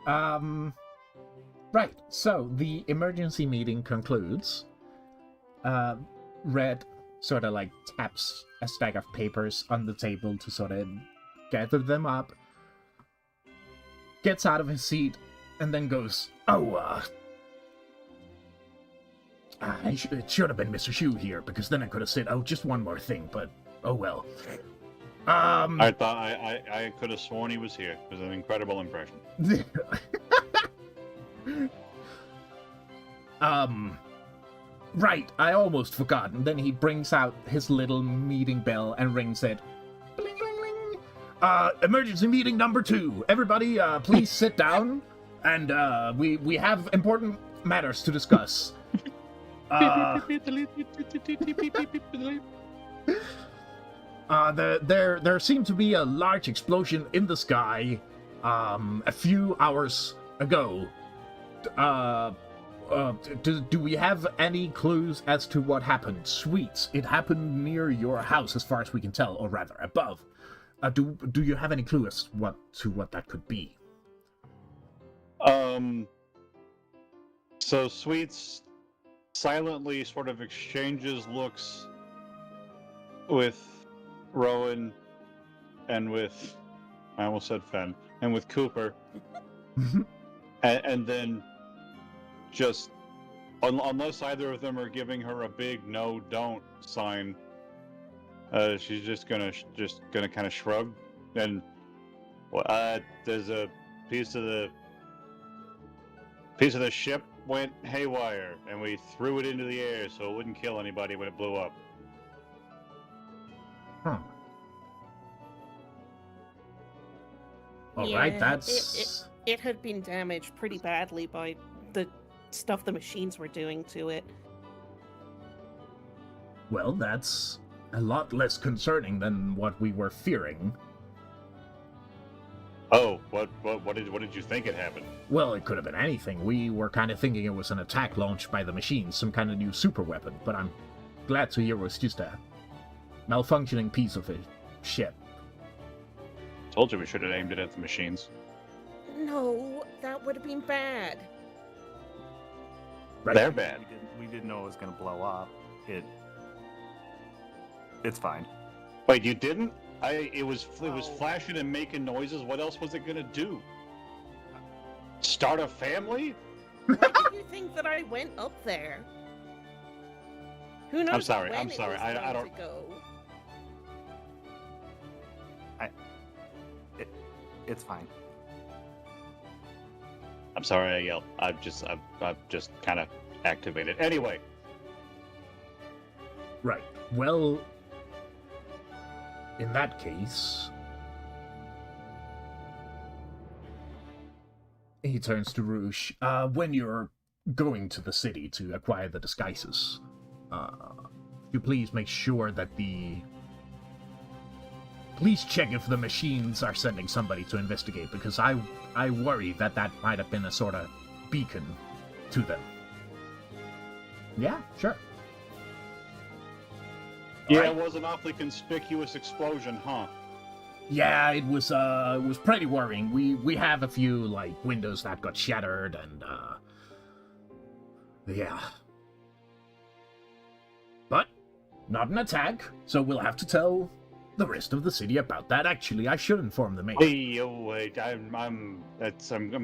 Right, so the emergency meeting concludes. Red sort of like taps a stack of papers on the table to sort of gather them up, gets out of his seat, and then goes, it should have been Mr. Shu here, because then I could have said, just one more thing, but oh well. I thought I could have sworn he was here. It was an incredible impression. Right, I almost forgot. And then he brings out his little meeting bell and rings it. Bling, bling, bling. Emergency meeting number 2. Everybody, please sit down. And we have important matters to discuss. There seemed to be a large explosion in the sky a few hours ago. Do we have any clues as to what happened? Xweets, it happened near your house as far as we can tell, or rather above. Do you have any clues to what that could be? So Xweets silently sort of exchanges looks with Rowan and with, I almost said Fen, and with Cooper. and then just, unless either of them are giving her a big no, don't sign, she's just gonna kind of shrug. And there's a piece of the ship went haywire, and we threw it into the air so it wouldn't kill anybody when it blew up. Huh. All yeah, right, that's... It had been damaged pretty badly by the stuff the machines were doing to it. Well, that's a lot less concerning than what we were fearing. Oh, what did you think had happened? Well, it could have been anything. We were kind of thinking it was an attack launched by the machines, some kind of new super weapon, but I'm glad to hear it was just a malfunctioning piece of a ship. Told you we should have aimed it at the machines. No, that would have been bad. Right. They're bad. We didn't know it was going to blow up. It's fine. Wait, you didn't? It was flashing and making noises. What else was it gonna do? Start a family? Why did you think that I went up there? Who knows? I'm sorry. when it was I going don't. to go. It's fine. I'm sorry I yelled. I've just kind of activated. Anyway. Right. Well, in that case... He turns to Rouge. When you're going to the city to acquire the disguises, you please make sure that Please check if the machines are sending somebody to investigate, because I worry that might have been a sort of beacon to them. Yeah, sure. Yeah, right. It was an awfully conspicuous explosion, huh? Yeah, it was pretty worrying. We have a few, like, windows that got shattered, and, yeah. But, not an attack, so we'll have to tell the rest of the city about that. Actually, I should inform the mayor. Hey, oh wait, I'm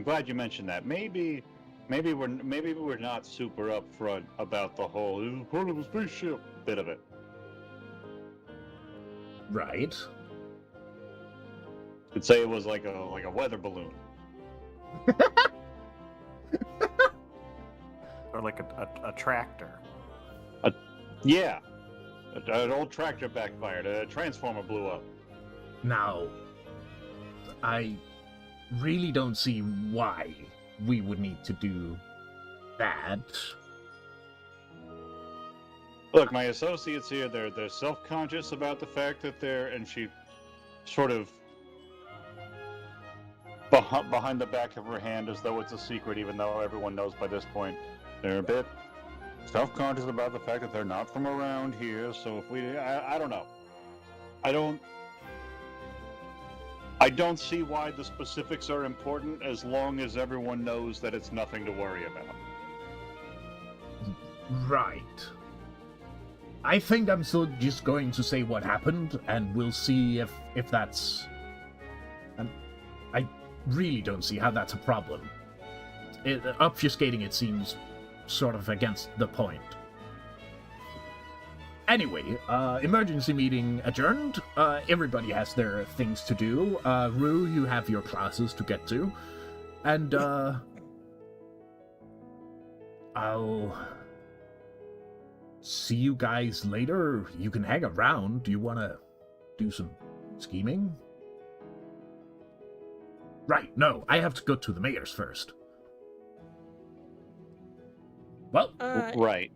glad you mentioned that. Maybe we're not super upfront about the whole "it was part of a spaceship" bit of it. Right. Could say it was like a weather balloon. Or like a tractor. Yeah. An old tractor backfired. A transformer blew up. Now, I really don't see why we would need to do that. Look, my associates here, they're self-conscious about the fact that and she sort of behind the back of her hand as though it's a secret, even though everyone knows by this point. They're a bit self-conscious about the fact that they're not from around here, so if I don't know. I don't see why the specifics are important as long as everyone knows that it's nothing to worry about. Right. I think I'm still just going to say what happened, and we'll see if that's... I really don't see how that's a problem. Obfuscating it seems sort of against the point. Anyway, emergency meeting adjourned. Everybody has their things to do. Rue, you have your classes to get to. And, I'll see you guys later. You can hang around. Do you want to do some scheming? Right, no, I have to go to the mayor's first. Well, Right.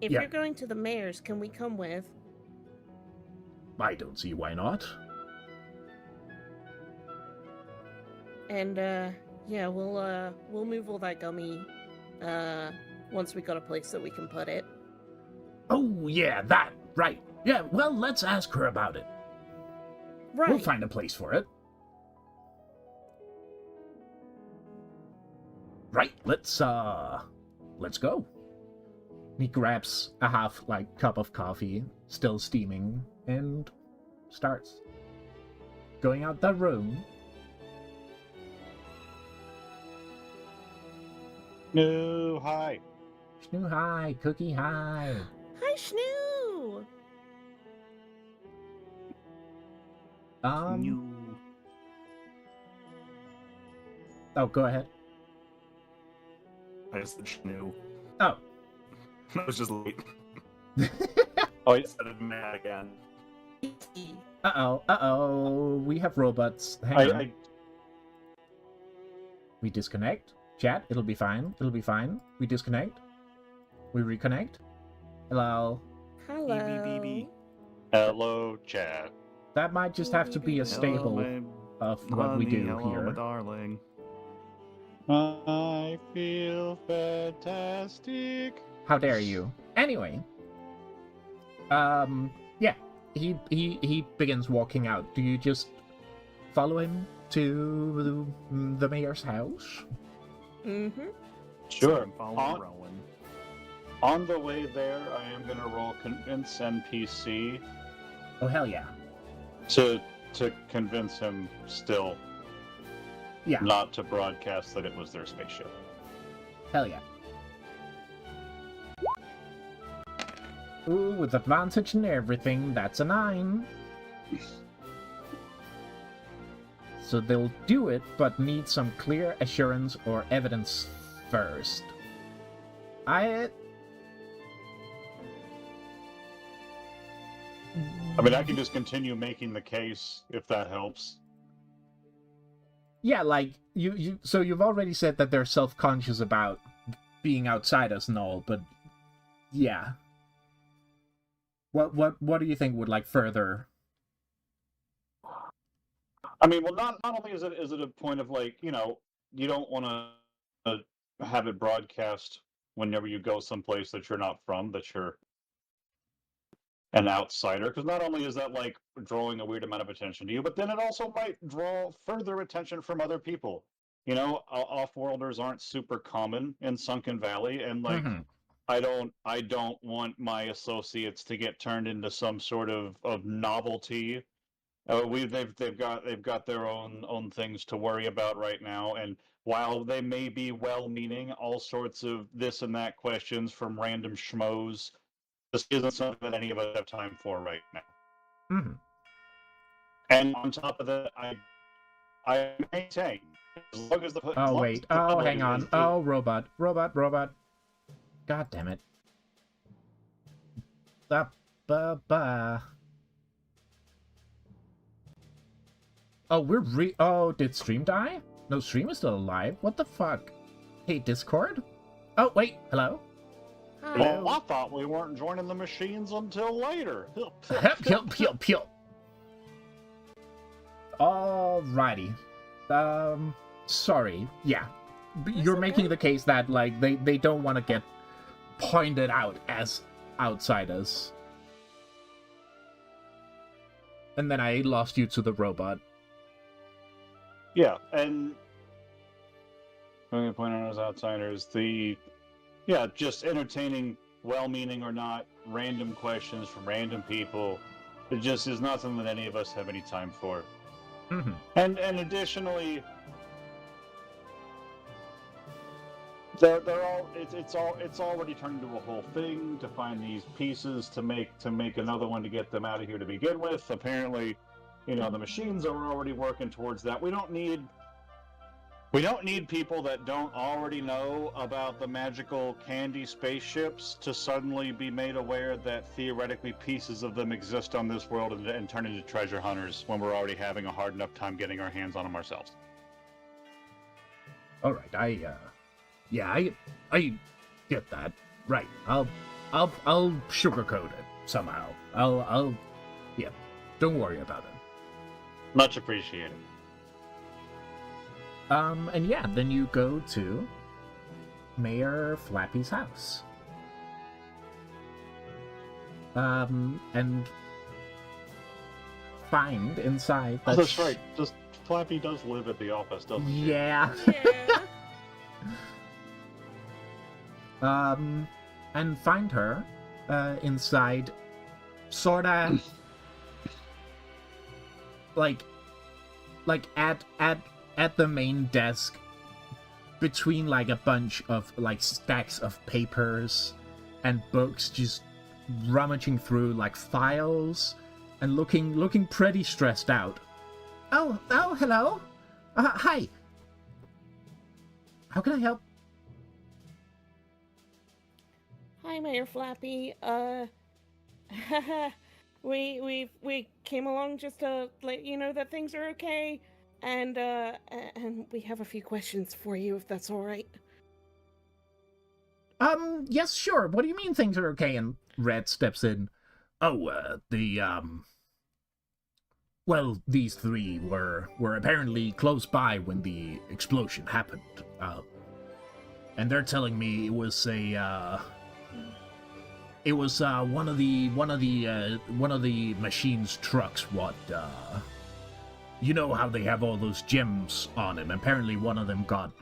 If Yeah. you're going to the mayor's, can we come with? I don't see why not. And yeah, we'll move all that gummy once we got a place that we can put it. Oh, yeah, that, right. Yeah, well, let's ask her about it. Right. We'll find a place for it. Right, let's go. He grabs a half, cup of coffee, still steaming, and starts going out the room. No, hi. Snoo, hi. Cookie, hi. Hi, Snoo! Oh, go ahead. I just knew. Oh. I was just late. Oh, Instead of mad again. Uh-oh. We have robots. Hang on. We disconnect. Chat, it'll be fine. We disconnect. We reconnect. Hello. Hello. Hello, chat. That might just have to be a staple Hello, of my what we honey, do hello, here. my darling. I feel fantastic. How dare you? Anyway. Yeah. He begins walking out. Do you just follow him to the mayor's house? Mm-hmm. Sure. I'm following Rowan. On the way there, I am going to roll Convince NPC Oh, hell yeah. to convince him still Yeah. not to broadcast that it was their spaceship. Hell yeah. Ooh, with advantage and everything, that's a 9. So they'll do it, but need some clear assurance or evidence first. I mean, I can just continue making the case if that helps. Yeah, so you've already said that they're self-conscious about being outside us and all, but yeah. What do you think would further? I mean, well, not only is it a point of you don't want to have it broadcast whenever you go someplace that you're not from, that you're an outsider, because not only is that drawing a weird amount of attention to you, but then it also might draw further attention from other people. Off-worlders aren't super common in Sunken Valley, and I don't want my associates to get turned into some sort of novelty. They've got their own things to worry about right now, and while they may be well-meaning, all sorts of this and that questions from random schmoes, this isn't something that any of us have time for right now. Mm-hmm. And on top of that, I maintain, as long as the Oh wait. Oh, hang on. Oh, robot. God damn it. Oh, oh, did stream die? No, stream is still alive. What the fuck? Hey, Discord? Oh, wait. Hello? Hi. Well, I thought we weren't joining the machines until later. Pew. Alrighty. Sorry. Yeah. You're making the case that, they don't want to get pointed out as outsiders. And then I lost you to the robot. Yeah, and I'm going to point out as outsiders, just entertaining, well-meaning or not, random questions from random people. It just is not something that any of us have any time for. Mm-hmm. And additionally, it's already turned into a whole thing to find these pieces to make another one to get them out of here to begin with. Apparently, the machines are already working towards that. We don't need people that don't already know about the magical candy spaceships to suddenly be made aware that theoretically pieces of them exist on this world and turn into treasure hunters when we're already having a hard enough time getting our hands on them ourselves. All right, I get that. Right, I'll sugarcoat it somehow. Don't worry about it. Much appreciated. And yeah, then you go to Mayor Flappy's house. And find inside that. Oh, that's right. Just Flappy does live at the office, doesn't he? Yeah. Yeah. And find her inside, sorta like at the main desk, between like a bunch of like stacks of papers and books, just rummaging through like files and looking pretty stressed out. Oh, hello. Hi. How can I help? Hi, Mayor Flappy. We came along just to let you know that things are okay, and we have a few questions for you, if that's all right. Yes, sure. What do you mean things are okay? And Red steps in. Oh, well, these three were apparently close by when the explosion happened. And they're telling me it was one of the machine's trucks. You know how they have all those gems on them? Apparently one of them got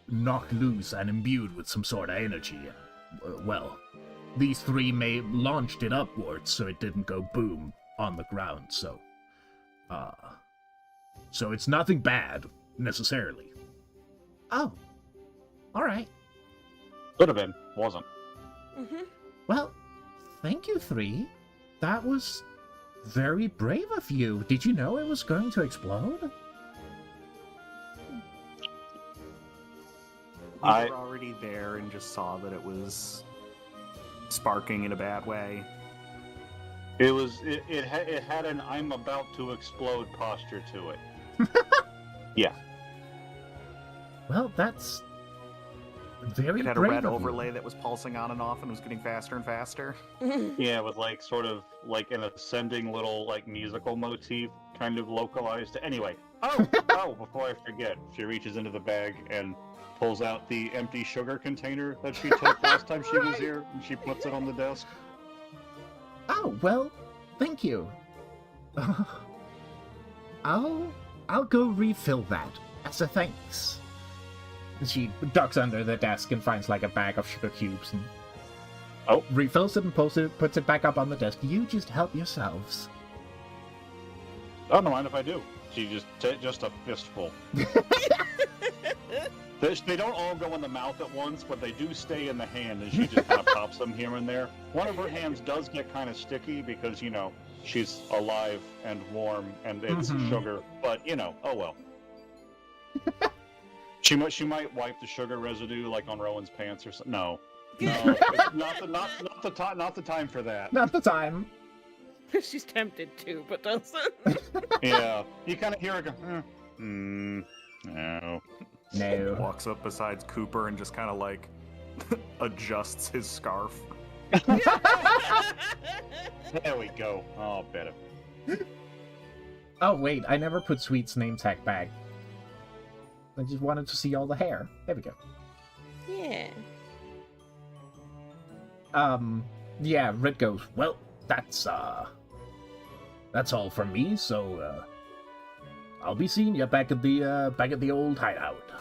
knocked loose and imbued with some sort of energy. Well, these three may launched it upwards so it didn't go boom on the ground, so it's nothing bad, necessarily. Oh. Alright. Could have been, wasn't. Mm-hmm. Well, thank you, three. That was very brave of you. Did you know it was going to explode? We were already there and just saw that it was sparking in a bad way. It had an "I'm about to explode" posture to it. Yeah. Well, that's very It had a brave red of you. overlay that was pulsing on and off and was getting faster and faster. Yeah, with like sort of like an ascending little like musical motif kind of localized. Anyway, before I forget, she reaches into the bag and pulls out the empty sugar container that she took last time she was here, and she puts it on the desk. Oh, well, thank you. I'll go refill that as a thanks. She ducks under the desk and finds like a bag of sugar cubes and refills it and puts it back up on the desk. You just help yourselves. I don't mind if I do. She just a fistful. They don't all go in the mouth at once, but they do stay in the hand, and she just kind of pops them here and there. One of her hands does get kind of sticky because, she's alive and warm, and it's sugar, but, oh well. She might wipe the sugar residue, like on Rowan's pants or something. No, it's not the time for that. Not the time. She's tempted to, but doesn't. Yeah, you kind of hear her go, no. No. Walks up beside Cooper and just kind of like adjusts his scarf. There we go. Oh, better. Oh, wait, I never put Sweet's name tag back. I just wanted to see all the hair. There we go. Yeah. Yeah, Red goes, well, that's that's all from me. So I'll be seeing you back at the old hideout.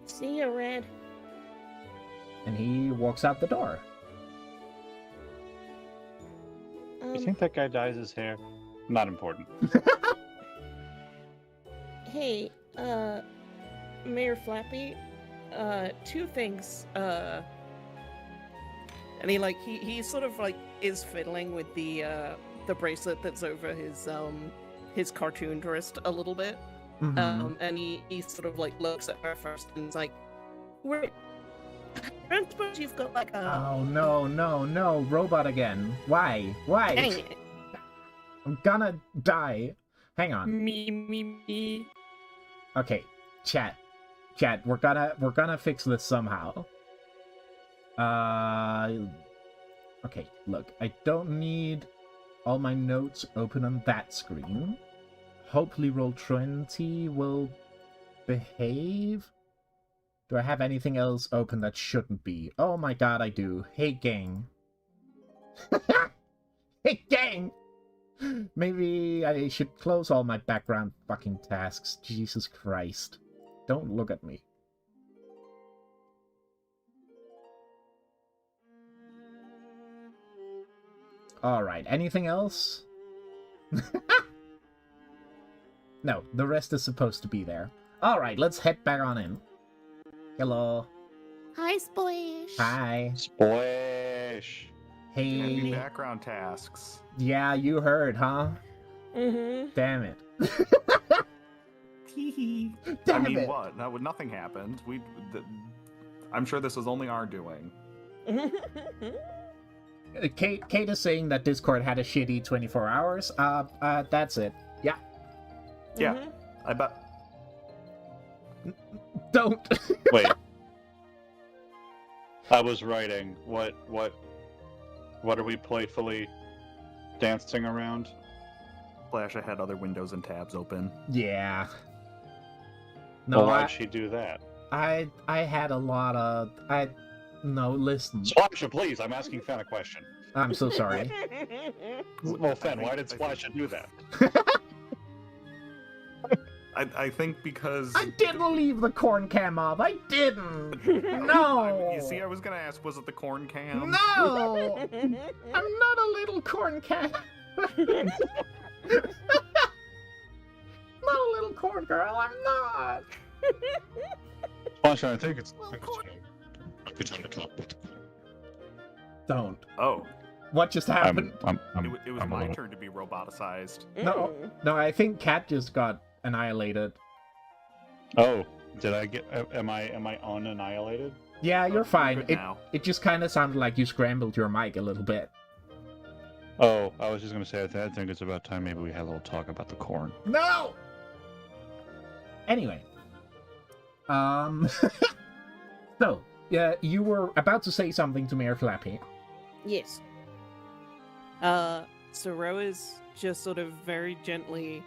See ya, Red. And he walks out the door. You think that guy dyes his hair? Not important. Hey, Mayor Flappy, two things, and he sort of like is fiddling with the bracelet that's over his cartooned wrist a little bit. Mhm. And he sort of like looks at her first and is like, I don't suppose you've got like a... Oh, no, robot again. Why? Dang it. I'm gonna die. Hang on. Me. Okay, chat, we're gonna fix this somehow. Okay, look, I don't need all my notes open on that screen. Hopefully Roll20 will behave. Do I have anything else open that shouldn't be? Oh my god, I do. Hey, gang. Hey, gang! Maybe I should close all my background fucking tasks. Jesus Christ. Don't look at me. Alright, anything else? No, the rest is supposed to be there. Alright, let's head back on in. Hello. Hi, Splash. Hi. Splash! Happy Hey. background tasks. Yeah, you heard, huh? Mm-hmm. Damn it. I Damn mean, it. what? Nothing happened. I'm sure this was only our doing. Kate is saying that Discord had a shitty 24 hours. That's it. Yeah. Yeah, I bet. Don't. Wait. I was writing. What are we playfully dancing around? Flash, I had other windows and tabs open. Yeah. No, Well, why'd she do that? I had a lot of... No, listen. Splasha, please! I'm asking Fen a question. I'm so sorry. Well, Fen, why did Splasha do that? I think because... I didn't leave the corn cam off. I didn't. No. You see, I was gonna ask, was it the corn cam? No. I'm not a little corn cam. Not a little corn girl. I'm not. Splasha, I think it's Don't. Oh, What just happened? it was my turn to be roboticized. No, I think Cat just got annihilated. Oh, did I get? Am I unannihilated? Yeah, you're fine. Good now. It just kind of sounded like you scrambled your mic a little bit. Oh, I was just gonna say, I think it's about time maybe we had a little talk about the corn. No. Anyway, so yeah, you were about to say something to Mayor Flappy. Yes. So Rowa's just sort of very gently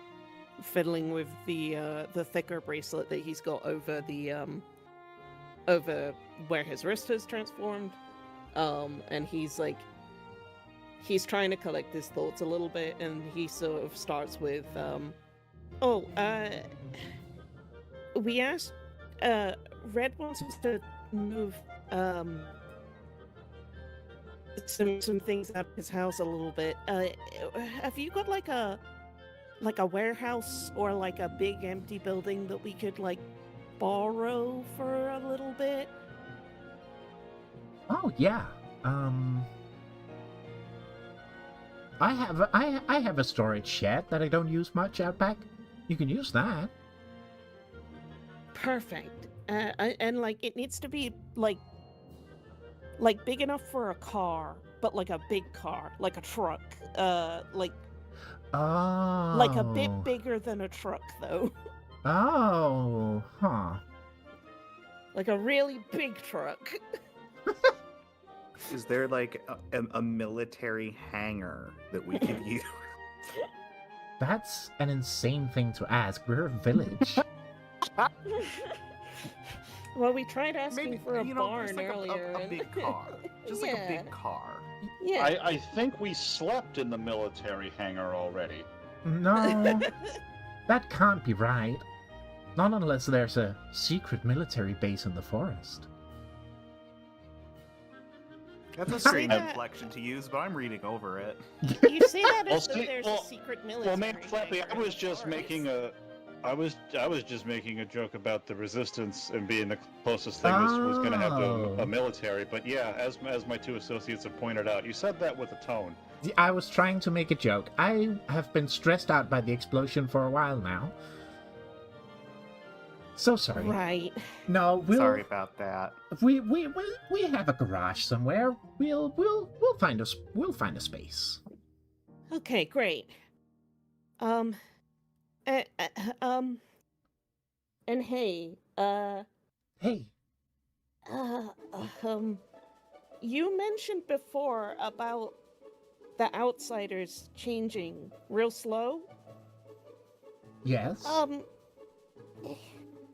fiddling with the thicker bracelet that he's got over the over where his wrist has transformed. And he's trying to collect his thoughts a little bit, and he sort of starts with we asked Red wants us to move some things out of his house a little bit. Have you got like a warehouse or like a big empty building that we could like borrow for a little bit? Oh yeah. I have a storage shed that I don't use much out back. You can use that. Perfect. And like it needs to be like big enough for a car, but like a big car, like a truck. Like a bit bigger than a truck though. Oh, huh. Like a really big truck. Is there like a military hangar that we could use? That's an insane thing to ask. We're a village. Well, we tried asking for a you barn just like earlier. a big car. Just like a Yeah. big car. Yeah. I think we slept in the military hangar already. No, that can't be right. Not unless there's a secret military base in the forest. That's a You strange say that- inflection to use, but I'm reading over it. You say that Well, as though see- there's well- a secret military. Well, Mayor Flappy, hangar I in was the just making forest. I was just making a joke about the resistance and being the closest thing was going to have to Oh. a military. But yeah, as my two associates have pointed out, you said that with a tone. I was trying to make a joke. I have been stressed out by the explosion for a while now. So sorry. Right. No, we'll Sorry about that. we have a garage somewhere. We'll find a space. Okay, great. And hey, Hey, you mentioned before about the outsiders changing real slow. yes.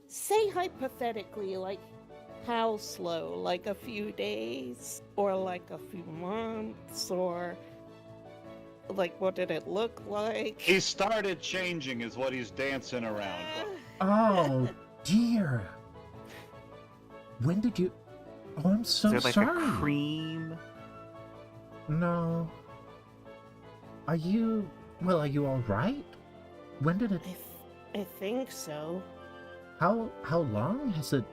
Say hypothetically, like, how slow? Like a few days? Or like a few months? Or, like, what did it look like? He started changing, is what he's dancing around. Oh dear. When did you? Oh, I'm so Is there like sorry. a cream? No. Are you? Well, are you all right? When did it? I think so. How long has it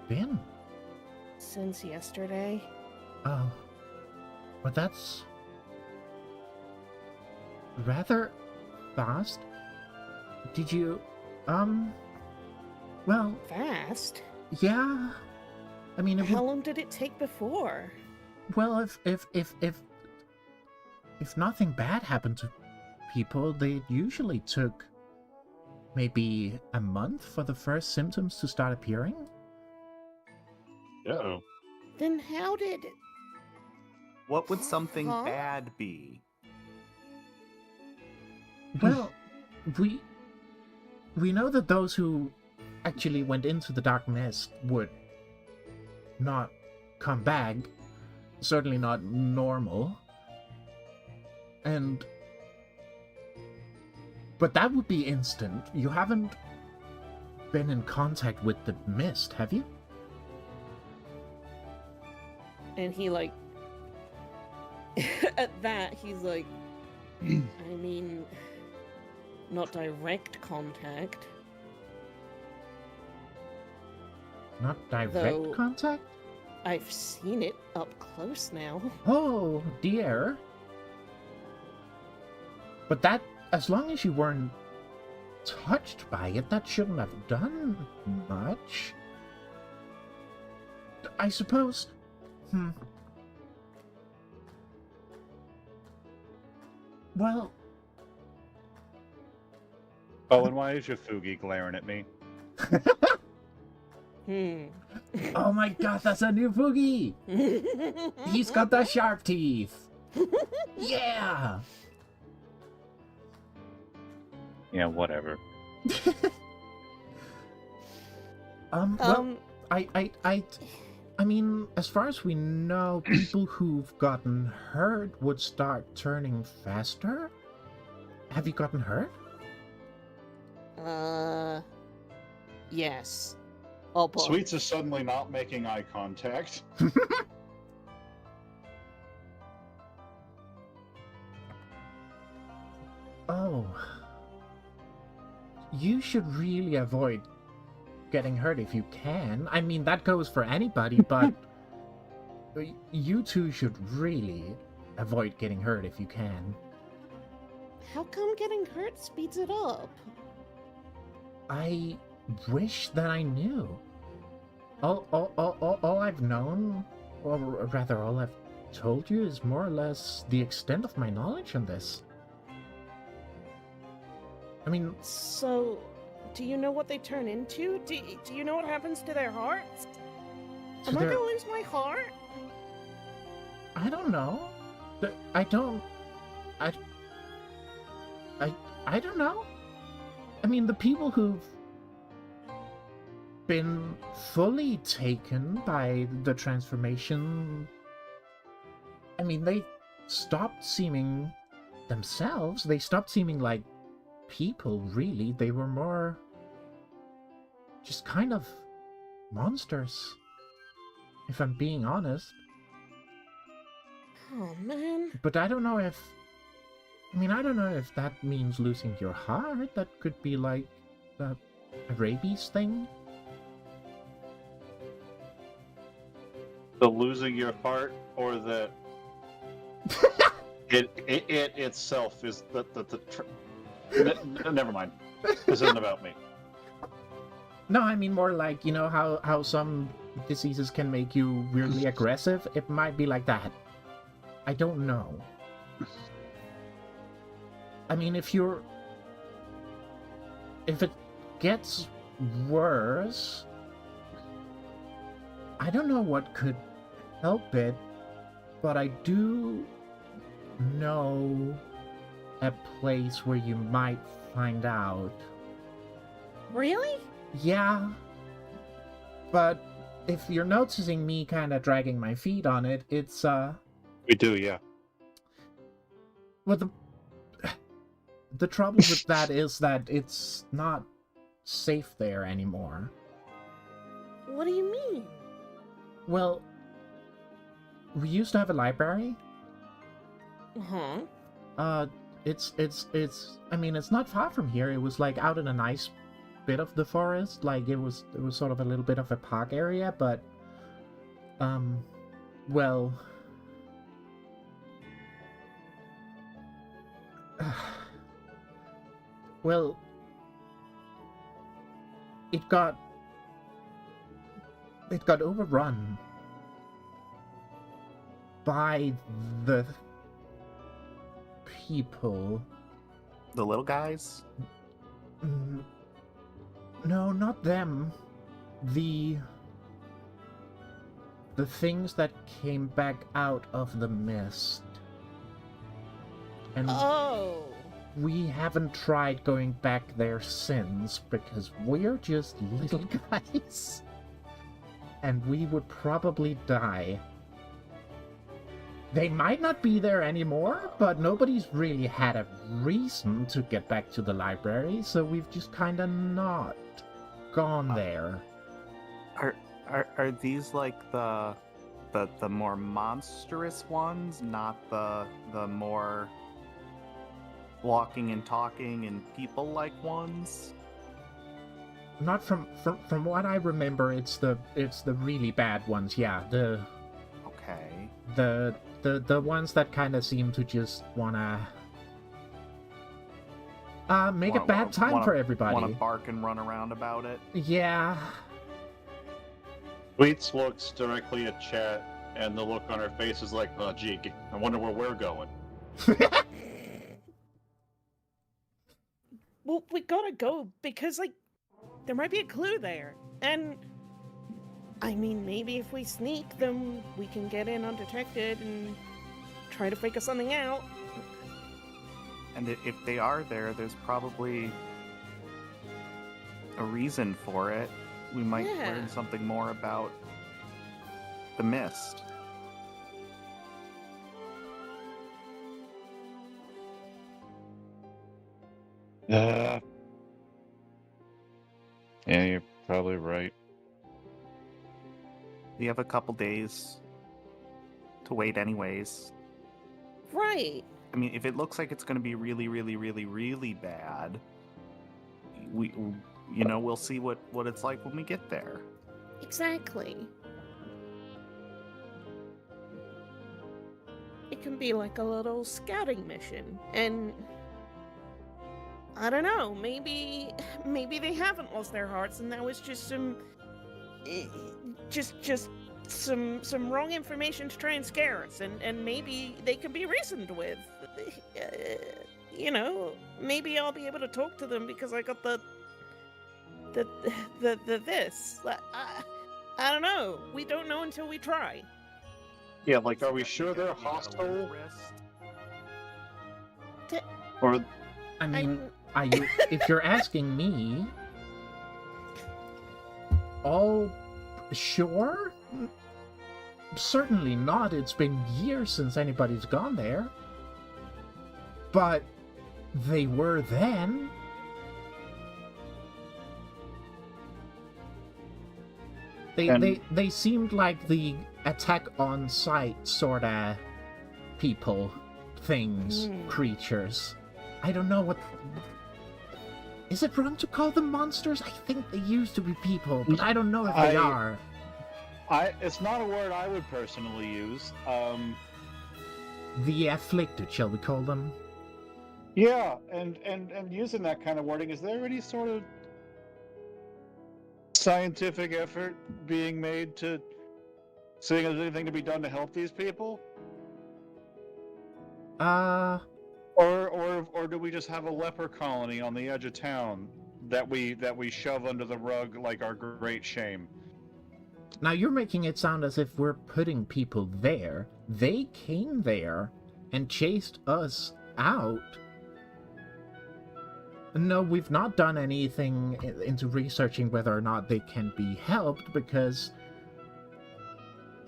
been? Since yesterday. Oh, but that's rather fast. Did you? Well, Fast? yeah. I mean, it How would, long did it take before? well, if nothing bad happened to people, they usually took maybe a month for the first symptoms to start appearing. Uh-oh. Then how did... What would something Huh? bad be? Well, we know that those who actually went into the dark mist would not come back, certainly not normal. But that would be instant. You haven't been in contact with the mist, have you? And he, like... At that, he's like... I mean... Not direct contact. Not direct Though- contact? I've seen it up close now. Oh, dear. But that, as long as you weren't touched by it, that shouldn't have done much. I suppose... Well, Oh, and why is your Fugi glaring at me? oh my god, that's a new Boogie! He's got the sharp teeth! Yeah! Yeah, whatever. Well, I mean, as far as we know, people who've gotten hurt would start turning faster. Have you gotten hurt? Yes. Oh boy. Xweets is suddenly not making eye contact. Oh. You should really avoid getting hurt if you can. I mean, that goes for anybody, but you two should really avoid getting hurt if you can. How come getting hurt speeds it up? I wish that I knew. All I've known, or rather all I've told you, is more or less the extent of my knowledge on this. I mean, So, do you know what they turn into? Do you know what happens to their hearts? Am I their- gonna lose my heart? I don't know. I don't know. I mean, the people who've been fully taken by the transformation I mean, they stopped seeming themselves. They stopped seeming like people, really. They were more just kind of monsters, if I'm being honest. Oh, man. But I don't know if... I mean, I don't know if that means losing your heart. That could be like a rabies thing. The losing your heart, or the it itself is never mind. This isn't about me. No, I mean more like, you know, how some diseases can make you weirdly aggressive? It might be like that. I don't know. I mean, if it gets worse, I don't know what could help it, but I do know a place where you might find out. Really? Yeah, but if you're noticing me kind of dragging my feet on it, it's, We do, yeah. well, the trouble with that is that it's not safe there anymore. What do you mean? Well, we used to have a library. Uh-huh. It's, I mean, it's not far from here. It was, like, out in a nice bit of the forest. Like, it was sort of a little bit of a park area, but, well... well... It got overrun by the people. The little guys? No, not them. The things that came back out of the mist. And Oh. we haven't tried going back there since because we're just little guys. And we would probably die. They might not be there anymore, but nobody's really had a reason to get back to the library, so we've just kind of not gone there. Are these like the more monstrous ones, not the more walking and talking and people-like ones? Not from what I remember, it's the really bad ones. Yeah, Okay. the ones that kind of seem to just wanna make a bad time for everybody. Wanna bark and run around about it? Yeah. Xweets looks directly at Chat, and the look on her face is like, oh, gee, I wonder where we're going. Well, we gotta go because, like, there might be a clue there. And, I mean, maybe if we sneak, then we can get in undetected and try to figure something out. And if they are there, there's probably a reason for it. We might learn something more about the mist. Yeah, you're probably right. We have a couple days to wait anyways. Right. I mean, if it looks like it's going to be really, really, really, really bad, we'll see what it's like when we get there. Exactly. It can be like a little scouting mission, and I don't know, maybe they haven't lost their hearts, and that was just some some wrong information to try and scare us, and maybe they can be reasoned with. Maybe I'll be able to talk to them because I got the this. I don't know. We don't know until we try. Yeah, like, are we sure they're hostile? Or, I mean, if you're asking me, all sure? certainly not. It's been years since anybody's gone there. But they were then. They seemed like the attack on sight sorta people, things, creatures. I don't know what... Is it wrong to call them monsters? I think they used to be people, but I don't know if they are. It's not a word I would personally use. The afflicted, shall we call them? Yeah, and using that kind of wording, is there any sort of scientific effort being made to seeing if there's anything to be done to help these people? Or do we just have a leper colony on the edge of town that we shove under the rug like our great shame? Now you're making it sound as if we're putting people there. They came there and chased us out. No, we've not done anything into researching whether or not they can be helped, because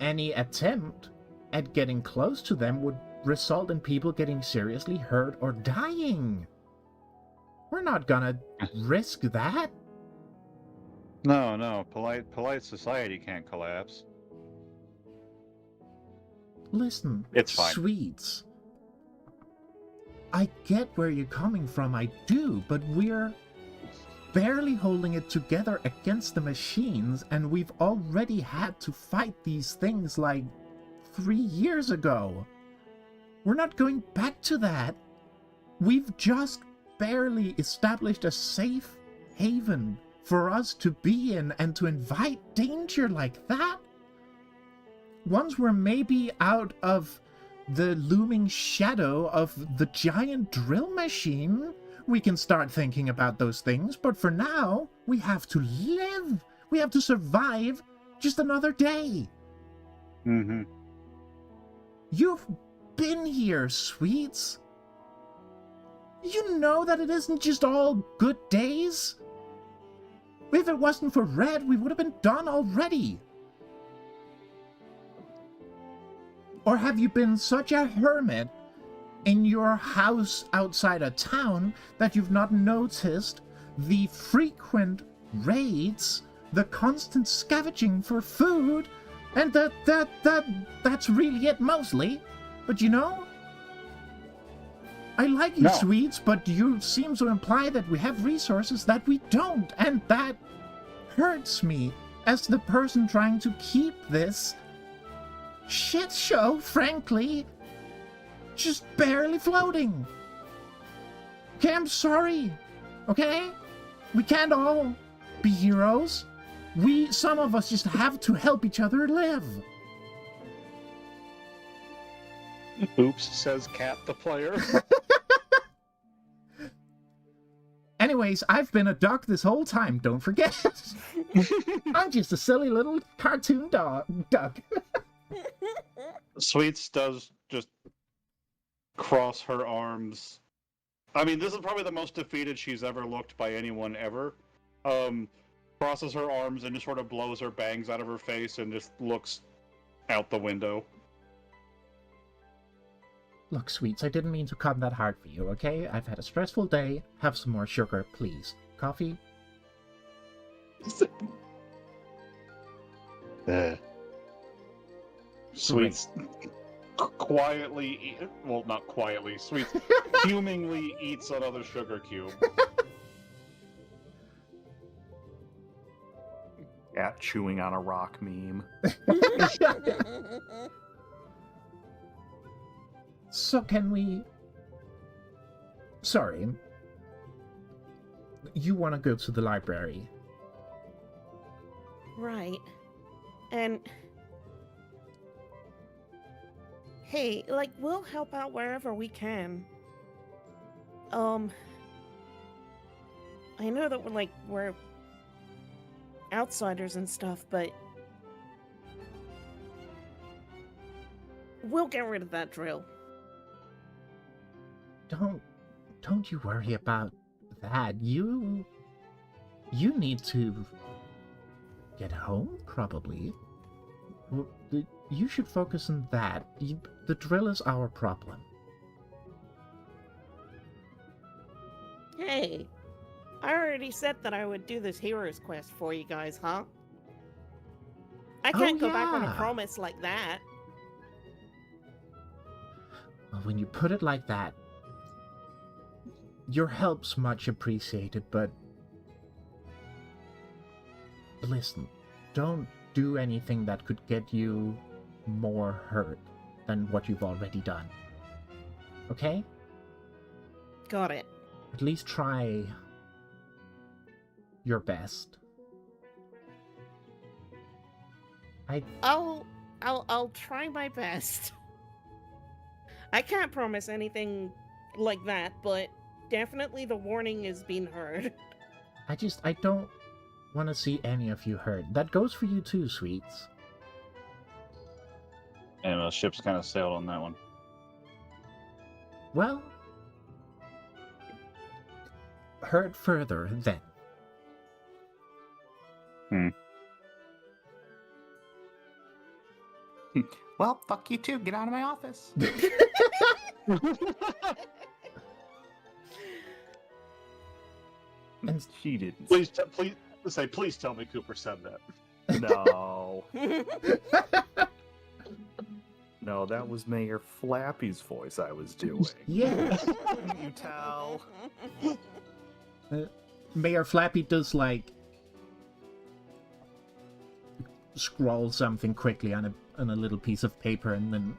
any attempt at getting close to them would result in people getting seriously hurt or dying. We're not gonna risk that. No, polite society can't collapse. Listen, it's fine. Xweets. I get where you're coming from, I do, but we're barely holding it together against the machines, and we've already had to fight these things like 3 years ago. We're not going back to that. We've just barely established a safe haven for us to be in, and to invite danger like that? Once we're maybe out of the looming shadow of the giant drill machine, we can start thinking about those things, but for now, we have to live. We have to survive just another day. Mm-hmm. You've been here, Xweets. You know that it isn't just all good days. If it wasn't for Red, we would have been done already. Or have you been such a hermit in your house outside of town that you've not noticed the frequent raids, the constant scavenging for food, and that's really it mostly? But you know, I like you, No. Xweets, but you seem to imply that we have resources that we don't, and that hurts me as the person trying to keep this shit show, frankly, just barely floating. Okay, I'm sorry. Okay? We can't all be heroes. Some of us just have to help each other live. Oops, says Cat the player. Anyways, I've been a duck this whole time, don't forget. I'm just a silly little cartoon duck. Xweets does just cross her arms. I mean, this is probably the most defeated she's ever looked by anyone ever. Crosses her arms and just sort of blows her bangs out of her face and just looks out the window. Look, Xweets, I didn't mean to come that hard for you, okay? I've had a stressful day. Have some more sugar, please. Coffee? Xweets quietly, well, not quietly, Xweets fumingly eats another sugar cube. Yeah, chewing on a rock meme. So can we... Sorry. You want to go to the library? Right. And... Hey, like, we'll help out wherever we can. I know that we're outsiders and stuff, but we'll get rid of that drill. Don't you worry about that. You need to get home, probably. you should focus on that. The drill is our problem. Hey, I already said that I would do this hero's quest for you guys, huh? I can't go back on a yeah. promise like that. Well, when you put it like that, your help's much appreciated, but listen, don't do anything that could get you more hurt than what you've already done. Okay? Got it. At least try your best. I'll try my best. I can't promise anything like that, but definitely the warning is being heard. I don't want to see any of you hurt. That goes for you too, Xweets. And the ship's kind of sailed on that one. Well, hurt further then. Well, fuck you too. Get out of my office. And She didn't. Please tell me Cooper said that. No. No, that was Mayor Flappy's voice I was doing. yeah, Can you tell? Mayor Flappy does like scrawl something quickly on a little piece of paper and then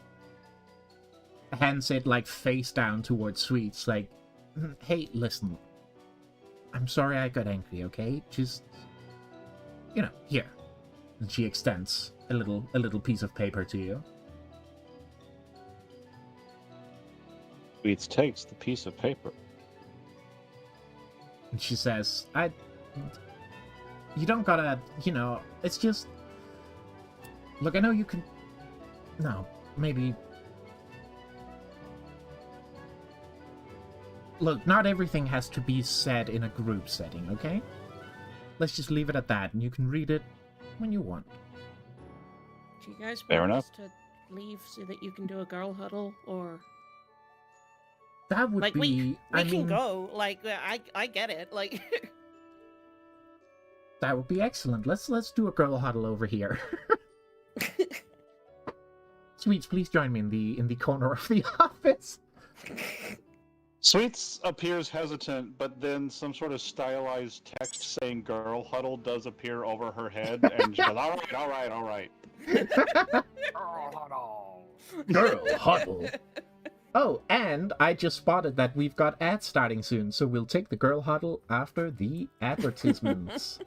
hands it like face down towards Xweets, like, hey, listen, I'm sorry I got angry, okay? Just, here. And she extends a little piece of paper to you. Xweets takes the piece of paper. And she says, you don't gotta, it's just, look, I know you can, no, maybe, look, not everything has to be said in a group setting, okay? Let's just leave it at that, and you can read it when you want. Do you guys Fair want enough. us to leave so that you can do a girl huddle, or That would like be, we I can mean, go? Like I get it. Like that would be excellent. Let's do a girl huddle over here. Xweets, please join me in the corner of the office. Xweets appears hesitant, but then some sort of stylized text saying "girl huddle" does appear over her head, and she goes, all right. Girl huddle. Oh, and I just spotted that we've got ads starting soon, so we'll take the girl huddle after the advertisements.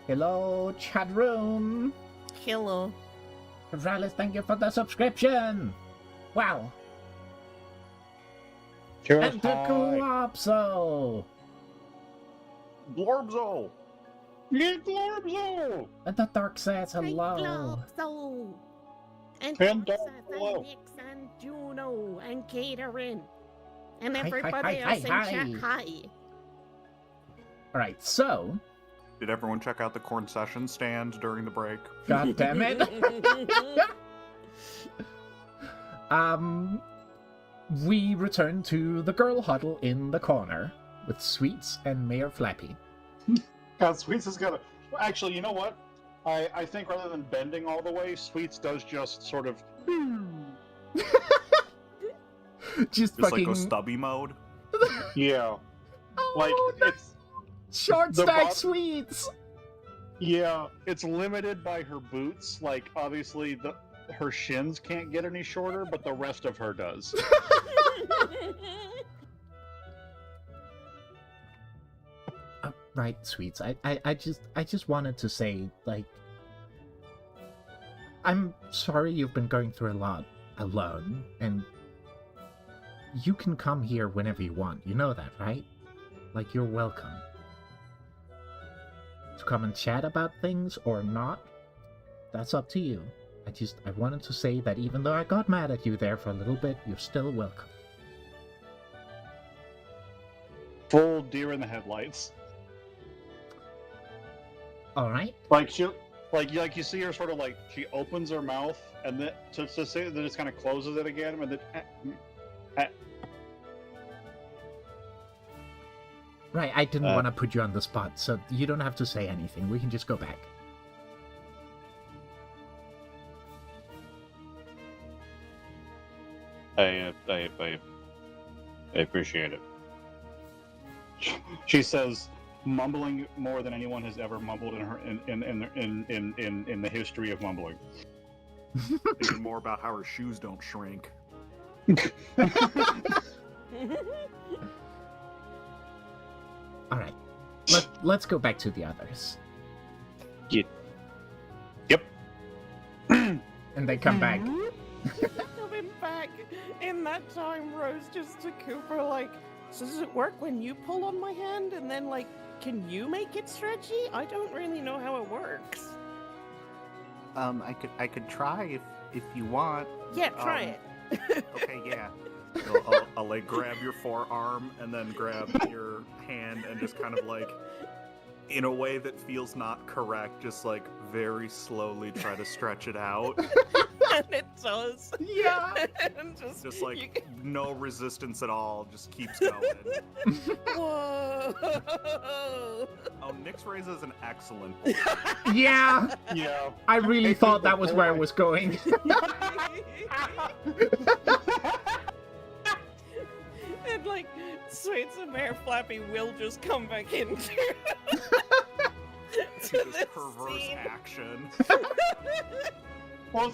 Hello, chat room. Hello. Rallis, thank you for the subscription. Wow. And the Globzo. Glorbzo! Yeah, Glorbzo! And the Dark says hello. Globzo. And And Doxa, hello. and Nix and Juno and Catering. And Hi, everybody hi, else in hi, chat, hi. hi. Alright, so, Did everyone check out the concession stand during the break? god damn it. We return to the girl huddle in the corner with Xweets and Mayor Flappy. God, Xweets is gonna. Actually, you know what? I think rather than bending all the way, Xweets does just sort of. Just Just like fucking go stubby mode? Yeah. Like, it's. short the stack bot- Xweets. Yeah, it's limited by her boots. Like, obviously, her shins can't get any shorter, but the rest of her does. Right, Xweets. I just wanted to say, like, I'm sorry you've been going through a lot alone, and you can come here whenever you want. You know that, right? Like, you're welcome. To come and chat about things or not, that's up to you. I wanted to say that even though I got mad at you there for a little bit, you're still welcome. Full deer in the headlights. All right. Like she, like you see her sort of like she opens her mouth and then to say then just kind of closes it again and then. Right, I didn't want to put you on the spot, so you don't have to say anything. We can just go back. I appreciate it. She says, mumbling more than anyone has ever mumbled in the history of mumbling. Thinking more about how her shoes don't shrink. All right, let's go back to the others. Yep. And they come back. Coming back. In that time, Rose just to Cooper like, so does it work when you pull on my hand and then like, can you make it stretchy? I don't really know how it works. I could try if you want. Yeah, try it. Okay, yeah. So I'll like grab your forearm and then grab your hand and just kind of like, in a way that feels not correct, just like very slowly try to stretch it out. And it does. Yeah. And Just like no resistance at all, just keeps going. Whoa. Oh, Nyx raises an excellent point. Yeah. Yeah. I really thought that was where I was going. And like, Xweets and Mayor Flappy will just come back into This this perverse scene. action. Well,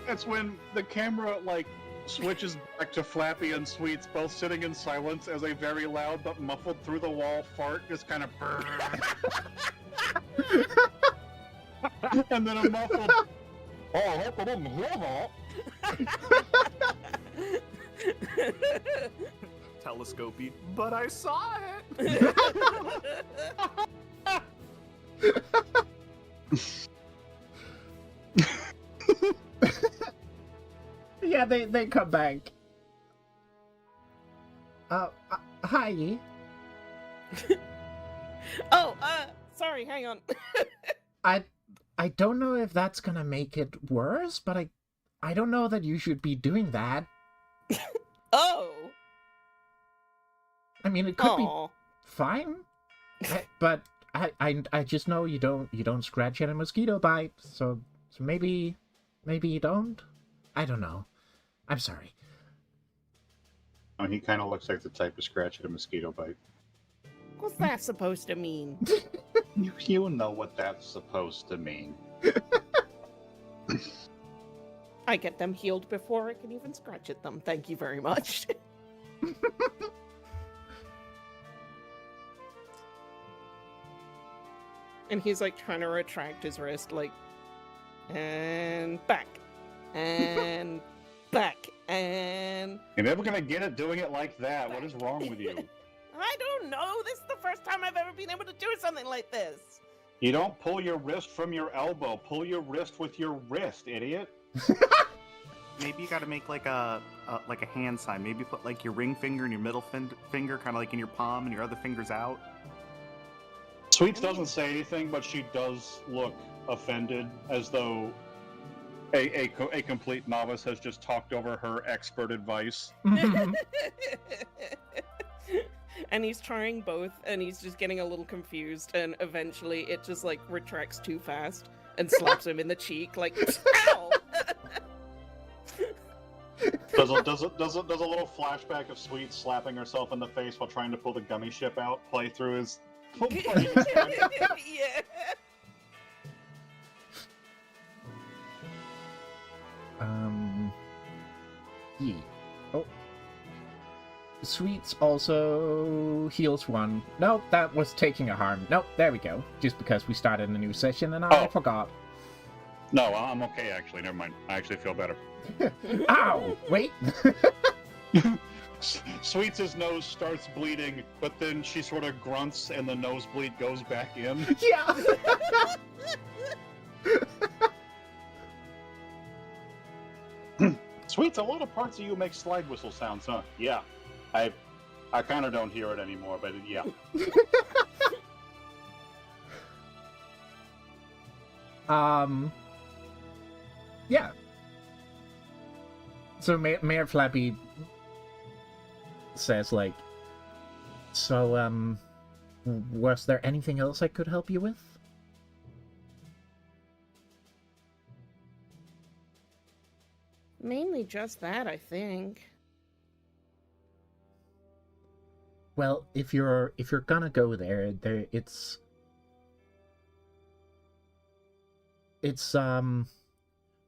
it's when the camera like switches back to Flappy and Xweets, both sitting in silence as a very loud but muffled through the wall fart just kind of burn. And then a muffled. Oh, I hope I didn't hear that. Telescopy, but I saw it. Yeah, they come back. Hi. Oh, sorry, hang on. I don't know if that's gonna make it worse, but I don't know that you should be doing that. Oh. I mean, it could be Aw. fine, but I just know you don't scratch at a mosquito bite, so maybe you don't. I don't know. I'm sorry. Oh, he kind of looks like the type of scratch at a mosquito bite. What's that supposed to mean? You know what that's supposed to mean. I get them healed before I can even scratch at them. Thank you very much. And he's like trying to retract his wrist, like, and back, and back, and... You're never gonna get it doing it like that. What is wrong with you? I don't know. This is the first time I've ever been able to do something like this. You don't pull your wrist from your elbow. Pull your wrist with your wrist, idiot. Maybe you gotta make like a hand sign. Maybe put like your ring finger and your middle finger kind of like in your palm and your other finger's out. Xweets doesn't say anything, but she does look offended, as though a complete novice has just talked over her expert advice. And he's trying both, and he's just getting a little confused, and eventually it just like retracts too fast and slaps him in the cheek, like, ow! Does a little flashback of Xweets slapping herself in the face while trying to pull the gummy ship out play through his... Yeah. Yeah. Oh. Xweets also heals one. Nope, that was taking a harm. Nope, there we go. Just because we started a new session and I forgot. No, I'm okay, actually. Never mind. I actually feel better. Ow! Wait! Xweets' nose starts bleeding, but then she sort of grunts and the nosebleed goes back in. Yeah! Sweets, a lot of parts of you make slide whistle sounds, huh? Yeah. I kind of don't hear it anymore, but yeah. Yeah. So Mayor Flappy says, like, so, was there anything else I could help you with? Mainly just that, I think. Well, if you're gonna go there,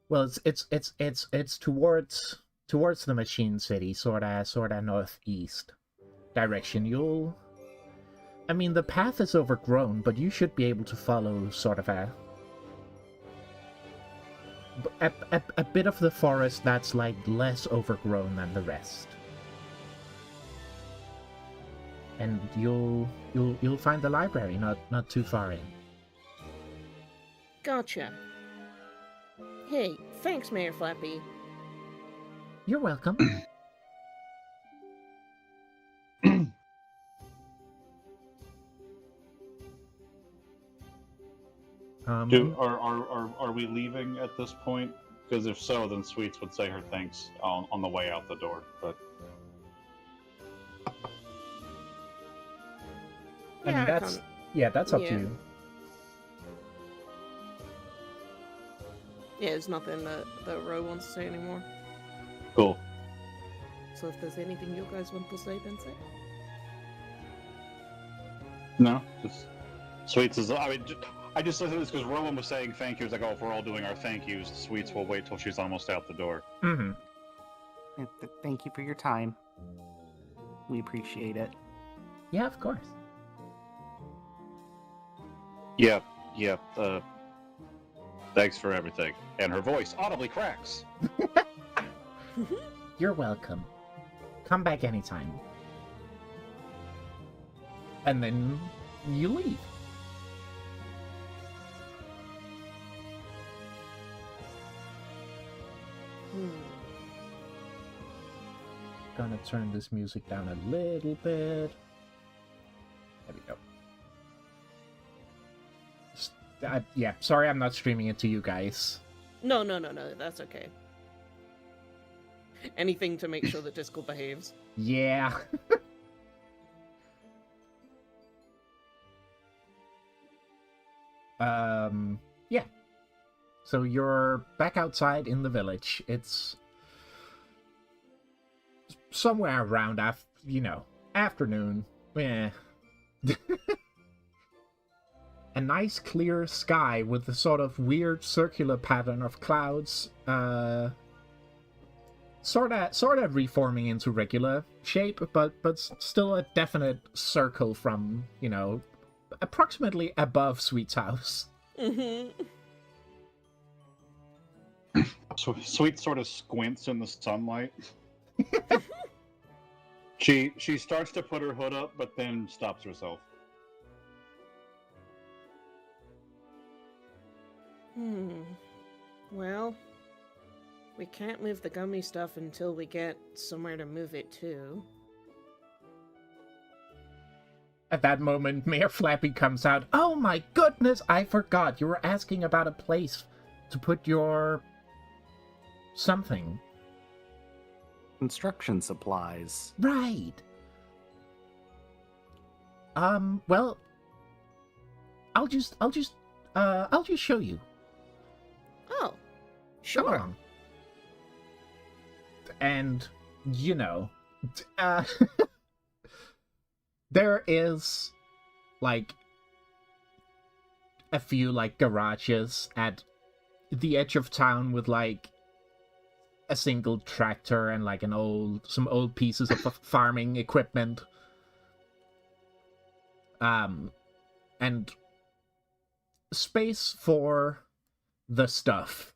well, it's towards the Machine City, sorta northeast direction. I mean, the path is overgrown, but you should be able to follow sort of a bit of the forest that's like less overgrown than the rest. And you'll find the library not too far in. Gotcha. Hey, thanks, Mayor Flappy. You're welcome. Are we leaving at this point? Because if so, then Sweets would say her thanks on the way out the door. But I mean, that's up to you. Yeah, there's nothing that Rowan wants to say anymore. cool. So if there's anything you guys want to say, then say. No, just Sweets is. I just said this because Rowan was saying thank yous. Like, oh, if we're all doing our thank yous, Sweets will wait till she's almost out the door. Mm-hmm. Thank you for your time. We appreciate it. Yeah, of course. Yeah. Thanks for everything. And her voice audibly cracks. You're welcome. Come back anytime. And then you leave. Gonna turn this music down a little bit. There we go. Yeah, sorry I'm not streaming it to you guys. No, that's okay. Anything to make sure that Discord behaves. Yeah. Yeah. So you're back outside in the village. It's somewhere around afternoon. Yeah. A nice clear sky with a sort of weird circular pattern of clouds, sort of reforming into regular shape, but still a definite circle from, approximately above Sweet's house. Mm-hmm. So Sweet sort of squints in the sunlight. She starts to put her hood up, but then stops herself. Well, we can't move the gummy stuff until we get somewhere to move it to. At that moment, Mayor Flappy comes out. Oh my goodness, I forgot. You were asking about a place to put your something. Construction supplies. Right. Well, I'll just show you. Oh, Come sure. on. And, there is, like, a few, like, garages at the edge of town with, like, a single tractor and, like, some old pieces of farming equipment. And space for the stuff.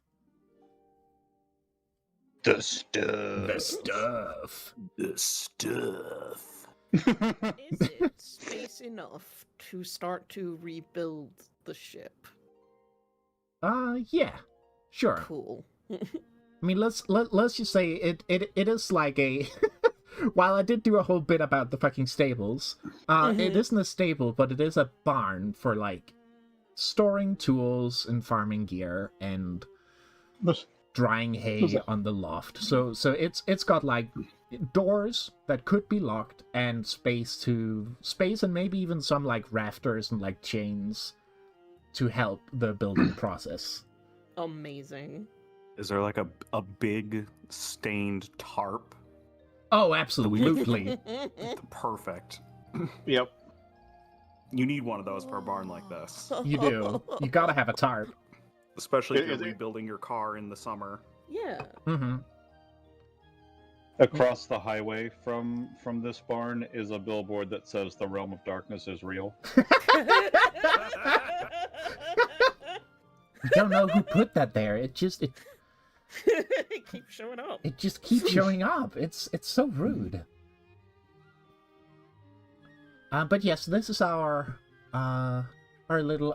The stuff. The stuff. The stuff. Is it space enough to start to rebuild the ship? Yeah. Sure. Cool. I mean, let's just say it is like a. While I did do a whole bit about the fucking stables, it isn't a stable, but it is a barn for like storing tools and farming gear and drying hay on the loft. So it's got like doors that could be locked and space and maybe even some like rafters and like chains to help the building process. Amazing. Is there like a big stained tarp? Oh, absolutely. Perfect. Yep. You need one of those for a barn like this. You do. You gotta have a tarp. Especially if Is you're it- rebuilding your car in the summer. Yeah. Mm-hmm. Across the highway from this barn is a billboard that says the realm of darkness is real. I don't know who put that there. It just Keep showing up. it just keeps showing up. It's so rude. But yes, this is our little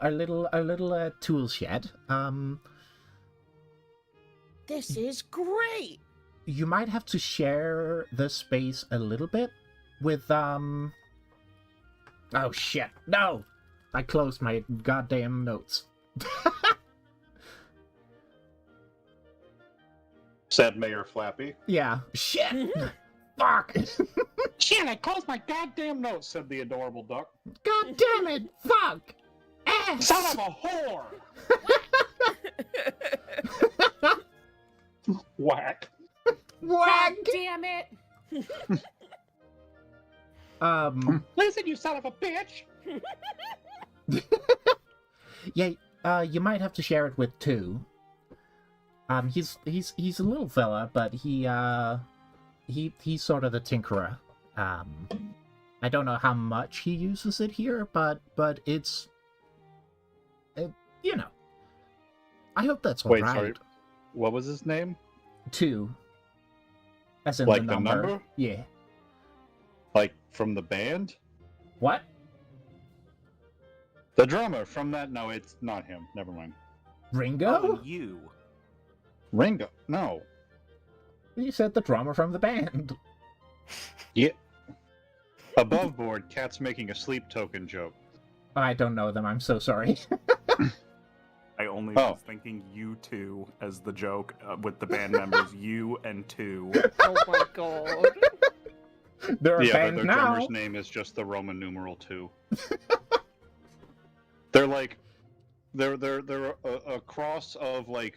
tool shed. This is great. You might have to share the space a little bit with Oh shit! No, I closed my goddamn notes. Said Mayor Flappy. Yeah, shit. Fuck. Shit, I closed my goddamn notes, said the adorable duck. God damn it! Fuck. Ass. Son of a whore! Whack. Whack. Damn it! Listen, you son of a bitch! Yeah, you might have to share it with two. He's a little fella, but he's sort of the tinkerer. I don't know how much he uses it here, but it's, you know. I hope that's Wait, alright. sorry. What was his name? 2. As in Like the the number. number? Yeah. Like, from the band? What? The drummer from that? No, it's not him. Never mind. Ringo? Oh, and you. Ringo? No. You said the drummer from the band. Yeah. Above board, Cat's making a sleep token joke. I don't know them, I'm so sorry. I only Oh. was thinking you two as the joke with the band members, you and 2. Oh my god. They're a Yeah, but band their now. drummer's name is just the Roman numeral 2. They're like, they're a cross of like,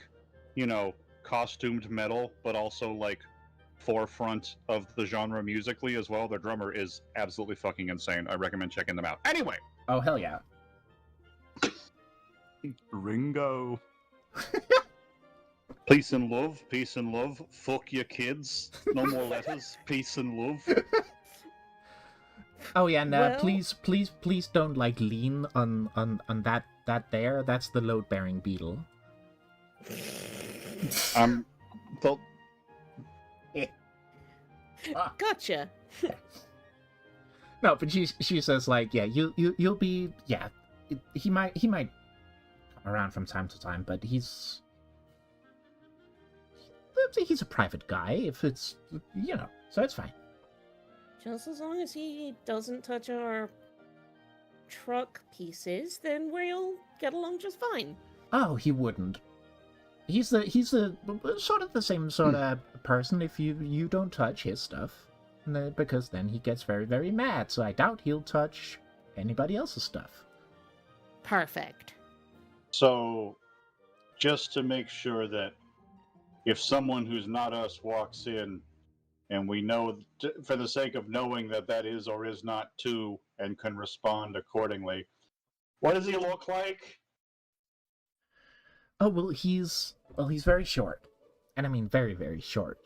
you know, costumed metal, but also like forefront of the genre musically as well. Their drummer is absolutely fucking insane. I recommend checking them out. Anyway, Oh, hell yeah. Ringo. peace and love, peace and love. Fuck your kids. No more letters. Peace and love. Oh yeah, and Well- please don't like lean on that there. That's the load-bearing beetle. They'll- Gotcha. No, but she says like, yeah, you'll be, yeah. He might come around from time to time, but he's a private guy. If it's, you know, so it's fine. Just as long as he doesn't touch our truck pieces, then we'll get along just fine. Oh, he wouldn't. He's a sort of the same sort of person if you don't touch his stuff, because then he gets very, very mad. So I doubt he'll touch anybody else's stuff. Perfect. So, just to make sure that if someone who's not us walks in, and we know, for the sake of knowing that that is or is not 2 and can respond accordingly, what does he look like? Oh well, he's very short, and I mean very, very short.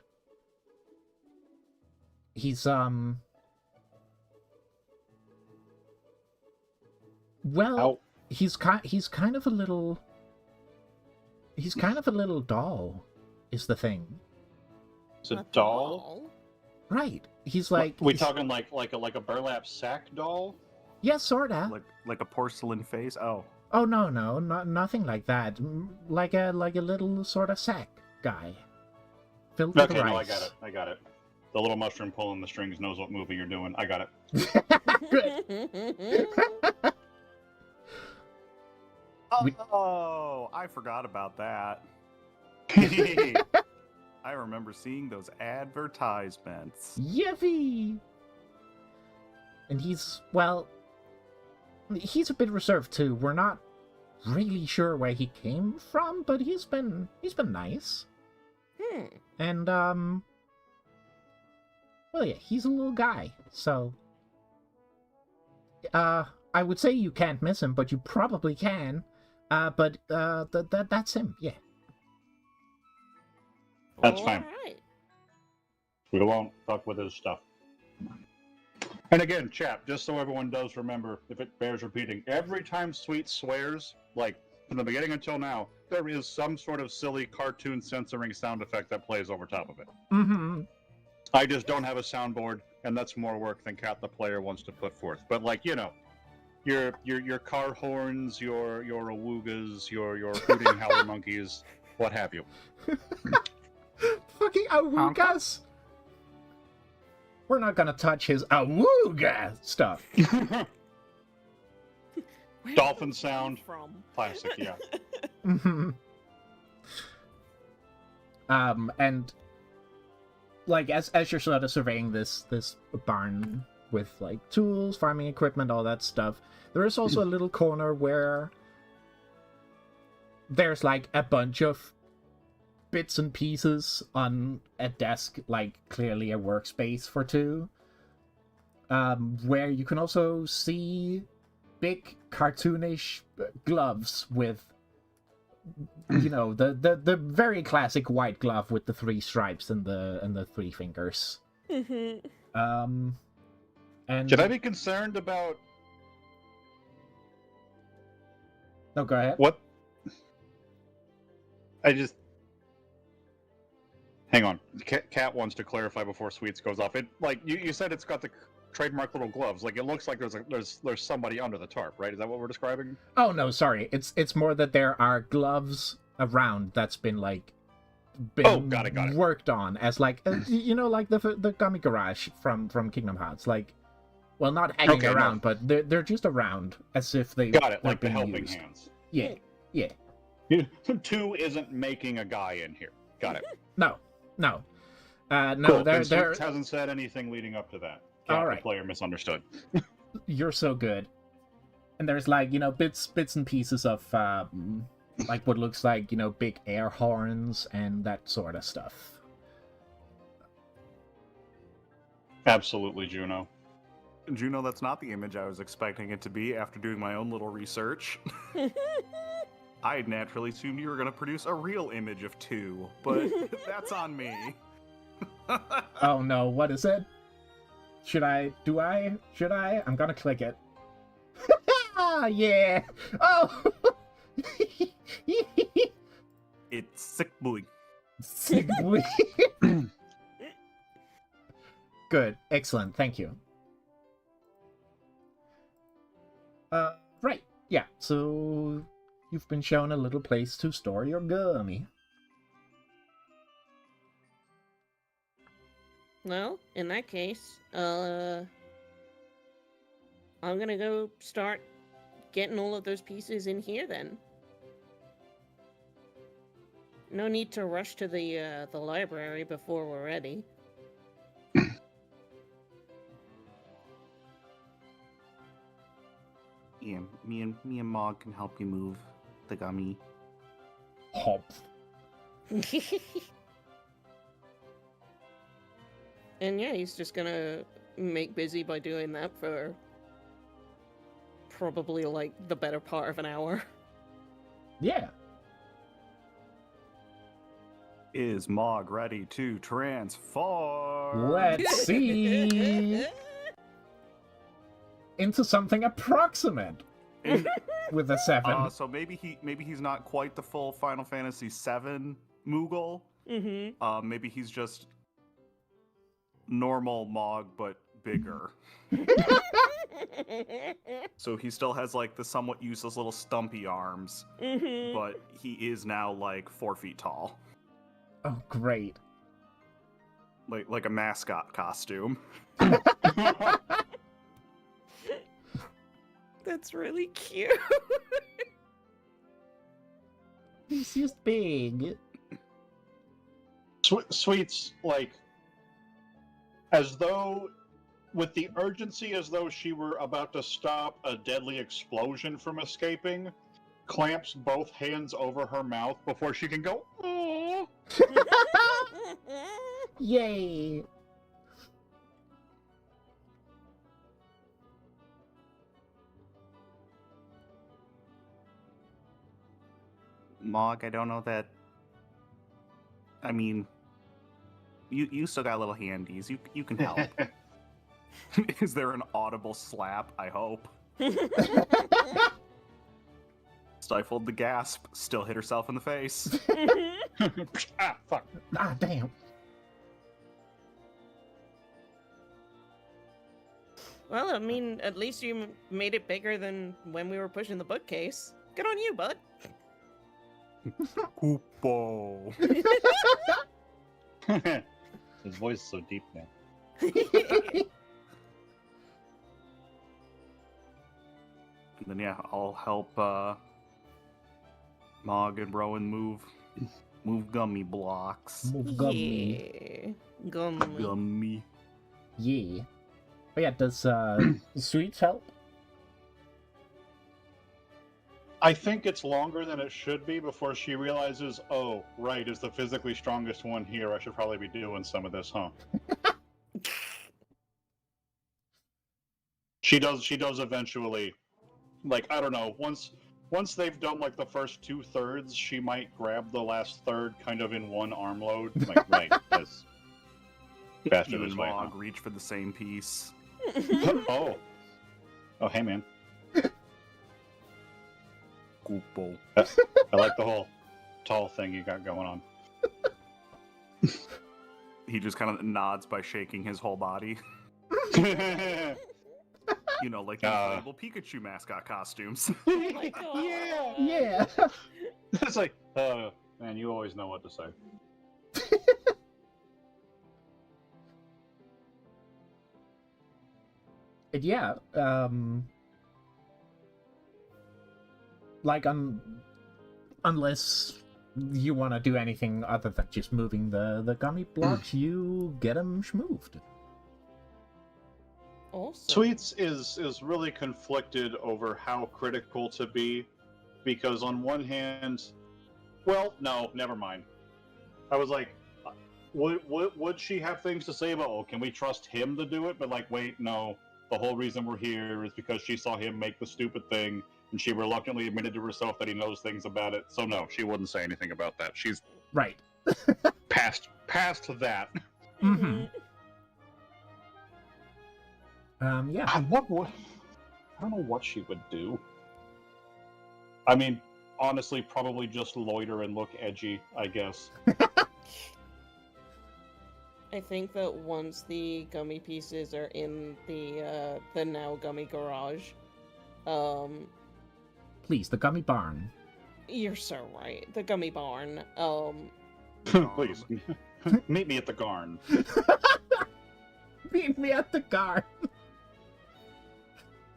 He's well, Ow. he's kind of a little doll, is the thing. It's a Not doll? Right? He's like We talking like a burlap sack doll? yeah, sorta. Like a porcelain face? Oh. Oh no, nothing like that. Like a little sort of sack guy. filled with Okay, rice. no, I got it. The little mushroom pulling the strings knows what movie you're doing. I got it. Good. Oh, I forgot about that. I remember seeing those advertisements. Yiffy! And he's a bit reserved too. We're not really sure where he came from, but he's been nice. And well, yeah, he's a little guy, so I would say you can't miss him, but you probably can. But that's him, yeah. That's fine. Alright. We won't fuck with his stuff. And again, chap, just so everyone does remember, if it bears repeating, every time Xweets swears, like from the beginning until now, there is some sort of silly cartoon censoring sound effect that plays over top of it. Mm-hmm. I just don't have a soundboard, and that's more work than Cat the player wants to put forth. But like, you know, your car horns, your awoogas, your hooting howler monkeys, what have you. Fucking awoogas! We're not gonna touch his awooga stuff. Where Dolphin did that sound. come from? Classic, yeah. Mm-hmm. And like as you're sort of surveying this barn with like tools, farming equipment, all that stuff, there is also a little corner where there's like a bunch of bits and pieces on a desk, like clearly a workspace for two, where you can also see big cartoonish gloves with, you know, the very classic white glove with the 3 stripes and the 3 fingers. Mhm. And Should I be concerned about no, go ahead. what? Hang on. Cat wants to clarify before Xweets goes off. It like you said, it's got the trademark little gloves. Like it looks like there's somebody under the tarp, right? Is that what we're describing? Oh no, sorry. It's more that there are gloves around that's been Got it. worked on as like you know, like the gummy garage from Kingdom Hearts, like, well, not hanging Okay, around, but they're just around as if they Got it. they're Like the being helping used. hands. Yeah. 2 isn't making a guy in here. Got it. No. No, Cool. there Xweets hasn't said anything leading up to that. Cat, All the right. player misunderstood. You're so good. And there's like, you know, bits and pieces of like what looks like, you know, big air horns and that sort of stuff. Absolutely, Juno. Juno, that's not the image I was expecting it to be after doing my own little research. I had naturally assumed you were going to produce a real image of 2, but that's on me. Oh no, what is it? Should I? I'm gonna click it. Yeah! Oh! It's sick boy. Good, excellent, thank you. Right, yeah, so you've been shown a little place to store your gummy. Well, in that case, I'm gonna go start getting all of those pieces in here then. No need to rush to the library before we're ready. Yeah, me and Mog can help you move the gummy. Hop. And yeah, he's just gonna make busy by doing that for probably like the better part of an hour. Yeah. Is Mog ready to transform? Let's see. Into something approximate And, with a 7. so maybe he's not quite the full Final Fantasy VII Moogle. Mm-hmm. Maybe he's just normal Mog but bigger. So he still has like the somewhat useless little stumpy arms, Mm-hmm. but he is now like 4 feet tall. Oh, great. like a mascot costume. That's really cute. He's just big. Sweets, like, as though, with the urgency as though she were about to stop a deadly explosion from escaping, clamps both hands over her mouth before she can go, "Aww." Yay! Mog, I don't know that. I mean, you still got little handies. You can help. Is there an audible slap? I hope. Stifled the gasp, still hit herself in the face. Ah, fuck. Ah, damn. Well, I mean, at least you made it bigger than when we were pushing the bookcase. Good on you, bud. Koopo. His voice is so deep now. And then yeah, I'll help Mog and Rowan move gummy blocks. Move gummy. Yeah. Gummy. Gummy. Yeah. But yeah, does Sweets help? I think it's longer than it should be before she realizes, oh, right, as the physically strongest one here, I should probably be doing some of this, huh? She does eventually, like, I don't know, once they've done, like, the first 2/3, she might grab the last third kind of in one arm load. Like, right, that's faster You this and way, Mog huh? reach for the same piece. Oh, hey, man. Koopo. I like the whole tall thing you got going on. He just kind of nods by shaking his whole body. You know, like the inflatable Pikachu mascot costumes. Oh my god. Yeah. It's like, man, you always know what to say. And yeah, like unless you want to do anything other than just moving the gummy blocks, you get them schmooved. Awesome. Sweets is really conflicted over how critical to be, because on one hand, well, no, never mind. I was like, would she have things to say about, oh, can we trust him to do it? But like, wait, no. The whole reason we're here is because she saw him make the stupid thing, and she reluctantly admitted to herself that he knows things about it. So no, she wouldn't say anything about that. She's Right. past that. Mm-hmm. Yeah. I don't know what she would do. I mean, honestly, probably just loiter and look edgy, I guess. I think that once the gummy pieces are in the now gummy garage, Please, the gummy barn. you're so right. The gummy barn. Please, meet me at the garn. Meet me at the garden.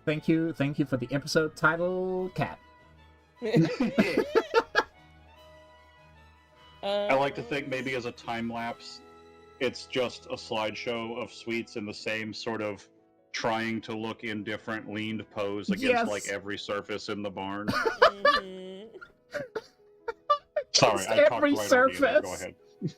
Thank you for the episode title, Cat. I like to think maybe as a time lapse, it's just a slideshow of Sweets in the same sort of trying to look indifferent leaned pose against Yes. like every surface in the barn. Mhm. Sorry, Against I talked every right over you there. Go surface.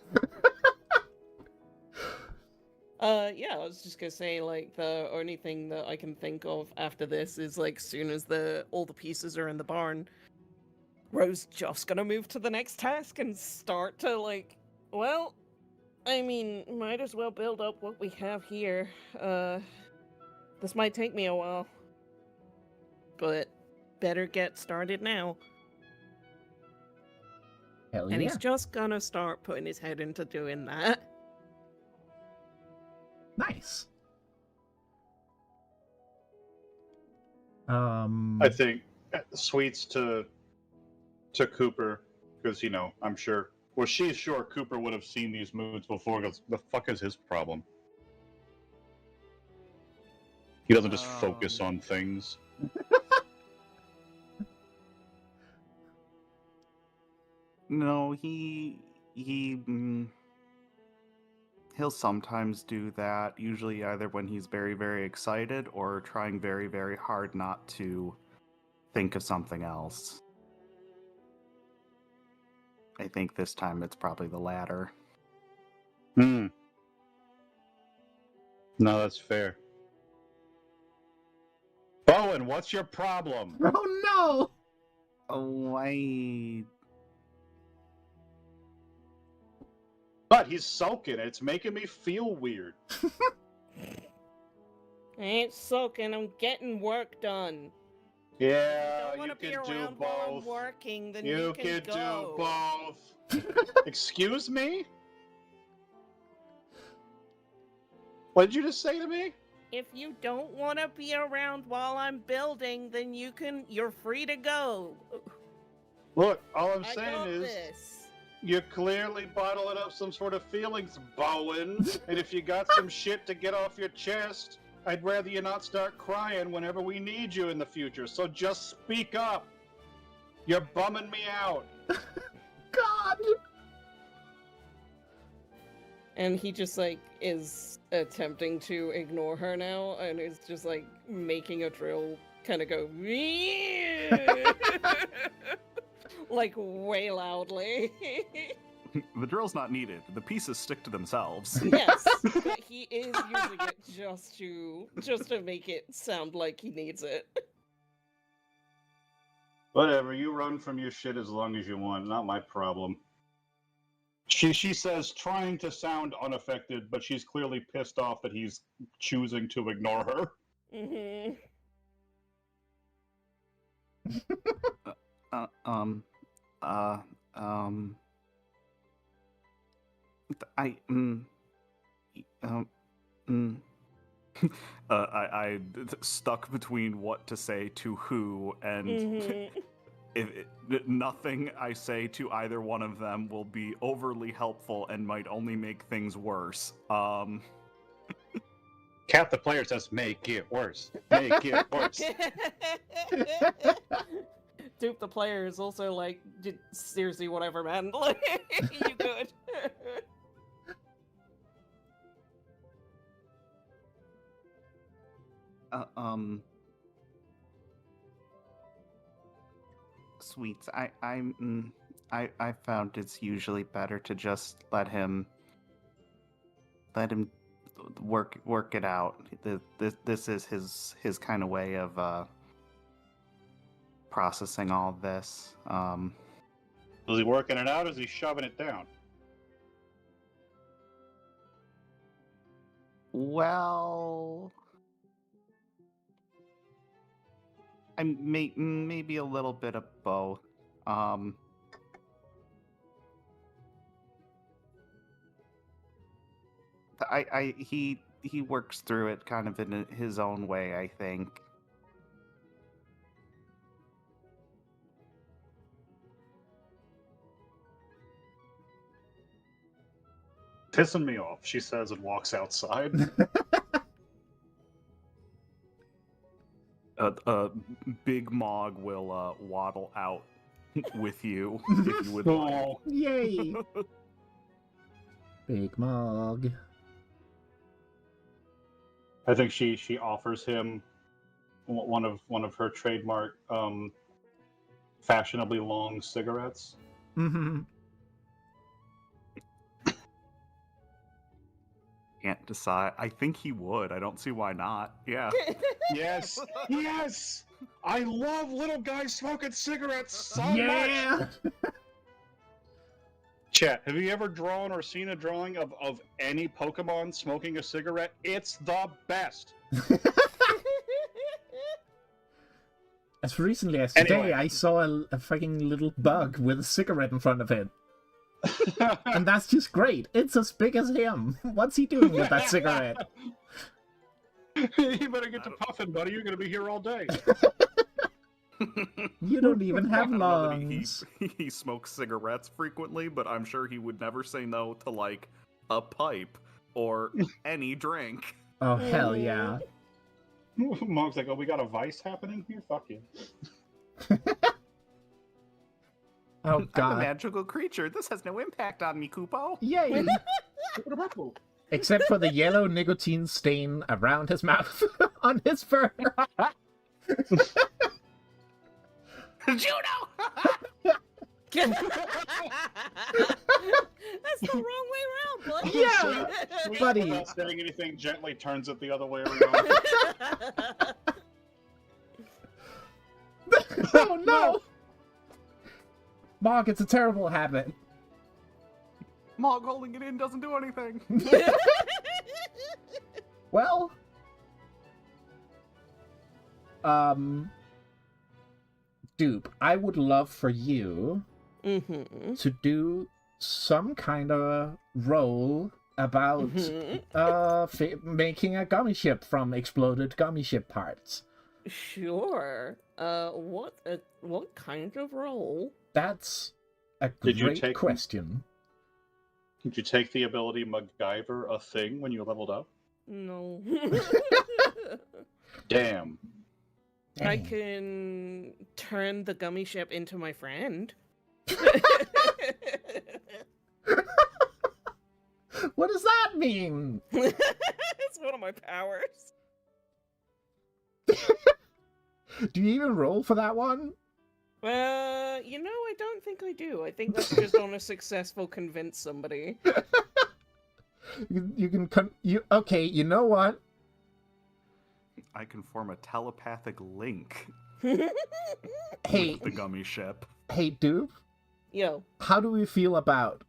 ahead. Yeah, I was just gonna say, like, the only thing that I can think of after this is, like, soon as all the pieces are in the barn, Rose just gonna move to the next task and start to, like, well, I mean, might as well build up what we have here. This might take me a while, but better get started now. Hell And yeah. he's just gonna start putting his head into doing that. Nice. I think Sweets to Cooper, because I'm sure Well, she's sure Cooper would have seen these moves before. Goes, the fuck is his problem? He doesn't just focus on things. No, he'll sometimes do that, usually either when he's very, very excited or trying very, very hard not to think of something else. I think this time it's probably the latter. No, that's fair. Bowen, what's your problem? Oh no! Oh, But he's sulking. It's making me feel weird. I ain't sulking. I'm getting work done. Yeah, Don't want you to be can do around while I'm both. working. Then You can can go. do both. Excuse me? What did you just say to me? If you don't want to be around while I'm building, then you're free to go. Look, all I'm I saying got is this. you're clearly bottling up some sort of feelings, Bowen. And if you got some shit to get off your chest, I'd rather you not start crying whenever we need you in the future. So just speak up. You're bumming me out. God! And he just like is attempting to ignore her now, and is just like making a drill kind of go like way loudly. the drill's not needed. The pieces stick to themselves. Yes, but he is using it just to make it sound like he needs it. Whatever, you run from your shit as long as you want. Not my problem. She says, trying to sound unaffected, but she's clearly pissed off that he's choosing to ignore her. Mm-hmm. I stuck between what to say to who, and Mm-hmm. nothing I say to either one of them will be overly helpful and might only make things worse. Cat the player says, make it worse. Make it worse. Dupe the player is also like, seriously, whatever, man. Like, you good. Sweets, I found it's usually better to just let him work it out. This is his kind of way of processing all of this. Is he working it out or is he shoving it down? Well, maybe a little bit of both. He works through it kind of in his own way, I think. Pissing me off, she says, and walks outside. Big Mog will waddle out with you if you would like. Yay! Big Mog. I think she offers him one of her trademark fashionably long cigarettes. Mm-hmm. Can't decide. I think he would. I don't see why not. Yeah. Yes, yes. I love little guys smoking cigarettes so Yeah! much. Chat, have you ever drawn or seen a drawing of any Pokemon smoking a cigarette? It's the best. As recently as today, Anyway. I saw a fucking little bug with a cigarette in front of it. And that's just great. It's as big as him. What's he doing with that cigarette? You better get to puffing, buddy. You're going to be here all day. You don't even I have don't know that lungs. he smokes cigarettes frequently, but I'm sure he would never say no to, like, a pipe or any drink. Oh, hell yeah. Mog's like, oh, we got a vice happening here? Fuck you. Oh, I'm a God. magical creature. This has no impact on me, Kupo. Yay! Except for the yellow nicotine stain around his mouth on his fur. Juno! That's the wrong way around, bud. Yeah, Sweet, buddy. without saying anything, gently turns it the other way around. Oh, no! Mog, it's a terrible habit. Mog holding it in doesn't do anything. Well, Dupe, I would love for you Mm-hmm. to do some kind of role about making a gummy ship from exploded gummy ship parts. Sure. What kind of role? That's a Did you great take- question. Did you take the ability MacGyver a thing when you leveled up? No. Damn. I Dang. can turn the gummy ship into my friend. What does that mean? It's one of my powers. Do you even roll for that one? I don't think I do. I think that's just on a successful convince somebody. You can okay, you know what? I can form a telepathic link Hey, with the gummy ship. hey, Dupe, Yo. how do we feel about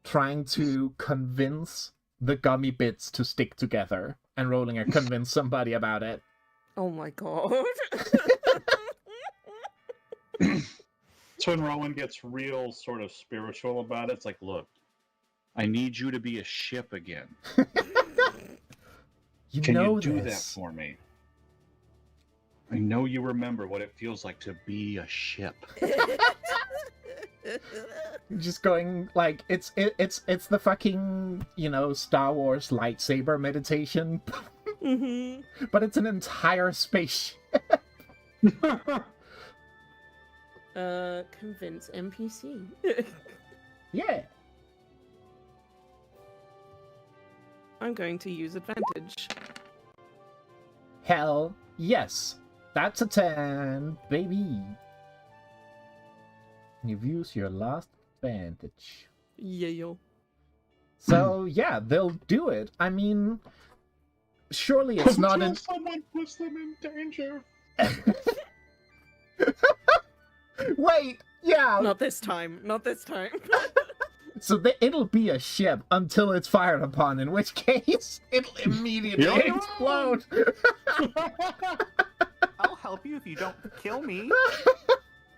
trying to convince the gummy bits to stick together and rolling a convince somebody about it? Oh my god. So when Rowan gets real sort of spiritual about it, it's like, look, I need you to be a ship again. You Can know you do that this. for me? I know you remember what it feels like to be a ship. Just going like it's the fucking, Star Wars lightsaber meditation, Mm-hmm. but it's an entire spaceship. Convince NPC. Yeah. I'm going to use advantage. Hell yes. That's a 10, baby. You've used your last advantage. Yeah, yo. So yeah, they'll do it. I mean, surely it's not Until an. someone puts them in danger. Wait, yeah. Not this time. Not this time. So it'll be a ship until it's fired upon, in which case it'll immediately Yeah. explode. I'll help you if you don't kill me.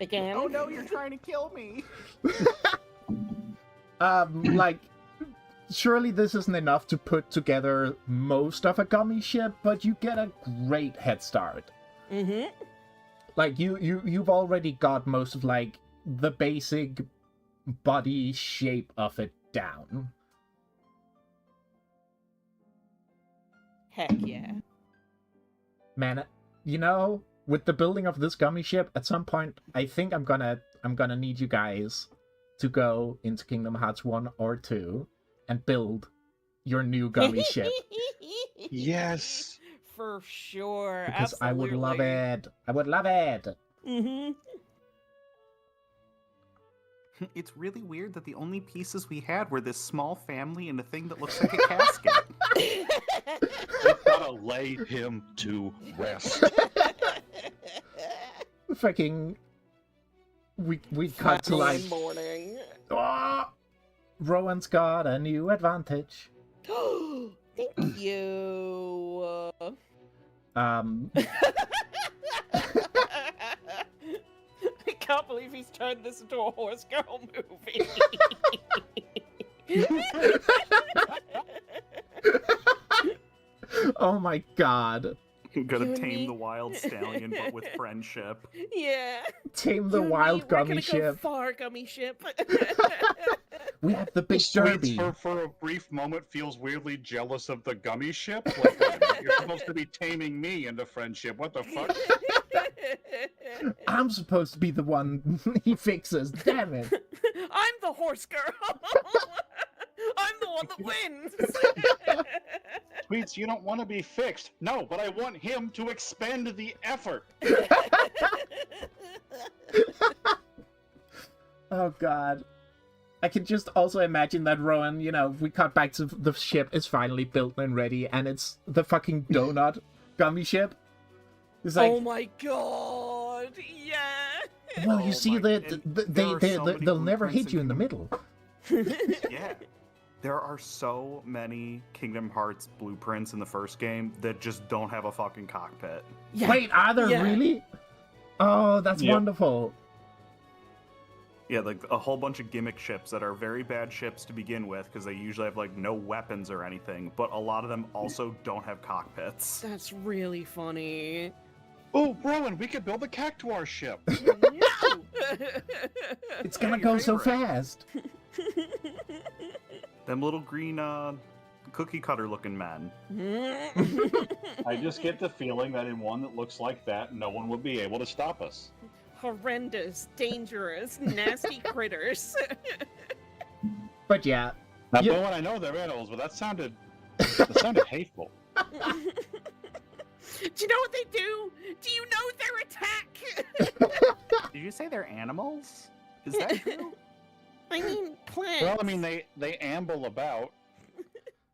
Again. Oh no, you're trying to kill me. Surely this isn't enough to put together most of a gummy ship, but you get a great head start. Mm-hmm. Like you've already got most of like the basic body shape of it down. Heck yeah. Man, with the building of this gummy ship, at some point I think I'm gonna need you guys to go into Kingdom Hearts 1 or 2 and build your new gummy ship. Yes. For sure. Because Absolutely. I would love it. I would love it. Mm-hmm. It's really weird that the only pieces we had were this small family and a thing that looks like a casket. We've gotta lay him to rest. Fucking we cut to like morning. Rowan's got a new advantage. Thank you. I can't believe he's turned this into a horse girl movie. Oh my god. I'm gonna You and tame me? the wild stallion, but with friendship. Yeah. Tame the You and me, wild we're gummy gonna Go ship. far, gummy ship. We have the big Sweets derby. for a brief moment feels weirdly jealous of the gummy ship. Like, wait a minute, you're supposed to be taming me into friendship. What the fuck? I'm supposed to be the one he fixes. Damn it. I'm the horse girl. I'm the one that wins. Sweets, you don't want to be fixed. No, but I want him to expend the effort. Oh god. I can just also imagine that Rowan, you know, we cut back to the ship is finally built and ready, and it's the fucking donut gummy ship. It's like, Oh my god! Yeah. well, Oh you see, my- and there are so many they'll never blueprints hit you in in the middle. Yeah. There are so many Kingdom Hearts blueprints in the first game that just don't have a fucking cockpit. Yeah. Wait, are there Yeah. really? Oh, that's Yep. wonderful. Yeah, like a whole bunch of gimmick ships that are very bad ships to begin with because they usually have like no weapons or anything, but a lot of them also don't have cockpits. That's really funny. Oh, Rowan, we could build a Cactuar ship. No. It's gonna your go so favorite. fast. Them little green cookie cutter looking men. I just get the feeling that in one that looks like that, no one would be able to stop us. Horrendous, dangerous, nasty critters. But yeah, Now, Yeah. Bowen, I know they're animals, but that sounded hateful. Do you know what they do? Do you know their attack? Did you say they're animals? Is that true? I mean, plants. Well, I mean, they amble about.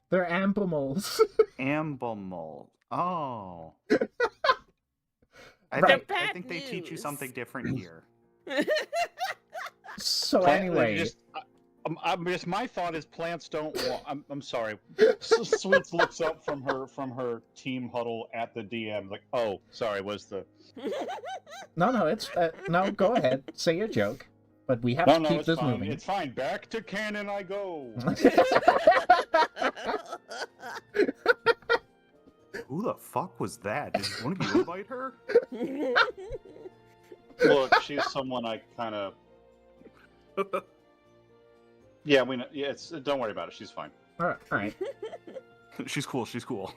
they're ambimals. Ambomol. Oh. I, Right. think, They're I bad think they teach you news. something different here. So Plant- anyway, just my thought is plants don't want. I'm sorry. Sweets looks up from her team huddle at the DM like, oh, sorry, was the no, it's no. Go ahead, say your joke. But we have no, to no, keep it's this fine. moving. It's fine. Back to canon I go. Who the fuck was that? Did one of you invite her? Look, she's someone I kind of. Yeah, we know. Yeah, don't worry about it. She's fine. All right. She's cool, she's cool.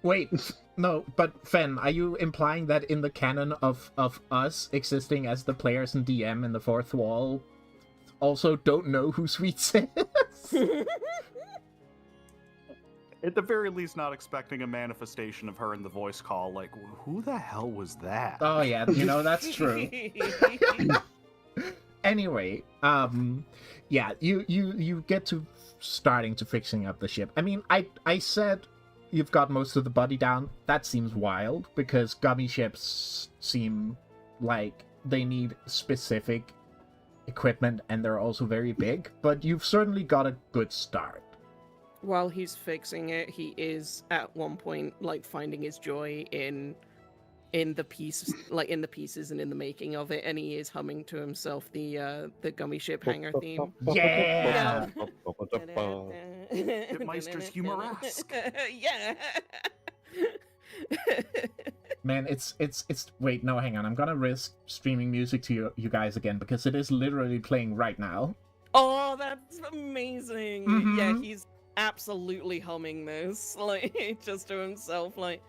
Wait, no, but Fen, are you implying that in the canon of us existing as the players and DM in the fourth wall, also don't know who Sweets is? At the very least, not expecting a manifestation of her in the voice call. Like, who the hell was that? Oh yeah, you know that's true. Anyway, yeah, you get to starting to fixing up the ship. I mean, I said you've got most of the body down. That seems wild because gummy ships seem like they need specific equipment and they're also very big, but you've certainly got a good start. While he's fixing it, he is at one point like finding his joy in the piece, like in the pieces and in the making of it, and he is humming to himself the gummy ship hangar theme. Yeah. Meister's humoresque. Yeah. Man, it's wait, no, hang on. I'm gonna risk streaming music to you guys again because it is literally playing right now. Oh, that's amazing. Mhm. Yeah, he's absolutely humming this, like just to himself, like.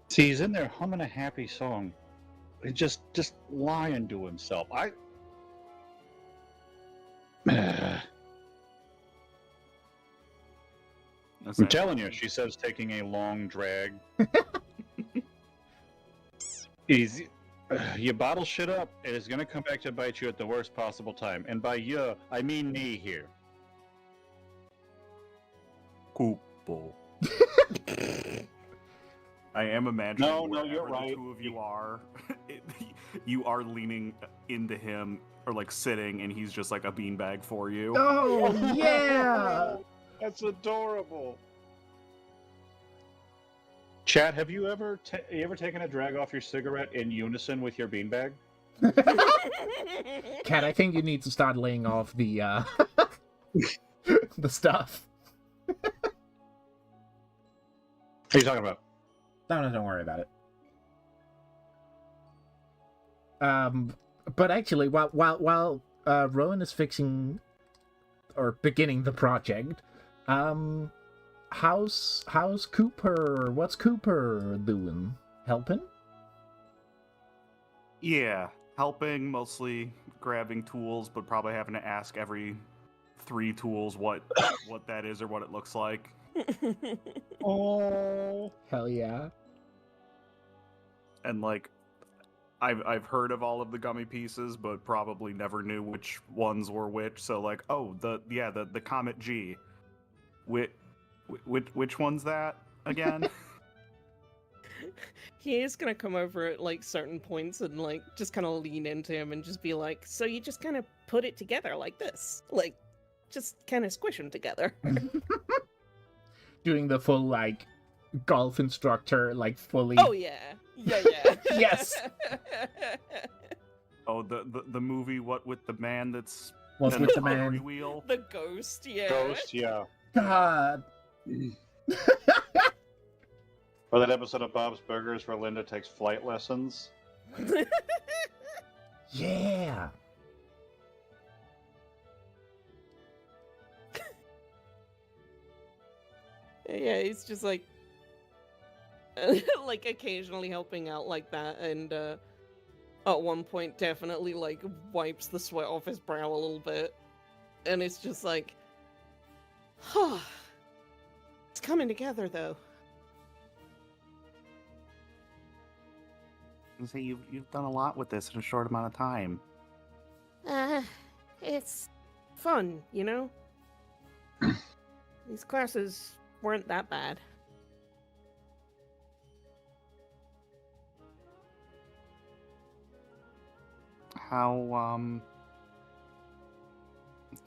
See, he's in there humming a happy song, and just lying to himself. I'm telling you, she says taking a long drag. Easy. You bottle shit up, it is gonna come back to bite you at the worst possible time. And by you, I mean me here. Kupo. I am imagining No, wherever you're the right. two of you are. You are leaning into him, or like sitting, and he's just like a beanbag for you. Oh yeah. That's adorable. Chad, have you ever taken a drag off your cigarette in unison with your beanbag? Kat, I think you need to start laying off the the stuff. What are you talking about? No, don't worry about it. But actually, while Rowan is fixing or beginning the project, how's Cooper? What's Cooper doing? Helping? Yeah, helping, mostly grabbing tools, but probably having to ask every 3 tools what that is or what it looks like. Oh, Hell yeah! And like, I've heard of all of the gummy pieces, but probably never knew which ones were which. So like, oh, the Comet G. Which one's that again? He is gonna come over at like certain points and like just kind of lean into him and just be like, "So you just kind of put it together like this, like just kind of squish them together." Doing the full like golf instructor, like fully. Oh yeah. Yes. Oh, the movie, what with the man that's What's and with the rotary man? wheel? The ghost, yeah. Ghost, yeah. God. Or that episode of Bob's Burgers where Linda takes flight lessons. Yeah. Yeah, he's just like like occasionally helping out like that, and at one point definitely like wipes the sweat off his brow a little bit, and it's just like, huh, it's coming together though. Say you've done a lot with this in a short amount of time. It's fun, you know? These classes weren't that bad. How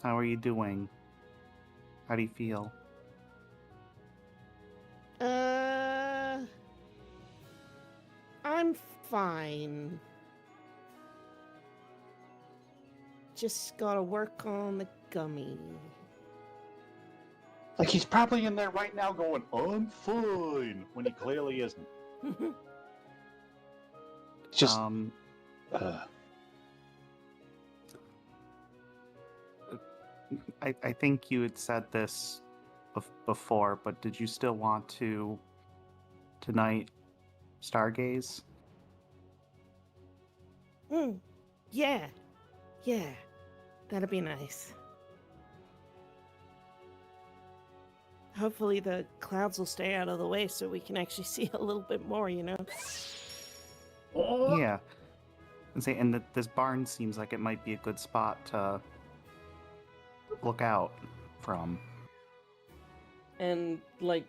are you doing? How do you feel? I'm fine. Just gotta work on the gummy. Like he's probably in there right now going, I'm fine, when he clearly isn't. It's just... I think you had said this before, but did you still want to tonight stargaze? Yeah. That'd be nice. Hopefully the clouds will stay out of the way so we can actually see a little bit more, you know? Oh. Yeah. And this barn seems like it might be a good spot to look out from. And, like,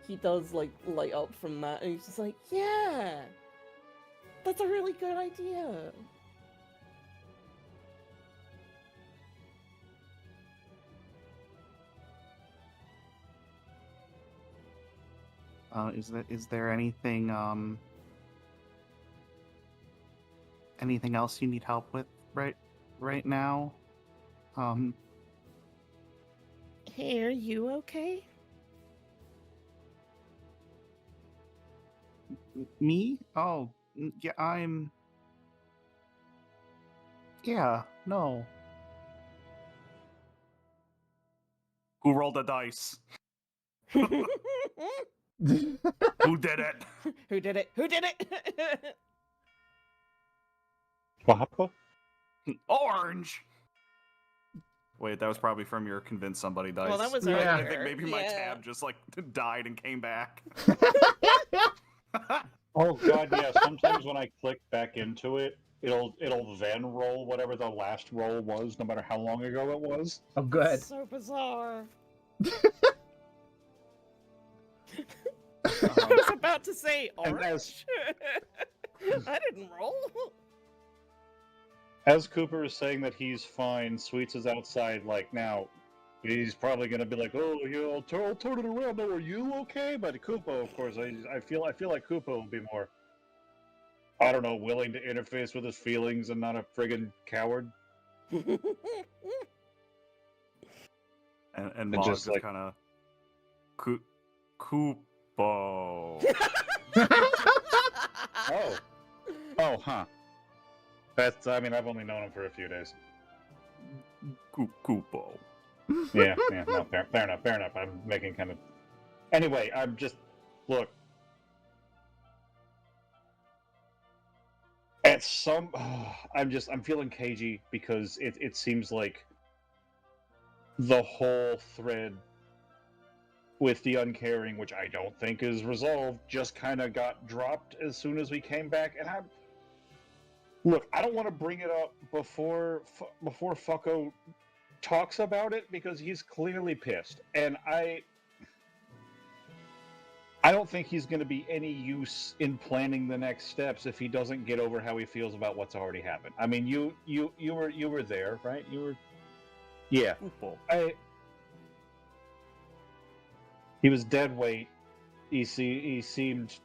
he does, like, light up from that, and he's just like, yeah! That's a really good idea! Is there anything anything else you need help with right now? Hey, are you okay? Me? Oh, yeah, yeah, no. Who rolled the dice? Who did it? Who did it? Who did it? Papa? Orange! Wait, that was probably from your convince somebody dice. Well, that was Yeah. earlier. I think maybe my Yeah. tab just like died and came back. Oh god, yeah. Sometimes when I click back into it, it'll then roll whatever the last roll was, no matter how long ago it was. Oh, good. So bizarre. I was about to say And orange. I didn't roll. As Cooper is saying that he's fine, Xweets is outside, like, now. He's probably gonna be like, oh, yeah, I'll turn it around. No, are you okay? But Koopo, of course, I feel like Koopo will be more, I don't know, willing to interface with his feelings and not a friggin' coward. And Mog just just like- kind of Koopo. Oh, huh. That's. I mean, I've only known him for a few days. Koopo. Yeah. No, fair enough. I'm making kind of. Anyway, I'm just look. At some, I'm feeling cagey because it seems like the whole thread with the uncaring, which I don't think is resolved, just kind of got dropped as soon as we came back. And I don't want to bring it up before Fucko talks about it because he's clearly pissed, and I don't think he's going to be any use in planning the next steps if he doesn't get over how he feels about what's already happened. I mean, you were there, right? Yeah. Koopo. He was dead weight. He seemed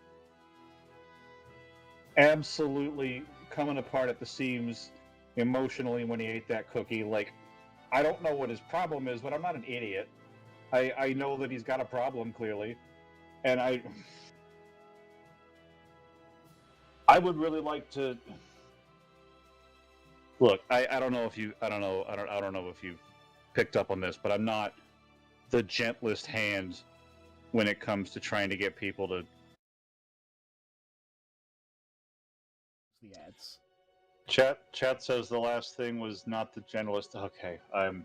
absolutely coming apart at the seams emotionally when he ate that cookie. Like, I don't know what his problem is, but I'm not an idiot. I know that he's got a problem, clearly. And I would really like to look. I don't know if you picked up on this, but I'm not the gentlest hand when it comes to trying to get people to. The ads. Chat says the last thing was not the gentlest. Okay, I'm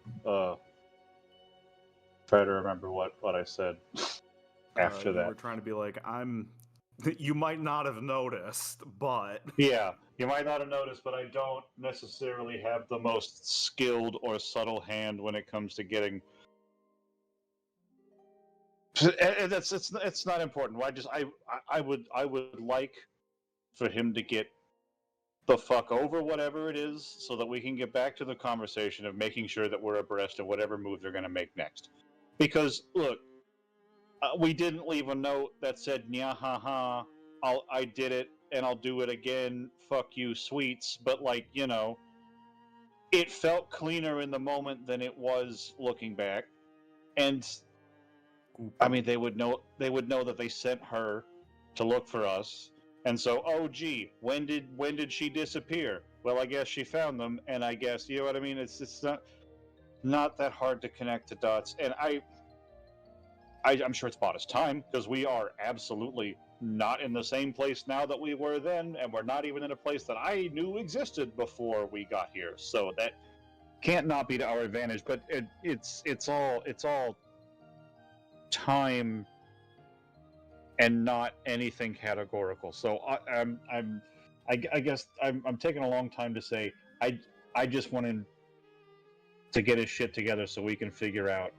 try to remember what I said after that. We're trying to be like, you might not have noticed, but Yeah, you might not have noticed, but I don't necessarily have the most skilled or subtle hand when it comes to getting. It's not important. I would like for him to get the fuck over whatever it is, so that we can get back to the conversation of making sure that we're abreast of whatever move they're going to make next. Because look, we didn't leave a note that said "nya ha ha," I did it and I'll do it again. Fuck you, Xweets. But it felt cleaner in the moment than it was looking back. And I mean, they would know that they sent her to look for us. And so, oh gee, when did she disappear? Well, I guess she found them, and I guess you know what I mean. It's not that hard to connect the dots, and I'm sure it's bought us time because we are absolutely not in the same place now that we were then, and we're not even in a place that I knew existed before we got here. So that can't not be to our advantage. But it's all time and not anything categorical. So I guess I'm taking a long time to say I just wanted to get his shit together so we can figure out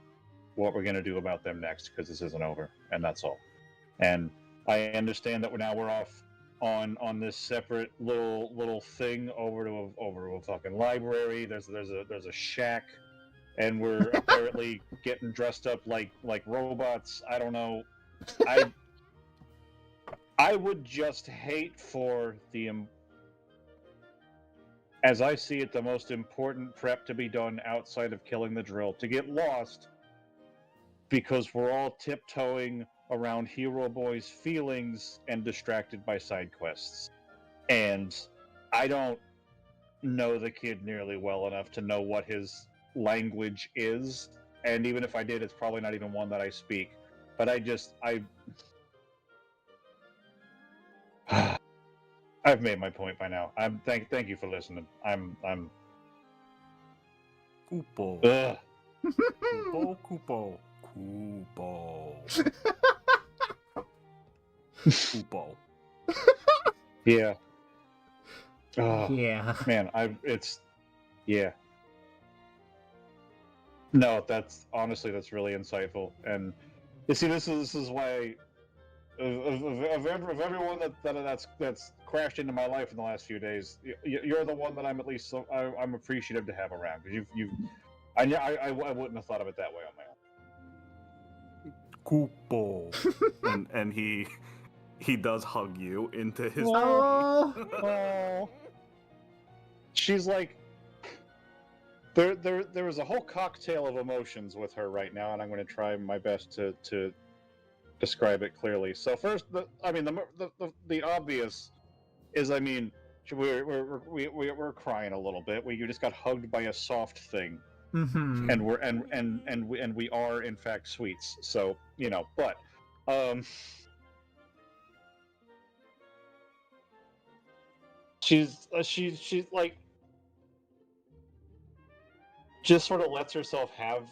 what we're going to do about them next, because this isn't over, and that's all. And I understand that we're off on this separate little thing over to a fucking library. There's a shack, and we're apparently getting dressed up like robots. I don't know. I would just hate for as I see it, the most important prep to be done outside of killing the drill to get lost, because we're all tiptoeing around Hero Boy's feelings and distracted by side quests. And I don't know the kid nearly well enough to know what his language is. And even if I did, it's probably not even one that I speak. But I've made my point by now. Thank you for listening. I'm Koopo. ugh. Koopo. Koopo. Yeah. Oh, Yeah. man, yeah. No, that's really insightful. And you see, this is why of everyone that's crashed into my life in the last few days, you're the one that I'm I'm appreciative to have around, because I wouldn't have thought of it that way on my own. Koopo. and he does hug you into his Oh. Oh. She's like, There was a whole cocktail of emotions with her right now, and I'm going to try my best to describe it clearly. So first, the obvious is, I mean, we're crying a little bit. You just got hugged by a soft thing, Mm-hmm. and we are in fact Xweets. So but she's like just sort of lets herself have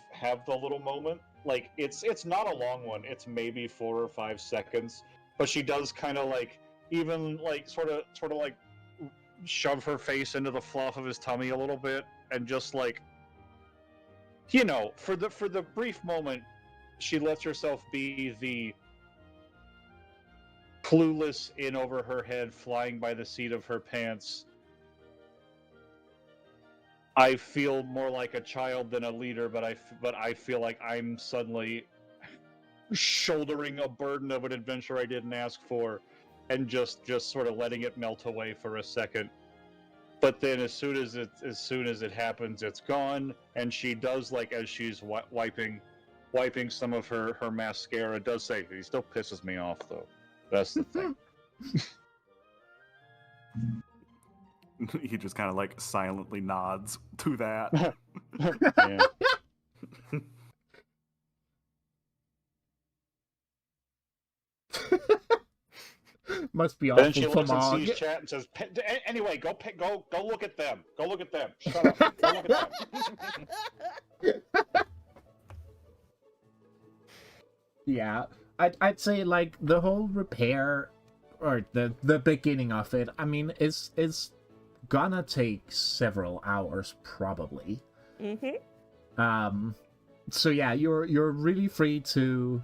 the little moment. Like it's not a long one. It's maybe 4 or 5 seconds, but she does kind of like even like sort of like shove her face into the fluff of his tummy a little bit, and just like for the brief moment, she lets herself be the clueless in over her head, flying by the seat of her pants. I feel more like a child than a leader, but I feel like I'm suddenly shouldering a burden of an adventure I didn't ask for, and just sort of letting it melt away for a second. But then as soon as it happens, it's gone, and she does, like, as she's wiping some of her mascara, does say, "He still pisses me off, though." That's the thing. He just kind of like silently nods to that. Yeah. Must be Then she awful for looks and Mog. sees chat and says, "Anyway, go look at them. Go look at them. Shut up. Go look at them." Yeah, I'd say like the whole repair, or the beginning of it. I mean, is gonna take several hours probably. Mm-hmm. So yeah, you're really free to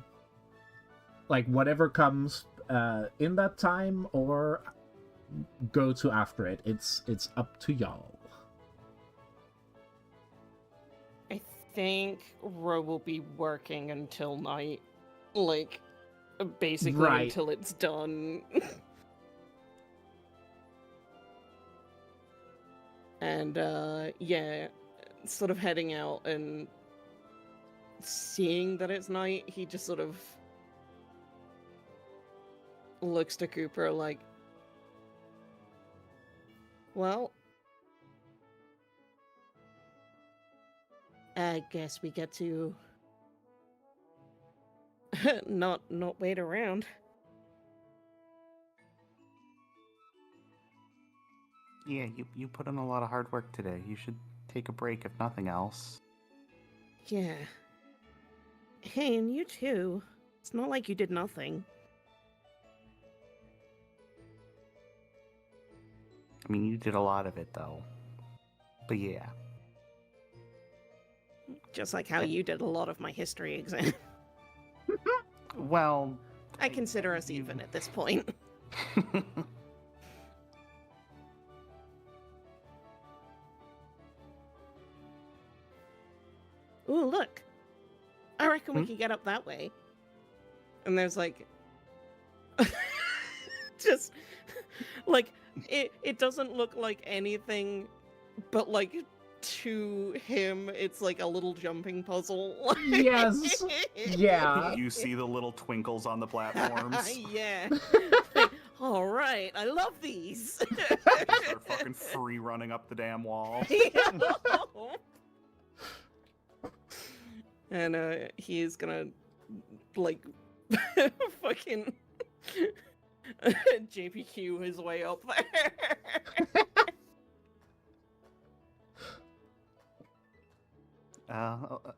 like whatever comes in that time, or go to after it. It's up to y'all. I think Ro will be working until night. Like, basically Right. until it's done. And, yeah, sort of heading out and seeing that it's night, he just sort of looks to Cooper like, well, I guess we get to not wait around. Yeah, you put in a lot of hard work today. You should take a break if nothing else. Yeah. Hey, and you too. It's not like you did nothing. I mean, you did a lot of it, though. But yeah. Just like how you did a lot of my history exam. Well... I consider us even at this point. Ooh, look. I reckon we can get up that way. And there's like... just... like, it doesn't look like anything, but like, to him, it's like a little jumping puzzle. Yes. Yeah. You see the little twinkles on the platforms. Yeah. All right, I love these. Start fucking free running up the damn wall. And he is gonna like fucking JPQ his way up there.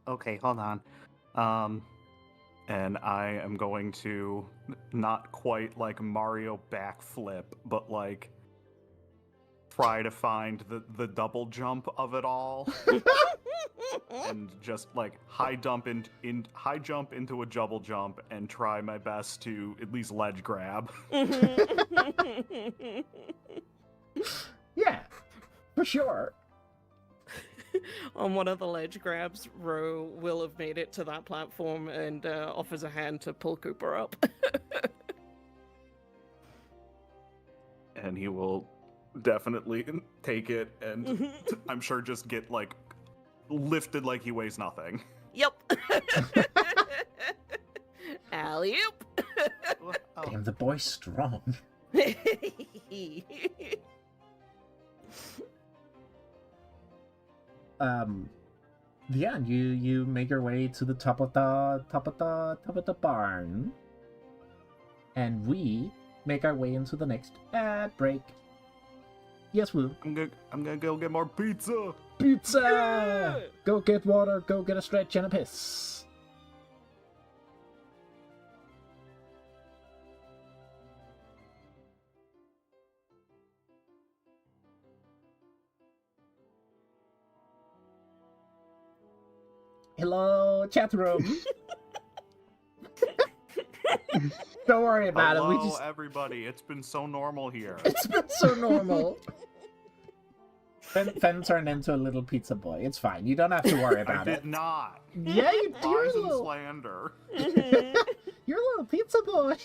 Okay, hold on. And I am going to not quite like Mario backflip, but like try to find the double jump of it all, and just like high jump into a double jump and try my best to at least ledge grab. Yeah, for sure. On one of the ledge grabs, Ro will have made it to that platform and offers a hand to pull Cooper up. And he will definitely take it, and I'm sure just get like lifted like he weighs nothing. Yep. Alley-oop. Oh, Damn, the boy's strong. Yeah, and you make your way to the top of the barn, and we make our way into the next ad break. Yes, Woo. I'm gonna go get more pizza. Pizza! Yeah! Go get water, go get a stretch and a piss. Hello, chat room. Don't worry about Hello, it. We just everybody. It's been so normal here. it's been so normal. Fen turned into a little pizza boy. It's fine. You don't have to worry I about did it. not. Yeah, you do. Lies and Little, slander. you're a little pizza boy.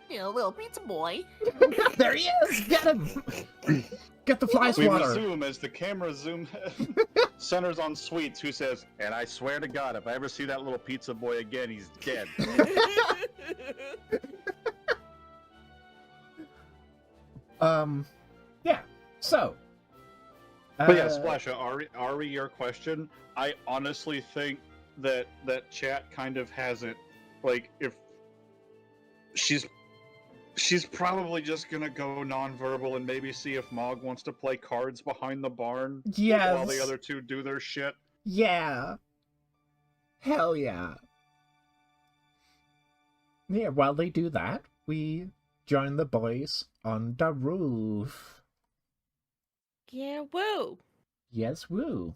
yeah, little pizza boy. There he is. Get him. Get the fly We swatter. resume as the camera zoom centers on Xweets, who says, "And I swear to God, if I ever see that little pizza boy again, he's dead." Yeah. So. But yeah, Splasha, Ari, your question. I honestly think that chat kind of has it. Like, if she's probably just gonna go nonverbal and maybe see if Mog wants to play cards behind the barn Yes. while the other two do their shit. Yeah. Hell yeah. Yeah, while they do that, we join the boys on the roof. Yeah, whoa. Yes, woo.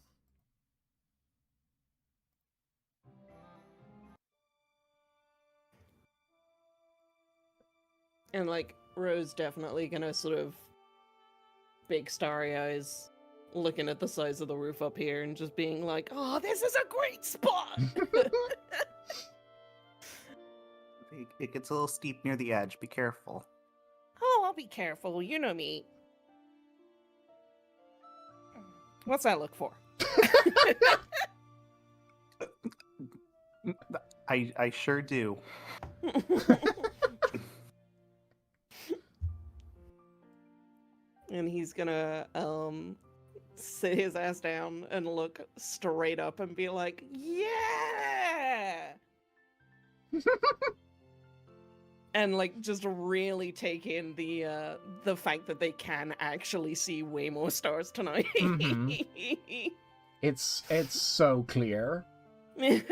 And like Rose definitely gonna sort of big starry eyes looking at the size of the roof up here and just being like, "Oh, this is a great spot." It gets a little steep near the edge. Be careful. Oh, I'll be careful. You know me. What's that look for? I sure do. And he's gonna sit his ass down and look straight up and be like, "Yeah!" And like just really take in the fact that they can actually see way more stars tonight. It's so clear. And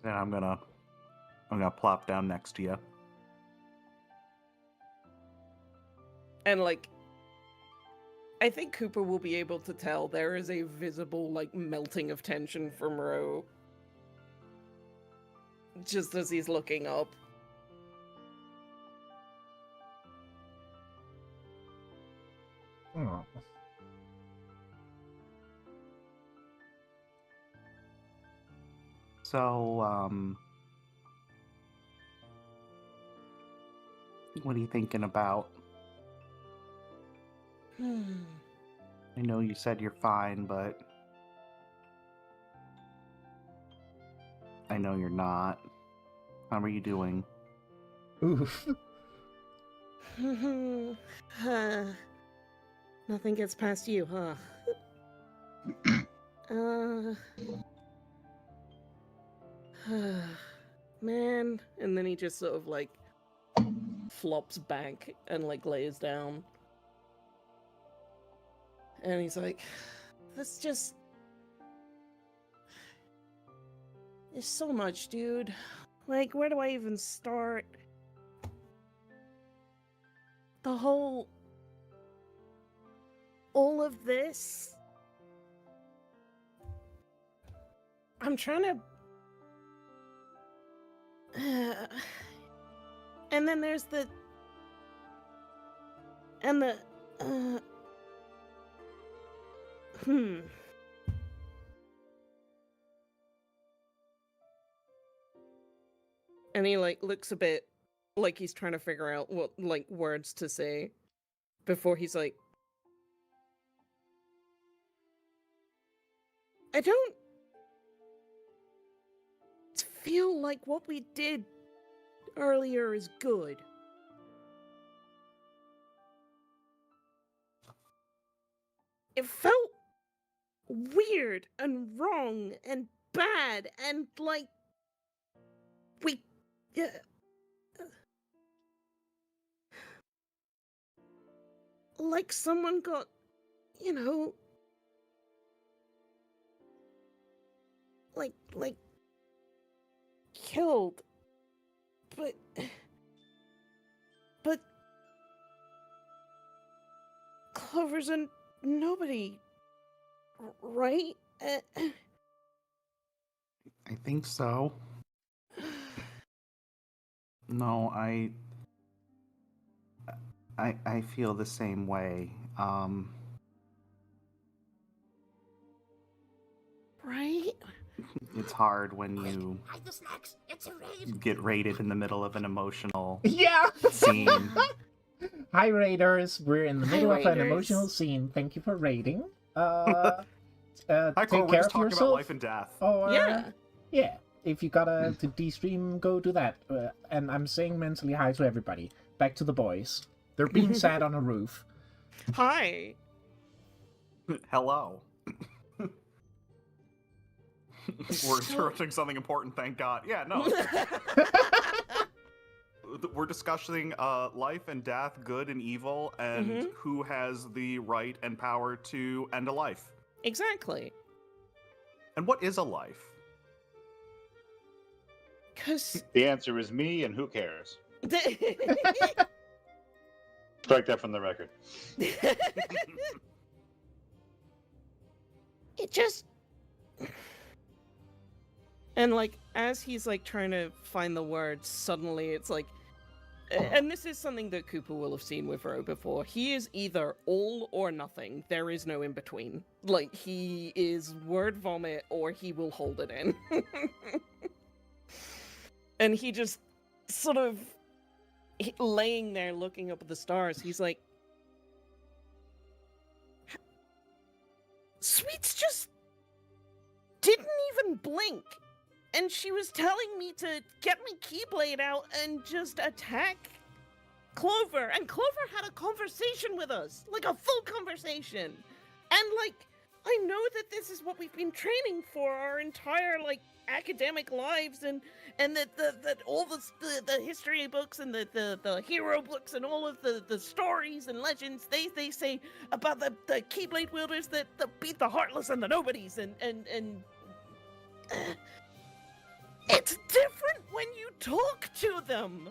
I'm gonna plop down next to you. And like I think Cooper will be able to tell there is a visible like melting of tension from Ro just as he's looking up. Oh. So, what are you thinking about? I know you said you're fine, but I know you're not. How are you doing? Oof. Nothing gets past you, huh? Man. And then he just sort of like flops back and like lays down. And he's like, "That's just... There's so much, dude. Like, where do I even start? The whole... all of this? I'm trying to... and then there's the... and the... And he like looks a bit like he's trying to figure out what like words to say. before he's like, I don't feel like what we did earlier is good. It felt weird and wrong and bad and like we like someone got, you know, like killed. But Clover's a nobody, right? I think so. No, I feel the same way. Right? It's hard when you get raided in the middle of an emotional Yeah! scene. Hi, Raiders. We're in the Hi, middle of an Raiders. emotional scene. Thank you for raiding. Hi, Take Cole. We're care just of talking about yourself. life and death. Or, Yeah. yeah. If you gotta to de-stream, go do that. And I'm saying mentally hi to everybody. Back to the boys. They're being sad on a roof. Hi. Hello. We're interrupting something important, thank God. Yeah, no. We're discussing life and death, good and evil, and who has the right and power to end a life. Exactly. And what is a life? Because The answer is me, and who cares? Strike that from the record. it just and like as he's like trying to find the words, suddenly it's like, and this is something that Cooper will have seen with Ro before, he is either all or nothing. There is no in between. Like, he is word vomit or he will hold it in. And he just sort of laying there looking up at the stars, he's like, Sweets just didn't even blink. And she was telling me to get my Keyblade out and just attack Clover. And Clover had a conversation with us. Like, a full conversation. And, like, I know that this is what we've been training for our entire, like, academic lives. And that all the history books and the hero books and all of the stories and legends, they say about the Keyblade wielders that beat the heartless and the nobodies. And it's different when you talk to them.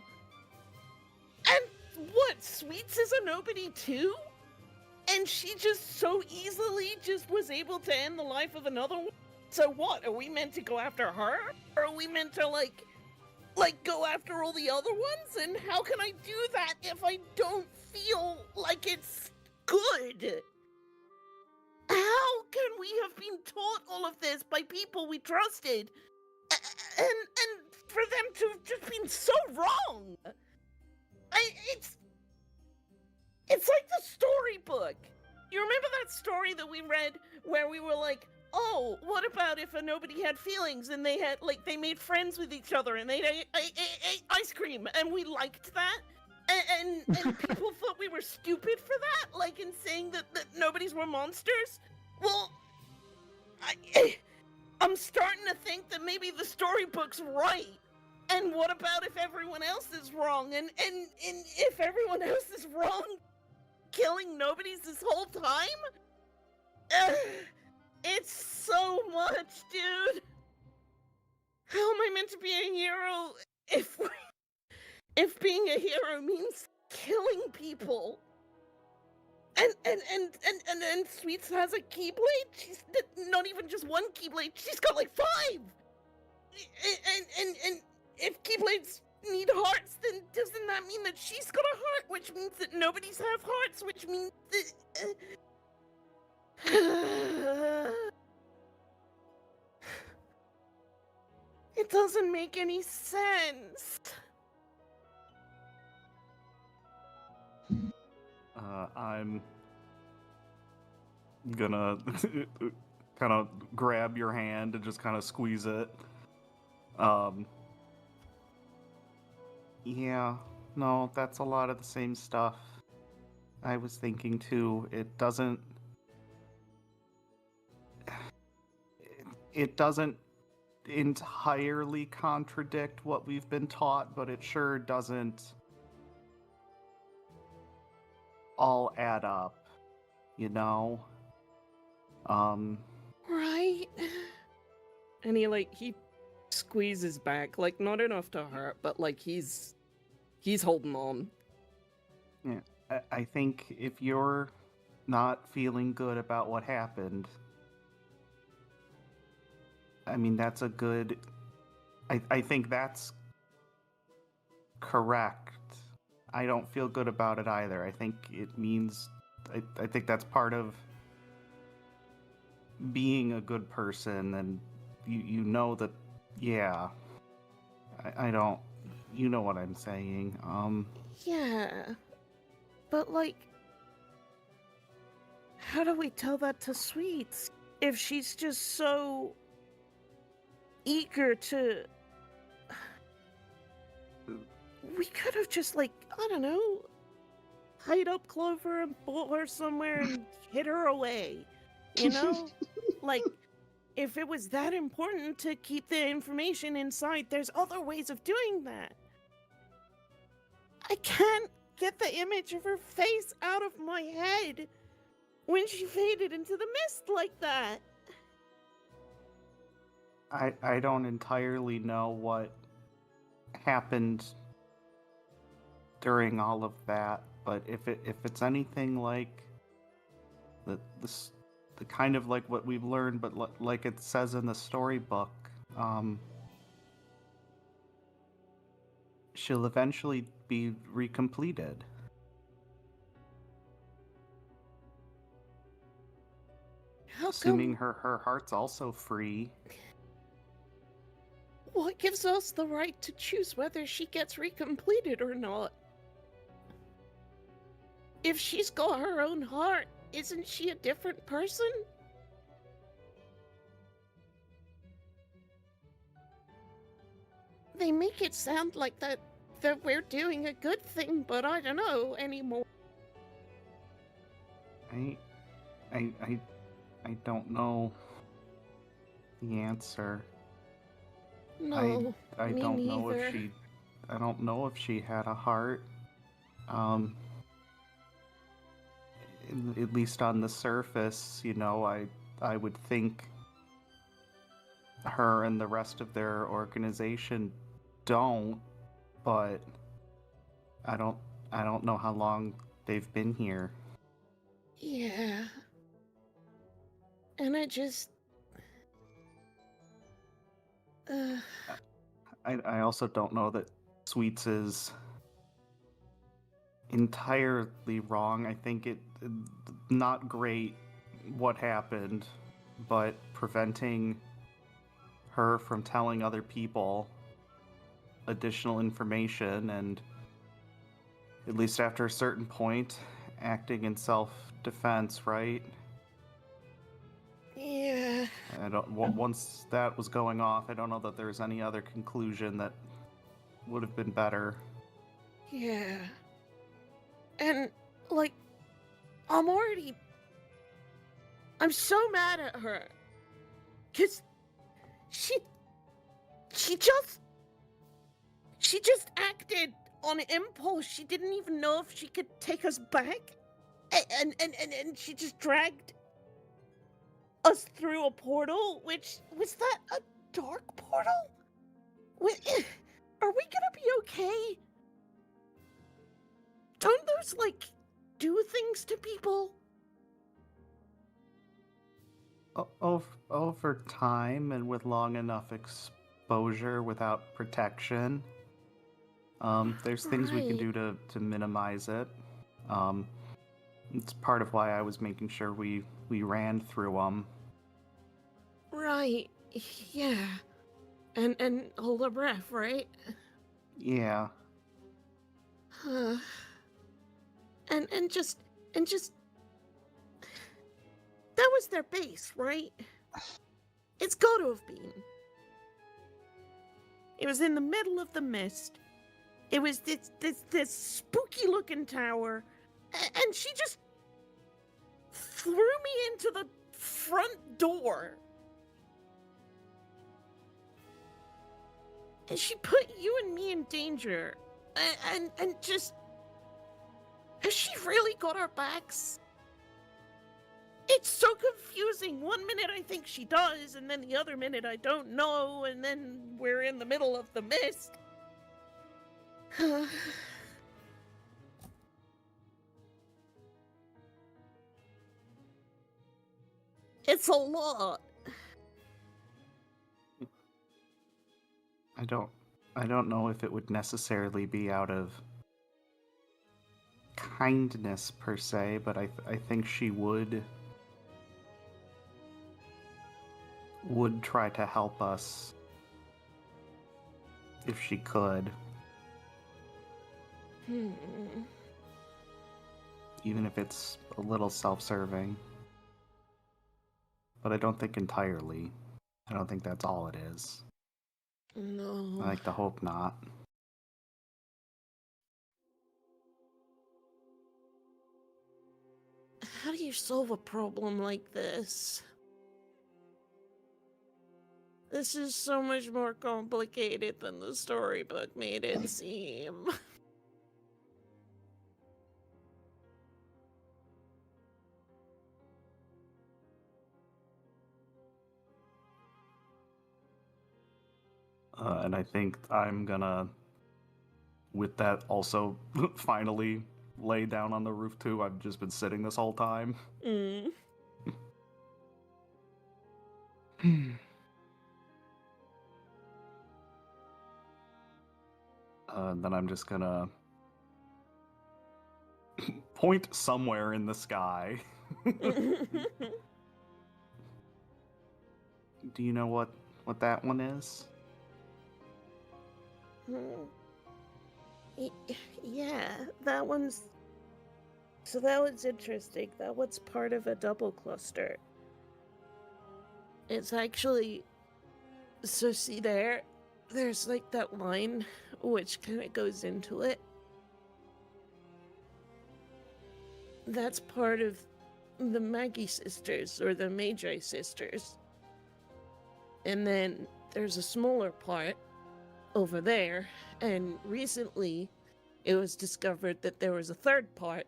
And what, Sweets is a nobody too? And she just so easily just was able to end the life of another one? So what, are we meant to go after her? Or are we meant to like go after all the other ones? And how can I do that if I don't feel like it's good? How can we have been taught all of this by people we trusted? And for them to have just been so wrong. It's like the storybook. You remember that story that we read where we were like, oh, what about if a nobody had feelings and they had, like, they made friends with each other and they ate ice cream and we liked that? And people thought we were stupid for that? Like, in saying that nobodies were monsters? Well, I'm starting to think that maybe the storybook's right. And what about if everyone else is wrong? And if everyone else is wrong, killing nobodies this whole time? It's so much, dude. How am I meant to be a hero if being a hero means killing people? And Sweets has a Keyblade? She's not even just one Keyblade, she's got like 5! And if Keyblades need hearts, then doesn't that mean that she's got a heart? Which means that nobodies have hearts, which means that... It doesn't make any sense. I'm gonna kind of grab your hand and just kind of squeeze it. Yeah, no, that's a lot of the same stuff I was thinking too. It doesn't entirely contradict what we've been taught, but it sure doesn't all add up, you know? Right. And he squeezes back, like not enough to hurt, but like he's holding on. Yeah, I think if you're not feeling good about what happened, I mean, that's a good... I think that's correct. I don't feel good about it either. I think it means... I think that's part of being a good person, and you know that... Yeah. I don't... You know what I'm saying. Yeah. But like... How do we tell that to Xweets? If she's just so... eager to... We could have just, like, I don't know, tied up Clover and pulled her somewhere and hid her away, you know? Like, if it was that important to keep the information inside, there's other ways of doing that. I can't get the image of her face out of my head when she faded into the mist like that. I don't entirely know what happened during all of that, but if it's anything like the kind of like what we've learned, but like it says in the storybook, she'll eventually be recompleted. How Assuming come? her heart's also free. What gives us the right to choose whether she gets recompleted or not? If she's got her own heart, isn't she a different person? They make it sound like that we're doing a good thing, but I don't know anymore. I don't know the answer. No, I me don't know neither. if I don't know if she had a heart. At least on the surface, you know, I would think her and the rest of their organization don't, but I don't know how long they've been here. Yeah. And I just... I also don't know that Xweets is entirely wrong. I think it not great what happened, but preventing her from telling other people additional information, and at least after a certain point acting in self-defense, right? Yeah. Once that was going off, I don't know that there's any other conclusion that would have been better. Yeah. And, like, I'm so mad at her. 'Cause she just acted on impulse. She didn't even know if she could take us back. And she just dragged us through a portal, which, was that a dark portal? Are we gonna be okay? Don't those, like, do things to people? Over time and with long enough exposure without protection, there's things we can do to minimize it. It's part of why I was making sure we ran through them. Right, yeah. And hold our breath, right? Yeah. And just and just... That was their base, right? It's got to have been. It was in the middle of the mist. It was this spooky-looking tower, and she just threw me into the front door. And she put you and me in danger. And just... Has she really got our backs? It's so confusing. One minute I think she does, and then the other minute I don't know, and then we're in the middle of the mist. It's a lot. I don't know if it would necessarily be out of kindness per se, but I think she would try to help us if she could. Even if it's a little self-serving. But I don't think entirely. I don't think that's all it is. No. I like to hope not. How do you solve a problem like this? This is so much more complicated than the storybook made it seem. And I think I'm gonna, with that, also finally lay down on the roof too. I've just been sitting this whole time. Then I'm just gonna point somewhere in the sky. Do you know what that one is? Yeah, that one's... So that one's interesting. That one's part of a double cluster. It's actually... So see there's like that line which kind of goes into it. That's part of the Maggie sisters, or the Magi sisters. And then there's a smaller part over there, and recently it was discovered that there was a third part,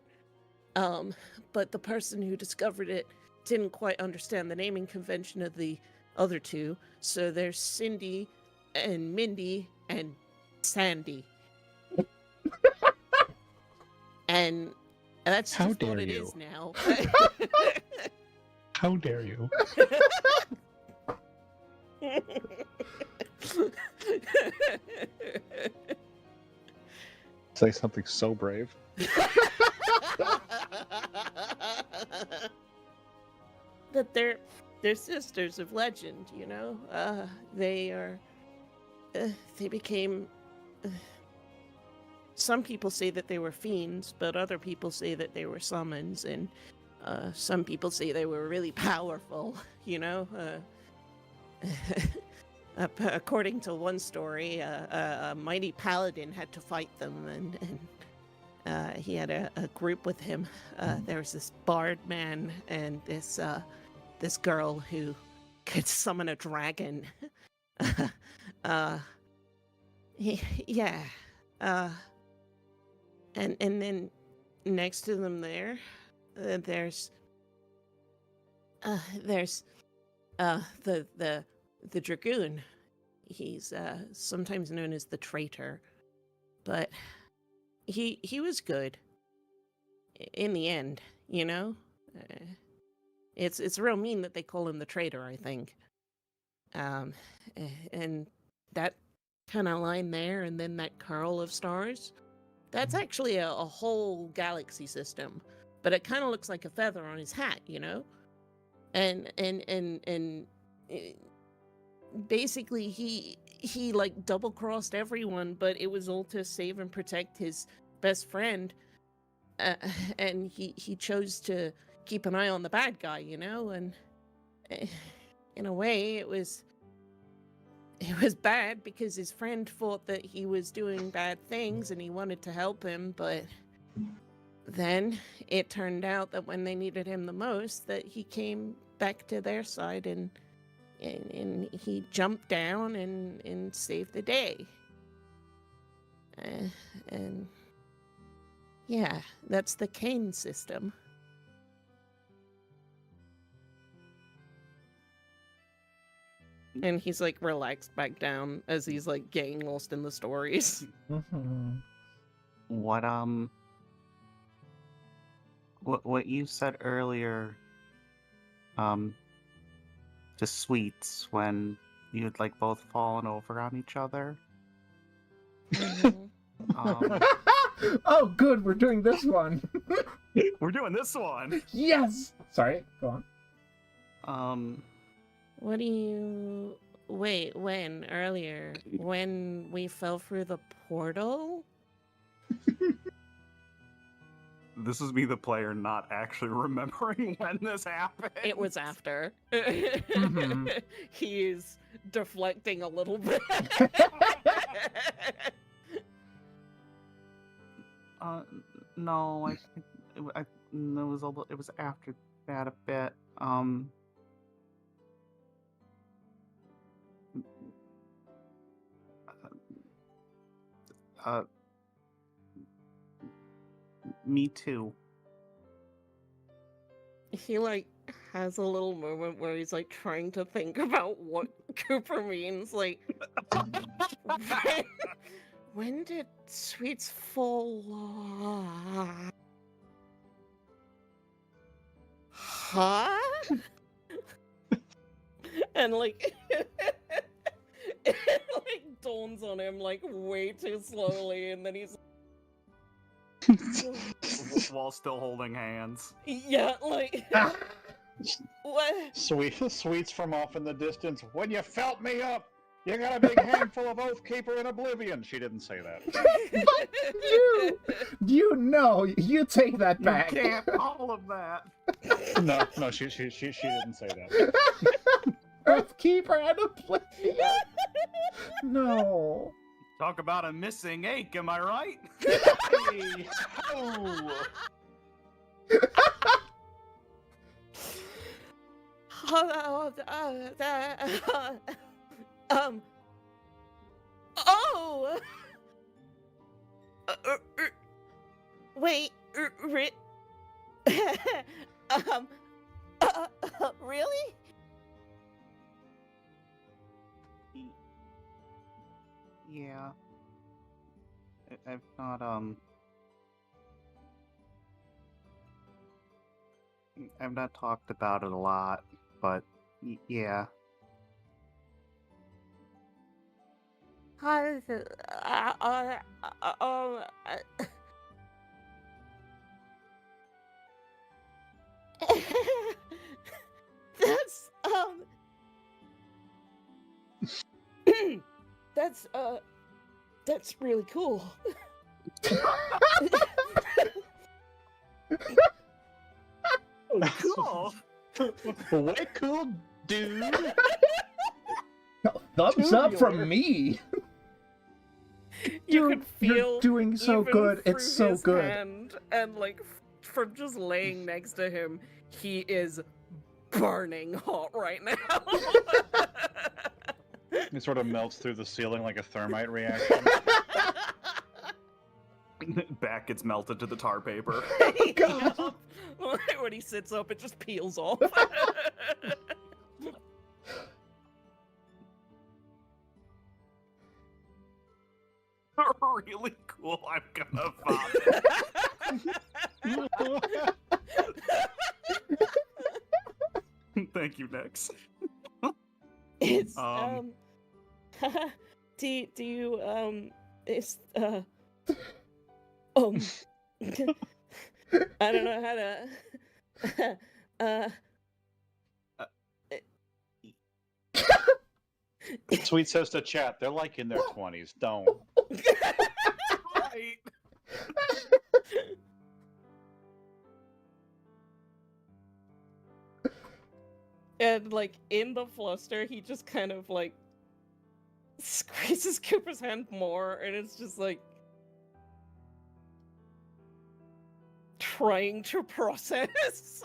but the person who discovered it didn't quite understand the naming convention of the other two, so there's Cindy and Mindy and Sandy. And that's How just what dare it you. is now. How dare you? Say something so brave. That they're sisters of legend, you know? They are... they became... some people say that they were fiends, but other people say that they were summons, and some people say they were really powerful, you know? According to one story, a mighty paladin had to fight them, and he had a group with him. There was this bard man and this girl who could summon a dragon. Yeah. And then next to them there's the dragoon. He's sometimes known as the traitor, but he was good in the end, you know? It's real mean that they call him the traitor, I think. And that kind of line there, and then that curl of stars, that's actually a whole galaxy system, but it kind of looks like a feather on his hat, you know? And basically he like double-crossed everyone, but it was all to save and protect his best friend. and he chose to keep an eye on the bad guy, you know, and in a way it was bad because his friend thought that he was doing bad things and he wanted to help him, but then it turned out that when they needed him the most, that he came back to their side and he jumped down and saved the day. And yeah, that's the Kane system. And he's like relaxed back down as he's like getting lost in the stories. What you said earlier, to Xweets when you had like both fallen over on each other. Oh, good, we're doing this one. We're doing this one. Yes. Sorry, go on. What do you... Wait, when? Earlier? When we fell through the portal? This is me, the player, not actually remembering when this happened. It was after. Mm-hmm. He's deflecting a little bit. No, it was after that a bit. Me too. He like has a little moment where he's like trying to think about what Cooper means. Like, when did Xweets fall off? Huh? And like it like dawns on him like way too slowly, and then he's While still holding hands. yeah, like what? Sweets from off in the distance. When you felt me up, you got a big handful of Oathkeeper in Oblivion. She didn't say that. You know, you take that back. You can't all of that. No, she didn't say that. Earthkeeper and Oblivion. No. Talk about a missing ache, am I right? Hey, ho! Oh! Wait, really? Yeah. I've not, I've not talked about it a lot, but yeah. How is it? That's that's really cool. Cool. Way cool, dude. Thumbs up from me. You Dude, can feel you're doing so even good. through It's so his good. hand, and like from just laying next to him, he is burning hot right now. It sort of melts through the ceiling like a thermite reaction. Back gets melted to the tar paper. God. When he sits up, it just peels off. Really cool, I'm gonna vomit. Thank you, Nix. It's do you it's I don't know how to Sweet says to chat, they're like in their 20s. Don't. Right. And like in the fluster, he just kind of like squeezes Cooper's hand more, and it's just like trying to process.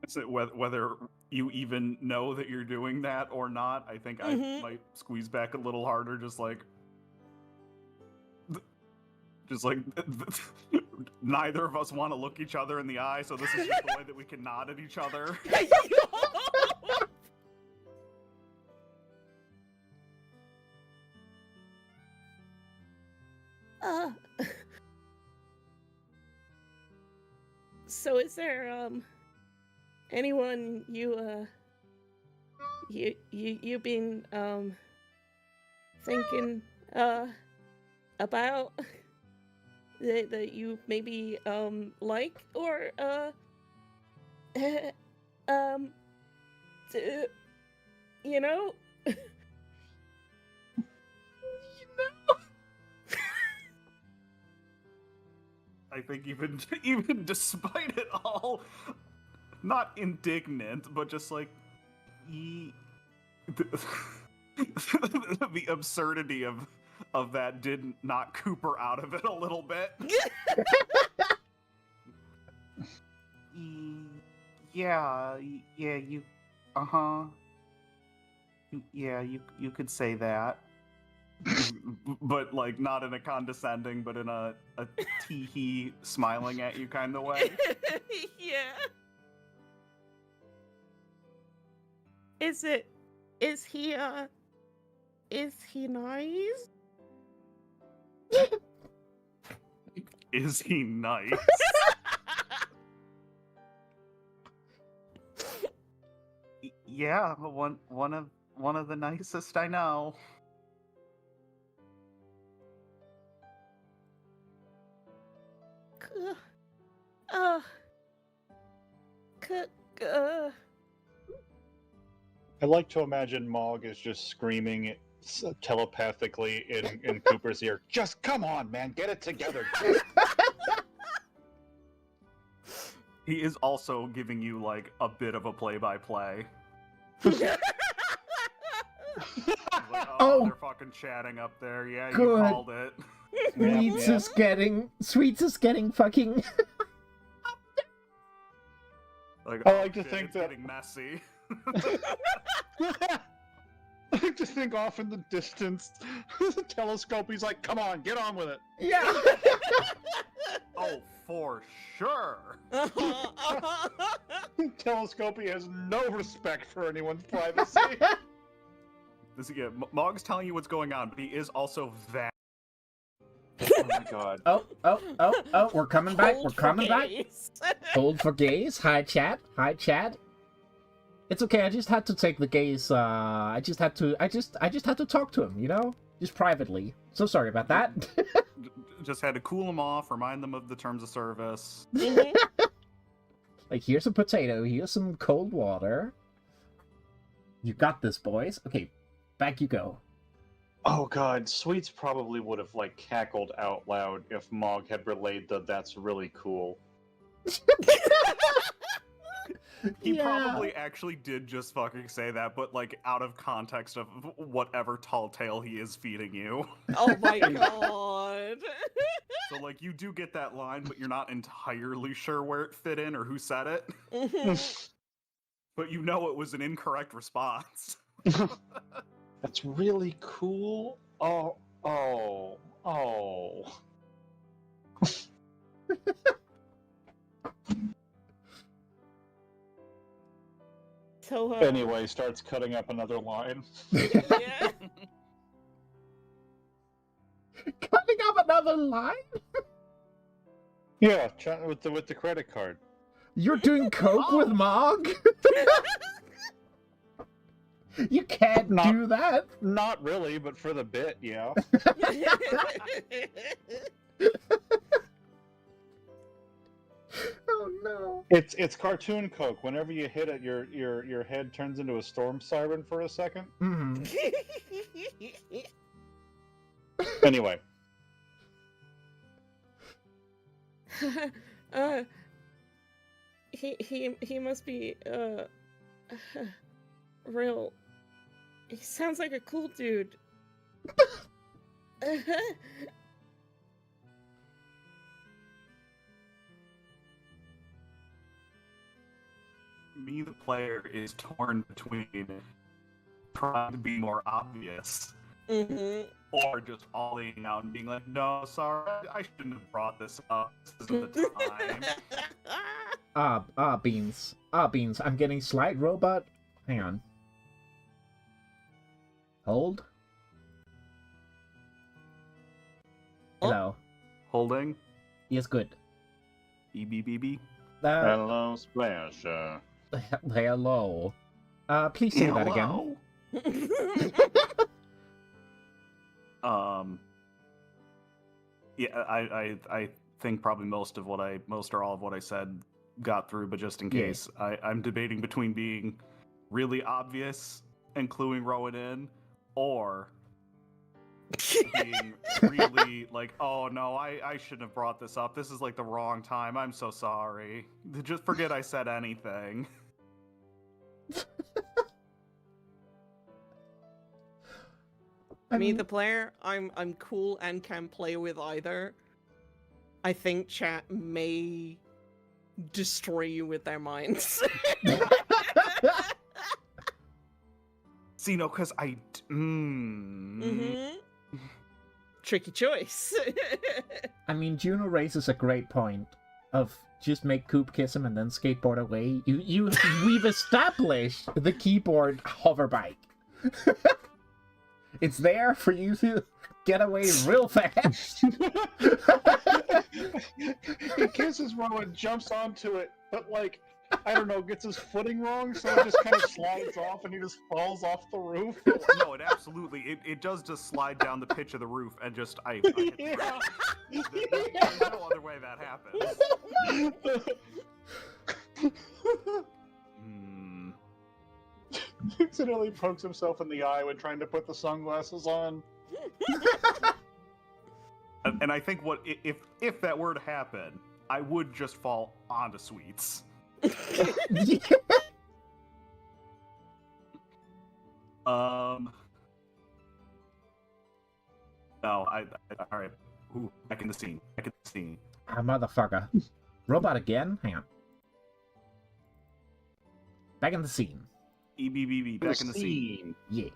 So whether you even know that you're doing that or not, I think I might squeeze back a little harder, just like neither of us want to look each other in the eye, so this is just the way that we can nod at each other. So is there anyone you been thinking about that you maybe like, or you know? I think even despite it all, not indignant, but just like the absurdity of that did knock Cooper out of it a little bit. Yeah, you, yeah, you could say that. But like not in a condescending, but in a tee-hee smiling at you kind of way. Yeah. Is he nice? Is he nice? Yeah, one of the nicest I know. I like to imagine Mog is just screaming telepathically in Cooper's ear. Just come on, man, get it together. He is also giving you like a bit of a play-by-play. Like, Oh. They're fucking chatting up there. Yeah, you Good. called it. Sweets is getting fucking. Like, I like to shit, think it's that- getting messy. I like to think off in the distance, the telescope, he's like, come on, get on with it. Yeah. Oh, for sure. Telescopy has no respect for anyone's privacy. Mog's telling you what's going on, but he is also that. Oh my god. Oh, we're coming back. We're Hold for coming back. gaze. Hold for gaze. Hi, chat. Hi, chat. It's okay. I just had to take the gaze. I just had to talk to him, you know? Just privately. So sorry about that. Just had to cool them off, remind them of the terms of service. Like, here's a potato. Here's some cold water. You got this, boys. Okay, back you go. Oh god, Sweets probably would have like cackled out loud if Mog had relayed that's really cool. He Yeah. probably actually did just fucking say that, but like out of context of whatever tall tale he is feeding you. Oh my god. So like you do get that line, but you're not entirely sure where it fit in or who said it. Mhm. But you know it was an incorrect response. That's really cool. Oh. So Anyway, starts cutting up another line. yeah. Cutting up another line? Yeah, with the credit card. You're doing coke with Mog? You can't do that. Not really, but for the bit, yeah. Oh no. It's cartoon coke. Whenever you hit it, your head turns into a storm siren for a second. Mm-hmm. Anyway. He must be Real. He sounds like a cool dude. Me, the player, is torn between trying to be more obvious or just falling out and being like, no, sorry, I shouldn't have brought this up. This isn't the time. Beans. Beans. I'm getting slight robot. Hang on. Hold. Hello. Holding. Yes, good. EBBB. Hello, Splash. Hello. Please say that again. Yeah, I think probably most or all of what I said got through, but just in Yeah. case, I'm debating between being really obvious and cluing Rowan in, or being really like, oh no, I shouldn't have brought this up. This is like the wrong time. I'm so sorry. Just forget I said anything. Me, the player, I'm cool and can play with either. I think chat may destroy you with their minds. See, no, because Tricky choice. I mean, Juno raises a great point of just make Coop kiss him and then skateboard away. We've established the keyboard hover bike. It's there for you to get away real fast. He kisses Rowan, jumps onto it, but like, I don't know, gets his footing wrong, so it just kind of slides off and he just falls off the roof. No, it absolutely, it does just slide down the pitch of the roof and just, I hit the Yeah. ground. There's no other way that happens. He accidentally pokes himself in the eye when trying to put the sunglasses on. And I think if that were to happen, I would just fall onto Xweets. No, all right. Ooh, back in the scene. Ah, motherfucker. Robot again? Hang on. Back in the scene. EBBB, back in the scene. Yeah.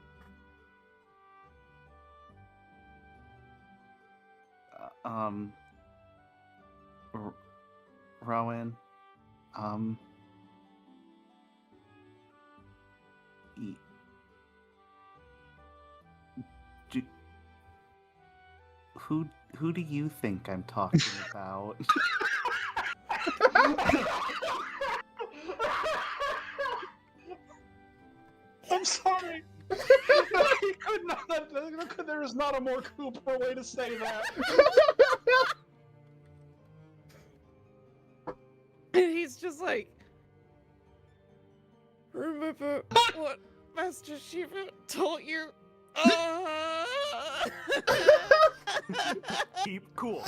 Rowan, who do you think I'm talking about? I'm sorry. He could not. There is not a more Cooper way to say that. He's just like, remember what Master Shiva taught you? Keep cool.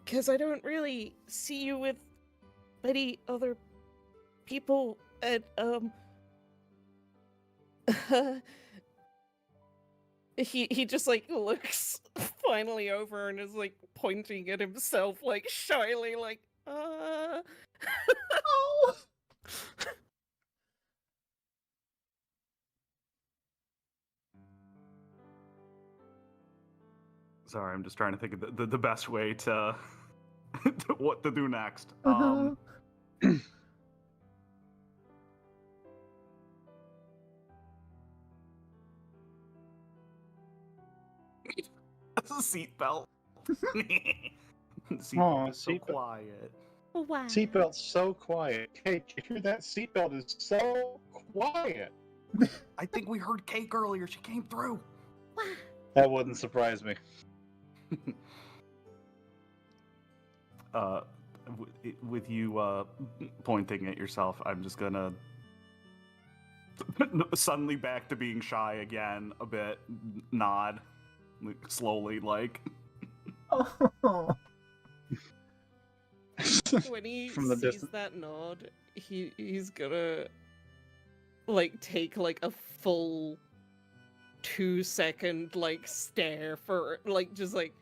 Because I don't really see you with many other people, and, he just, like, looks finally over and is, like, pointing at himself, like, shyly, like, Oh. Sorry, I'm just trying to think of the best way to what to do next. That's a seatbelt. Seatbelt is so seatbelt. quiet. wow. Seatbelt's so quiet. Hey, did you hear that? Seatbelt is so quiet. I think we heard Cake earlier. She came through. That wouldn't surprise me. with you pointing at yourself, I'm just gonna suddenly back to being shy again a bit, nod slowly, like. Oh. When he From the sees distance. that nod, he's gonna like take like a full 2-second like stare for like just like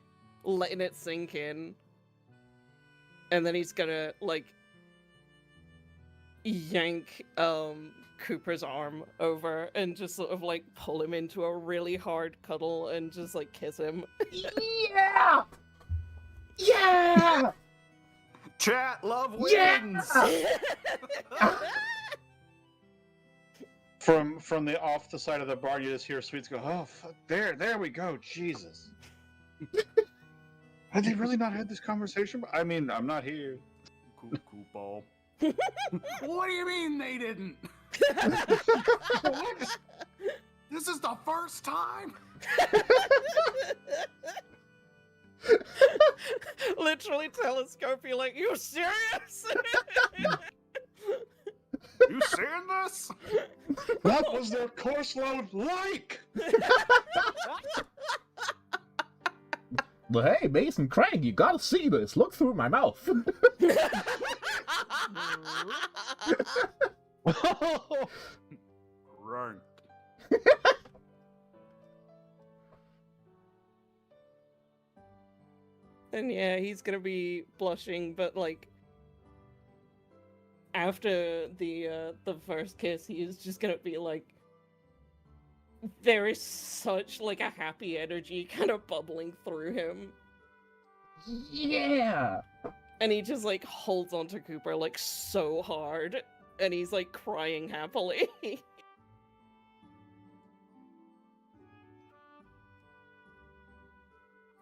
letting it sink in, and then he's gonna like yank Cooper's arm over and just sort of like pull him into a really hard cuddle and just like kiss him. Yeah! Yeah! Chat, love Yeah! wins! From the off the side of the bar, you just hear Sweets go, "Oh, fuck, there we go, Jesus." Had they really not had this conversation? I mean, I'm not here. Koopo. What do you mean they didn't? What? This is the first time? Literally telescoping like, you serious? You seeing this? What was their course load like? Well, hey, Mason Crank, you gotta see this. Look through my mouth. Right. And yeah, he's gonna be blushing, but like after the first kiss, he's just gonna be like, there is such like a happy energy kind of bubbling through him, Yeah! and he just like holds onto Cooper like so hard, and he's like crying happily.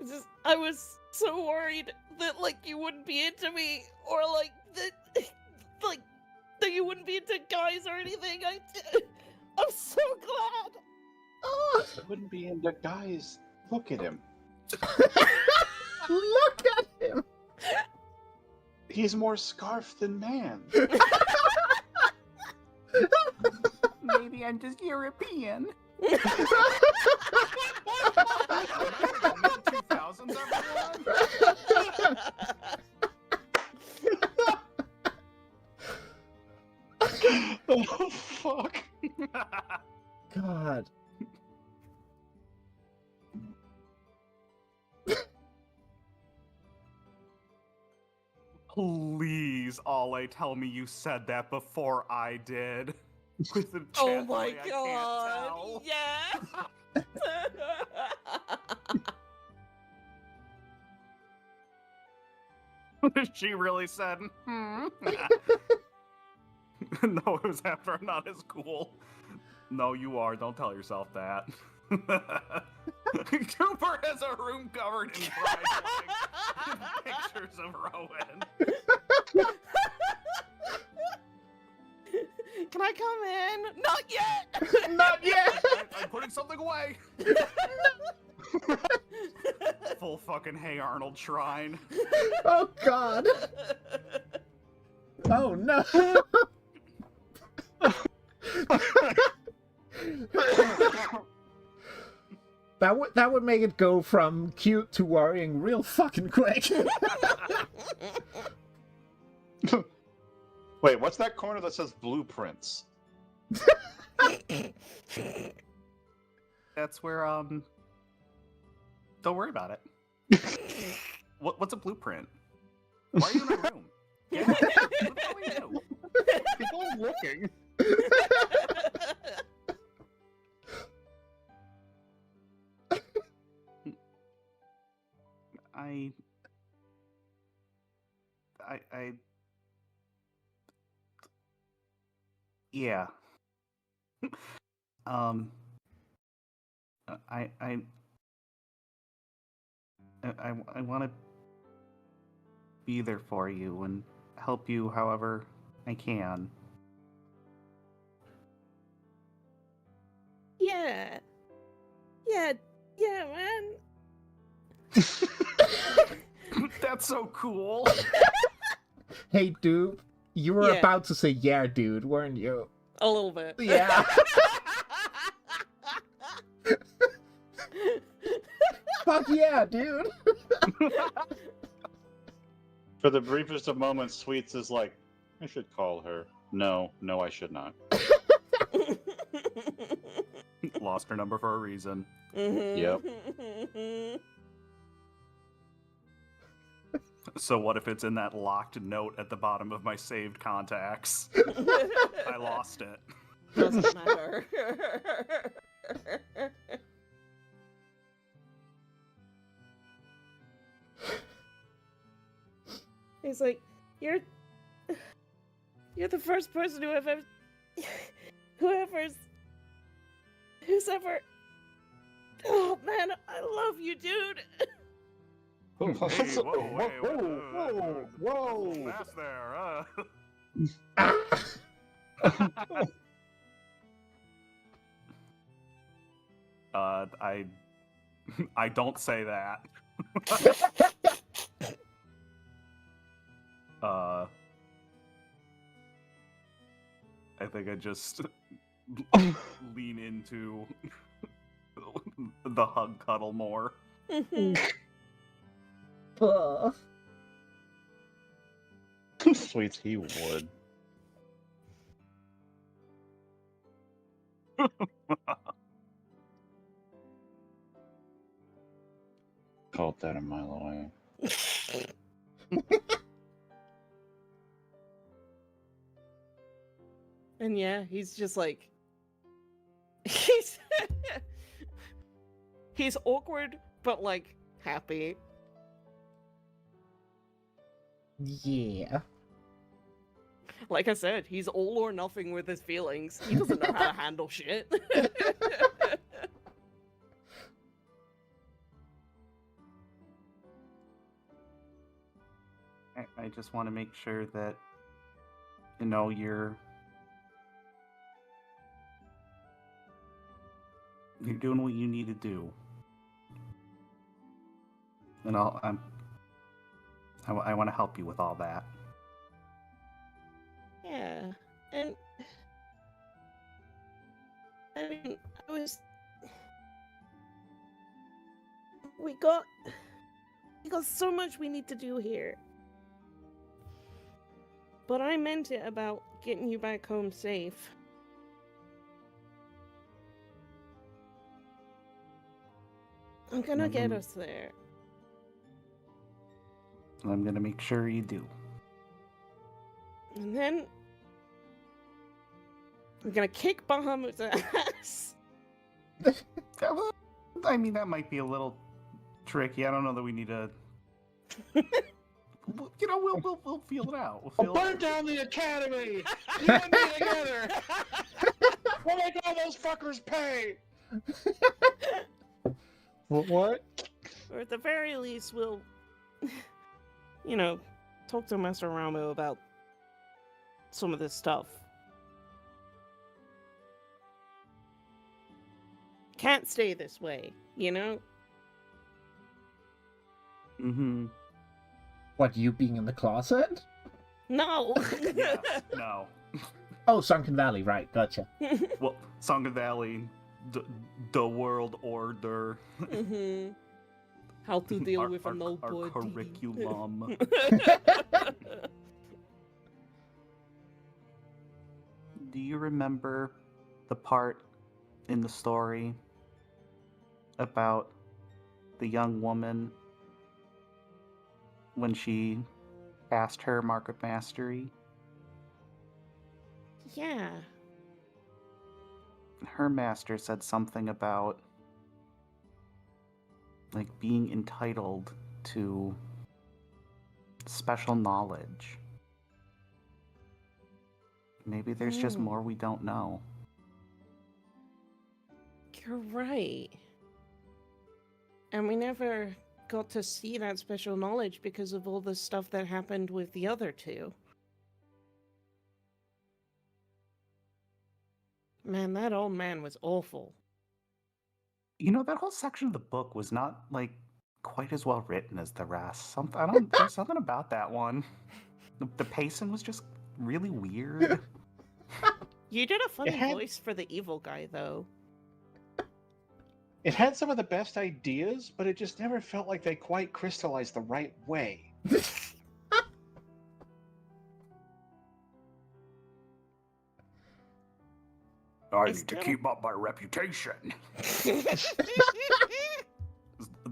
It's just, I was so worried that like you wouldn't be into me, or like that, like that you wouldn't be into guys or anything. I'm so glad. Oh, Wouldn't be into guys. Look at him. look at him! He's more scarf than man. Maybe I'm just European. 2000s, everyone? Oh, fuck. God. Please, Ole, tell me you said that before I did. With the Oh chat my way I god! can't Yeah. tell. She really said, No, it was after I'm not as cool. No, you are. Don't tell yourself that. Cooper has a room covered in pride with pictures of Rowan. Can I come in? Not yet. Not yet! I'm putting something away. Full fucking Hey Arnold shrine. Oh, God. Oh, no. That would make it go from cute to worrying real fucking quick. Wait, what's that corner that says blueprints? That's where don't worry about it. What's a blueprint? Why are you in my room? Yeah, what the hell are you? People are looking. Yeah. I want to be there for you and help you however I can. Yeah. Yeah, man. That's so cool. Hey, dude, you were Yeah. about to say yeah, dude, weren't you? A little bit. Yeah. Fuck yeah, dude. For the briefest of moments, Sweets is like, I should call her. No, I should not. Lost her number for a reason. Yep. So what if it's in that locked note at the bottom of my saved contacts? I lost it. Doesn't matter. He's like, you're the first person who's ever. Oh man, I love you, dude. Hey, Whoa. whoa, fast there. I don't say that. I think I just lean into the hug cuddle more. Sweets, he would. Called that a mile away. And yeah, he's just like he's awkward but like happy. Yeah. Like I said, he's all or nothing with his feelings. He doesn't know how to handle shit. I just want to make sure that, you know, you're doing what you need to do. And I want to help you with all that. Yeah, and I mean, we got so much we need to do here. But I meant it about getting you back home safe. I'm gonna get us there. I'm gonna make sure you do. And then I'm gonna kick Bahamut's ass. I mean, that might be a little tricky. I don't know that we need to. You know, we'll feel it out. We'll Burn down the academy! You and me together! We'll make all those fuckers pay! What? Or at the very least, we'll, you know, talk to Master Ramo about some of this stuff. Can't stay this way, you know? Mm-hmm. What, you being in the closet? No! Yes, no. Oh, Sunken Valley, right, gotcha. Well, Sunken Valley, the world order, Mm-hmm. How to deal with a nobody. our curriculum. Do you remember the part in the story about the young woman when she passed her Mark of Mastery? Yeah. Her master said something about like being entitled to special knowledge. Maybe there's just more we don't know. You're right. And we never got to see that special knowledge because of all the stuff that happened with the other two. Man, that old man was awful. You know, that whole section of the book was not like quite as well written as the rest. There's something about that one. The pacing was just really weird. You did a funny had- voice for the evil guy, though. It had some of the best ideas, but it just never felt like they quite crystallized the right way. I It's need to still- keep up my reputation.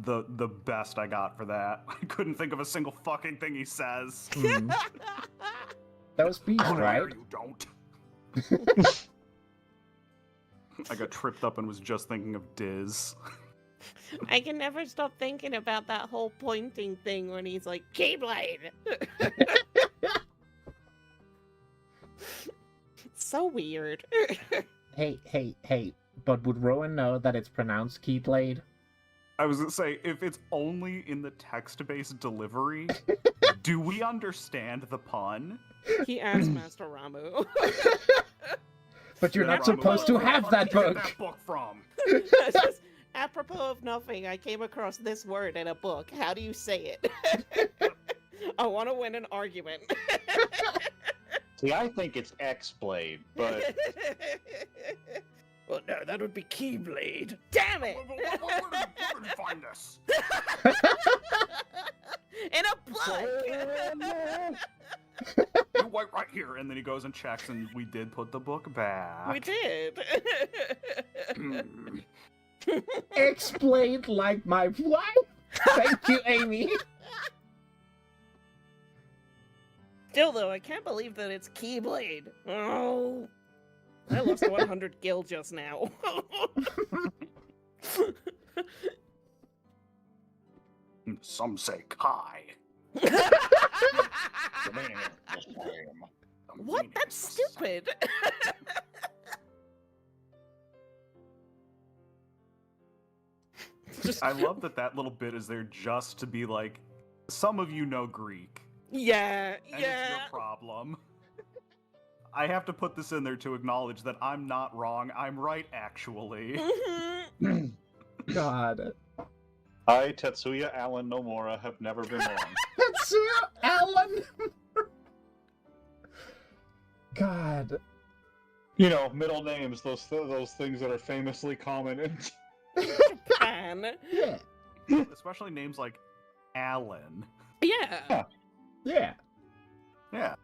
The best I got for that. I couldn't think of a single fucking thing he says. Hmm. That was Beast, Oh, right? no, you don't. I got tripped up and was just thinking of Diz. I can never stop thinking about that whole pointing thing when he's like, Keyblade! It's so weird. Hey, but would Rowan know that it's pronounced Keyblade? I was gonna say, if it's only in the text-based delivery, do we understand the pun? He asked Master Ramu. But you're Yeah, not Ramu, supposed to where the have fuck that did you get book! that book from? It's just, apropos of nothing, I came across this word in a book. How do you say it? I want to win an argument. See, I think it's X-Blade, but Well, no, that would be Keyblade. Damn it! Where did you find this? In a book! You wait right here, and then he goes and checks, and we did put the book back. We did. Hmm. Explained like my wife! Thank you, Amy! Still, though, I can't believe that it's Keyblade. Oh, I lost 100 gil just now. Some say Kai. What? That's stupid. Just- I love that little bit is there just to be like, some of you know Greek, yeah, and it's yeah. your problem. I have to put this in there to acknowledge that I'm not wrong. I'm right, actually. Mhm. God. I, Tetsuya Allen Nomura, have never been wrong. Tetsuya Allen! God. You know, middle names, those things that are famously common in Japan. Yeah. Especially names like Alan. Yeah. Yeah. Yeah.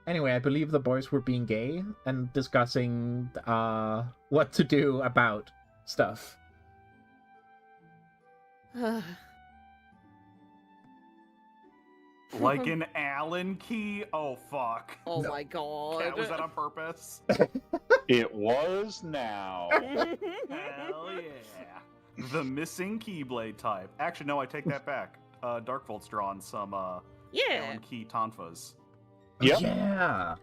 Anyway, I believe the boys were being gay and discussing what to do about stuff. Like an Allen key? Oh, fuck. Oh my god. Was that on purpose? It was now. Hell yeah. The missing Keyblade type. Actually, no, I take that back. Darkvolt's drawn some Yeah, Allen key tonfas. Yep. Yeah.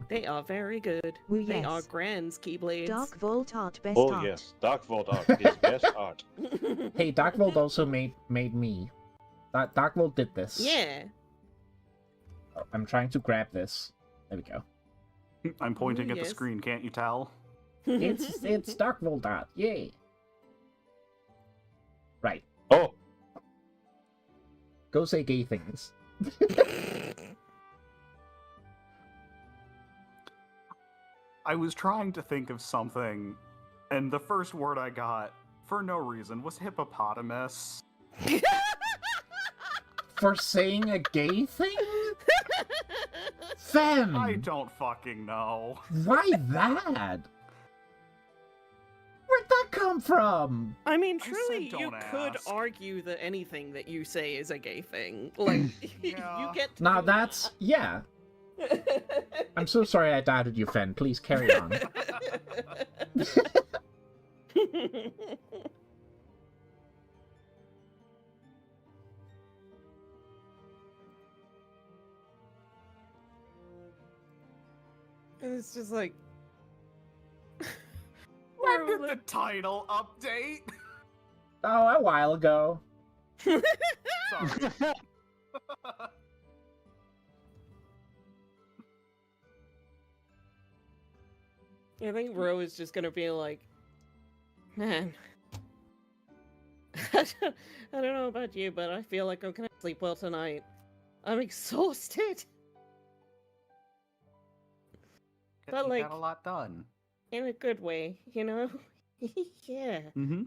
they are very good. Oh, They yes. are Grand's Keyblades. Dark Vault Art Best Oh Art. yes, Dark Vault art is best art. Hey, Darkvolt also made me. Darkvolt did this. Yeah. Oh, I'm trying to grab this. There we go. I'm pointing Ooh, at the yes. screen, can't you tell? It's Darkvolt art. Yay. Right. Oh, Go say gay things. I was trying to think of something, and the first word I got, for no reason, was hippopotamus. For saying a gay thing? Fem! I don't fucking know. Why that? Where'd that come from? I mean, I truly, said you don't could ask. argue that anything that you say is a gay thing. Like, Yeah. you get to Now do that's... Yeah. that. I'm so sorry I doubted you, Fen. Please carry on. It's just like... When did the title update? Oh, a while ago. Sorry. I think Ro is just gonna be like, man, I don't know about you, but I feel like I'm gonna sleep well tonight. I'm exhausted. But, You like, got a lot done. in a good way, you know? Yeah. Mm-hmm.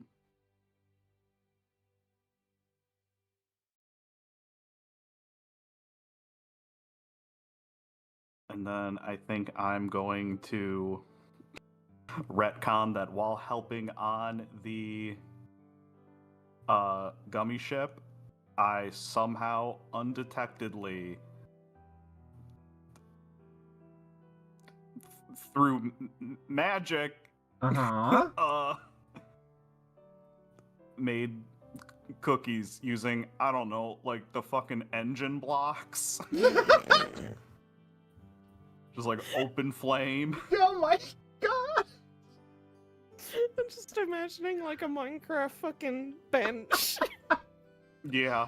And then I think I'm going to retcon that while helping on the gummy ship, I somehow undetectedly through magic Uh-huh. made cookies using, I don't know, like the fucking engine blocks. Just like open flame. Oh my god! I'm just imagining like a Minecraft fucking bench. Yeah.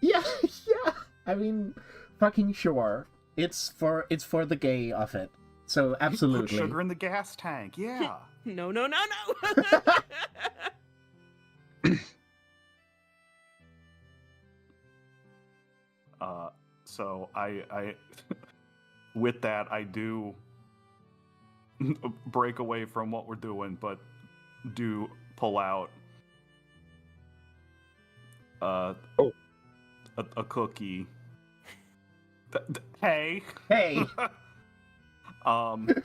Yeah, yeah. I mean, fucking sure. It's for the gay of it. So absolutely. Put sugar in the gas tank. Yeah. No, no, no, no. So I with that I do break away from what we're doing, but do pull out a cookie. Hey. Hey. God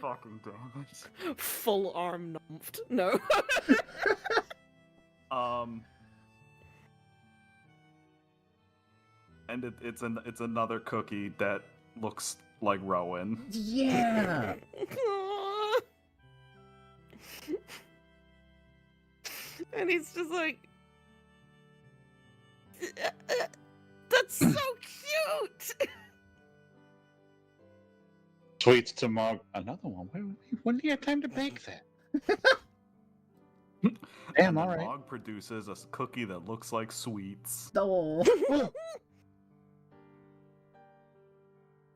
fucking damn it. Full arm numped. No. And it's another cookie that looks like Rowan. Yeah. And he's just like, that's so cute. Sweets to Mog. Another one. When do you have time to bake that? Damn, And all the right. Mog produces a cookie that looks like Sweets. Oh.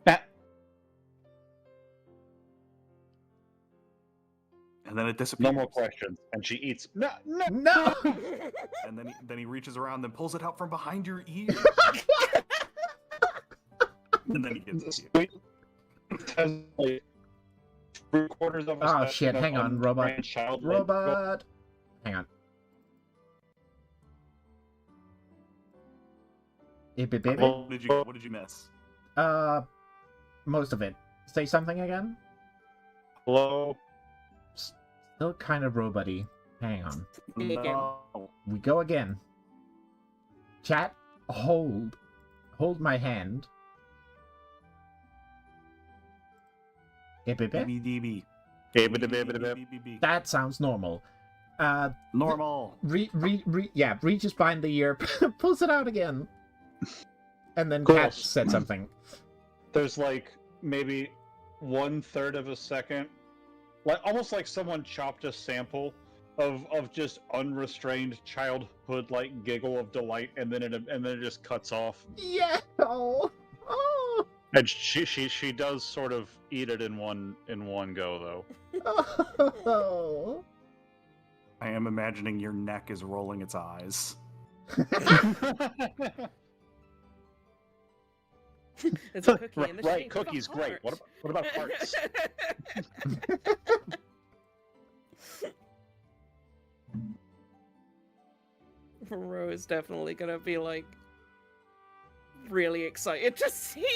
That And then it disappears. no more questions. And she eats. No. No. And then he reaches around and pulls it out from behind your ear. And then he gets it. Sweet has like 3/4 of a Oh second shit, of hang on, robot. untrained childlike- Robot. Hang on. Beep, beep, beep, beep. What did you miss? Most of it. Say something again? Hello. Still kind of robot-y. Hang on. No. We go again. Chat, hold. Hold my hand. Beep, beep, beep. DB. Baby. That sounds normal. Normal. Reaches behind the ear, pulls it out again. And then Cool. Cat said something. There's like maybe 1/3 of a second, like almost like someone chopped a sample of just unrestrained childhood like giggle of delight, and then it just cuts off. Yeah. Oh. Oh. And she does sort of eat it in one go Oh. I am imagining your neck is rolling its eyes. though. It's a cookie in the Right, shape of a cookies great. heart. What about hearts? Ro is definitely gonna be like really excited to see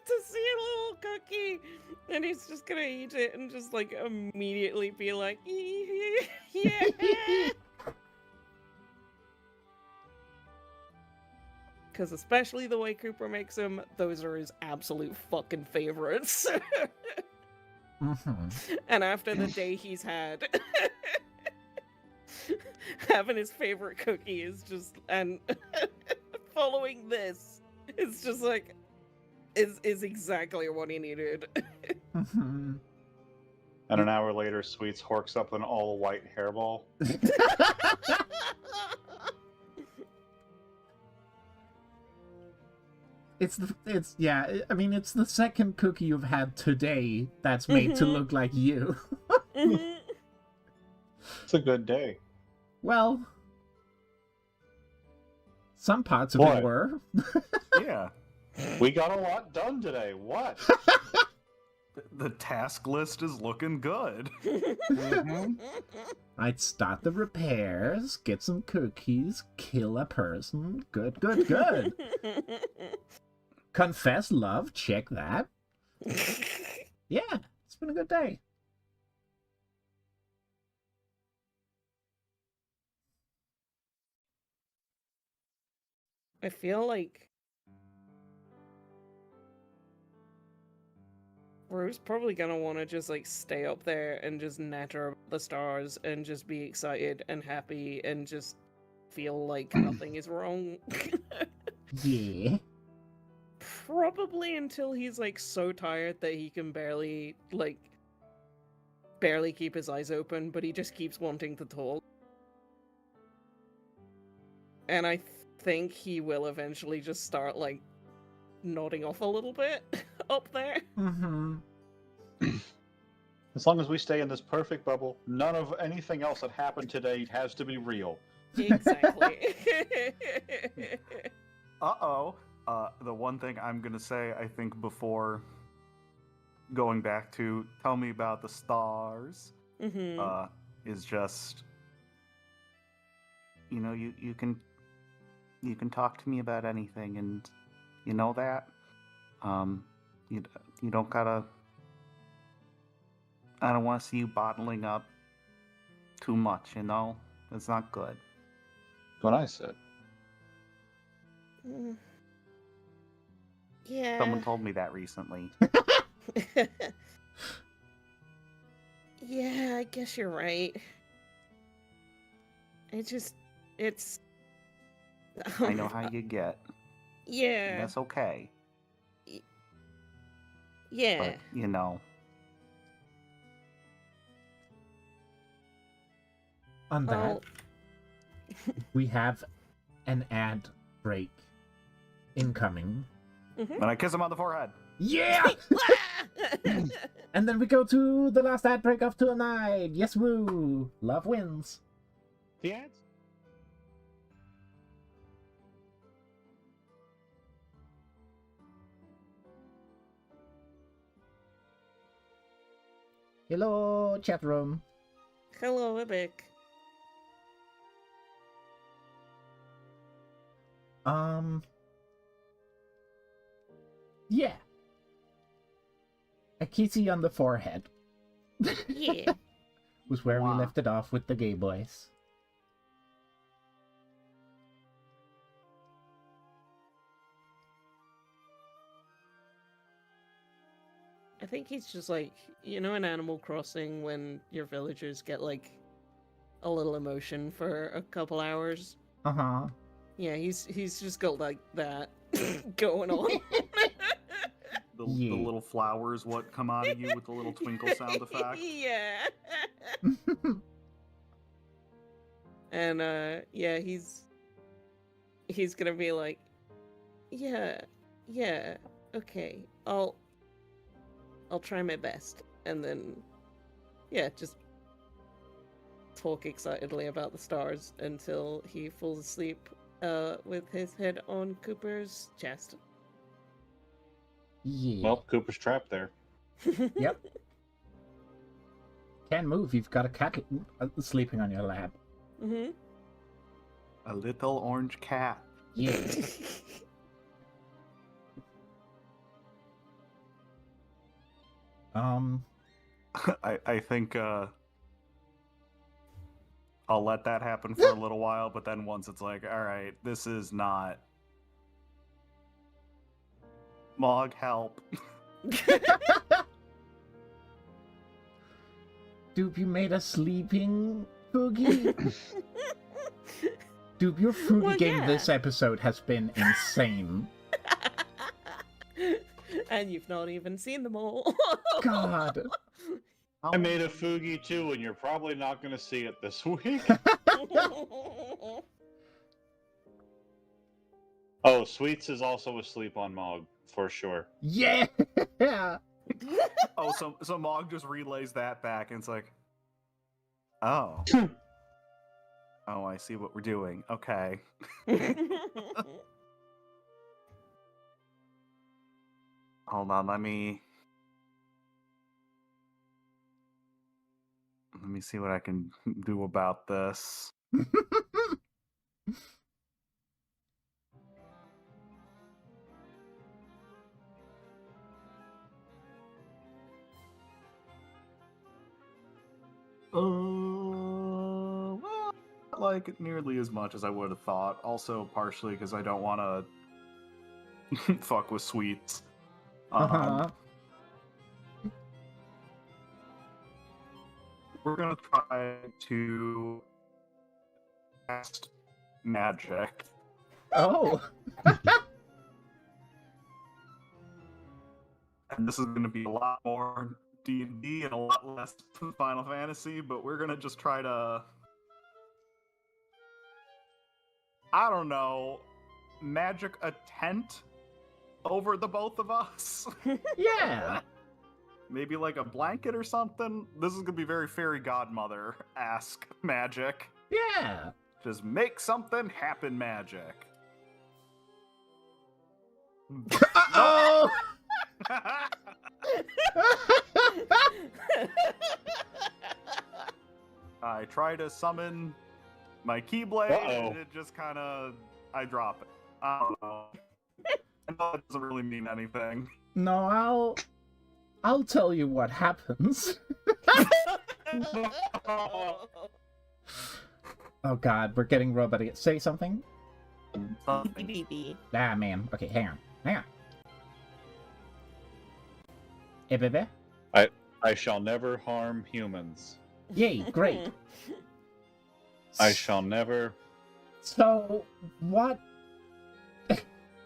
to see a little cookie, and he's just gonna eat it and just like immediately be like, yeah. Because especially the way Cooper makes them, those are his absolute fucking favorites. Mm-hmm. And after the day he's had, having his favorite cookie is just, and following this is just like, is exactly what he needed. Mm-hmm. And an hour later, Sweets horks up an all-white hairball. I mean, it's the second cookie you've had today that's made to Mhm. look like you. Mhm. It's a good day. Well, some parts of What? it were. Yeah. We got a lot done today. What? The task list is looking good. I'd start the repairs, get some cookies, kill a person. Good, good, good. Confess love, check that. Yeah, it's been a good day. I feel like Rue's probably gonna want to just like stay up there and just natter about the stars and just be excited and happy and just feel like nothing is wrong. Yeah. Probably until he's like so tired that he can barely keep his eyes open, but he just keeps wanting to talk. And I think he will eventually just start like nodding off a little bit up there. Mm-hmm. As long as we stay in this perfect bubble, none of anything else that happened today has to be real. Exactly. Uh-oh. The one thing I'm gonna say, I think, before going back to tell me about the stars, Mm-hmm. is just, you know, you can talk to me about anything, and you know that. You don't gotta. I don't want to see you bottling up too much. You know, it's not good. That's what I said. Yeah. Someone told me that recently. Yeah, I guess you're right. It's. I know how you get. And Yeah. that's okay. Yeah. But you know, On that, Oh. we have an ad break incoming. when I kiss him on the forehead. Yeah! And then we go to the last ad break of tonight. Yes, woo! Love wins. The ads? Hello, chat room. Hello, Ibik. Yeah. A kissy on the forehead Yeah. was where we Wow. left it off with the gay boys. I think he's just like, you know, in Animal Crossing when your villagers get like a little emotion for a couple hours. Uh-huh. Yeah, he's just got like that going on. The Yeah. little flowers, what come out of you with the little twinkle sound effect. Yeah. And yeah, he's gonna be like, yeah, okay, I'll try my best, and then yeah, just talk excitedly about the stars until he falls asleep with his head on Cooper's chest. Yeah. Well, Cooper's trapped there. Yep. Can't move. You've got a cat sleeping on your lap. Mm-hmm. A little orange cat. Yeah. I think I'll let that happen for a little while, but then once it's like, all right, this is not Mog, help. Dupe, you made a sleeping Foogie? Dupe, your Foogie Well, game yeah. this episode has been insane. And you've not even seen them all. God. I made a Fugi too, and you're probably not going to see it this week. Oh, Sweets is also asleep on Mog, for sure. Yeah! Oh, so Mog just relays that back, and it's like, oh, Oh, I see what we're doing. Okay. Hold on, let me see what I can do about this. Well, not like nearly as much as I would have thought. Also, partially because I don't want to fuck with Xweets. Uh-huh. We're gonna try to cast magic. Oh. And this is gonna be a lot more D&D and a lot less Final Fantasy, but we're gonna just try to, I don't know, magic a tent over the both of us. Yeah. Maybe like a blanket or something. This is gonna be very fairy godmother-esque magic. Yeah. Just make something happen magic. Uh-oh! I try to summon my Keyblade, and it just kind of, I drop it. I don't know. I know it doesn't really mean anything. No, I'll tell you what happens. Oh god, we're getting robotic. Say something? BB. Ah, man. Okay, hang on. Hey, baby. I shall never harm humans. Yay, great. I shall never. So, what?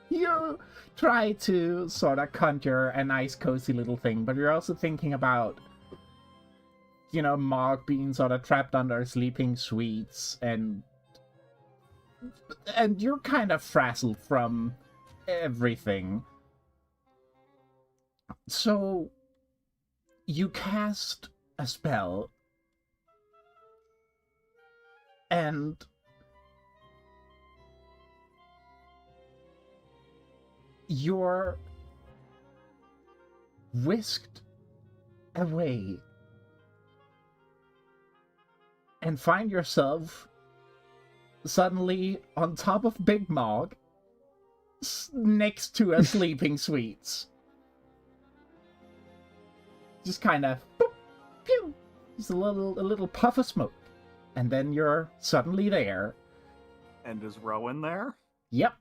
You try to sort of conjure a nice, cozy little thing, but you're also thinking about, you know, Mog being sort of trapped under sleeping Xweets, and you're kind of frazzled from everything. So, you cast a spell, and you're whisked away and find yourself suddenly on top of Big Mog next to a sleeping Xweets. Just kind of pew, just a little puff of smoke, and then you're suddenly there. And is Rowan there? Yep.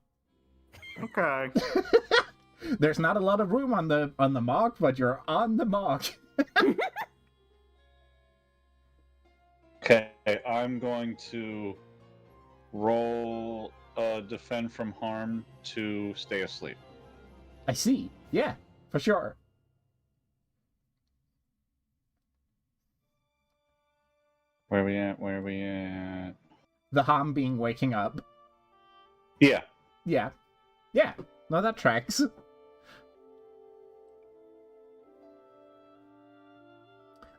Okay. There's not a lot of room on the Mog, but you're on the Mog. Okay, I'm going to roll defend from harm to stay asleep. I see. Yeah, for sure. Where are we at? The harm being waking up. Yeah. Yeah. Yeah. No, that tracks.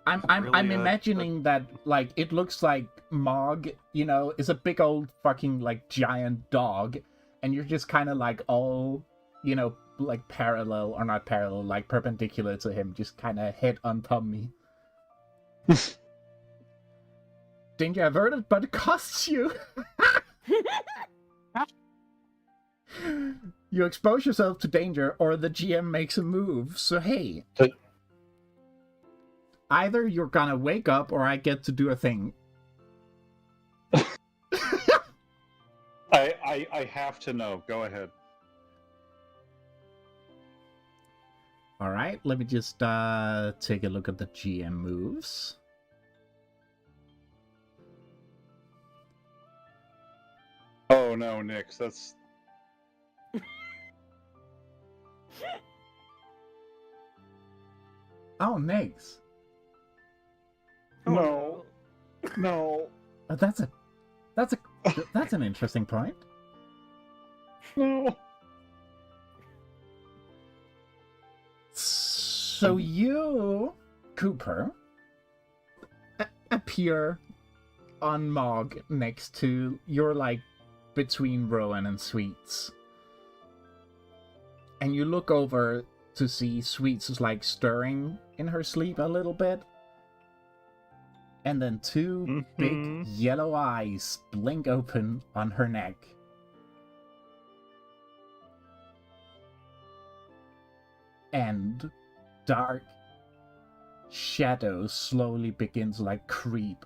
I'm Really, imagining that, like, it looks like Mog, you know, is a big old fucking, like, giant dog, and you're just kind of, like, all, you know, like, parallel, or not parallel, like, perpendicular to him, just kind of head on tummy. Danger averted, but it costs you! You expose yourself to danger, or the GM makes a move, so hey. Either you're gonna wake up, or I get to do a thing. I have to know. Go ahead. Alright, let me just take a look at the GM moves. Oh no, Nix, that's... Oh, Nix. No. No. That's an interesting point. No. So you, Cooper, appear on Mog next to... You're, like, between Rowan and Xweets. And you look over to see Xweets is, like, stirring in her sleep a little bit. And then two big yellow eyes blink open on her neck. And dark shadows slowly begin to, like, creep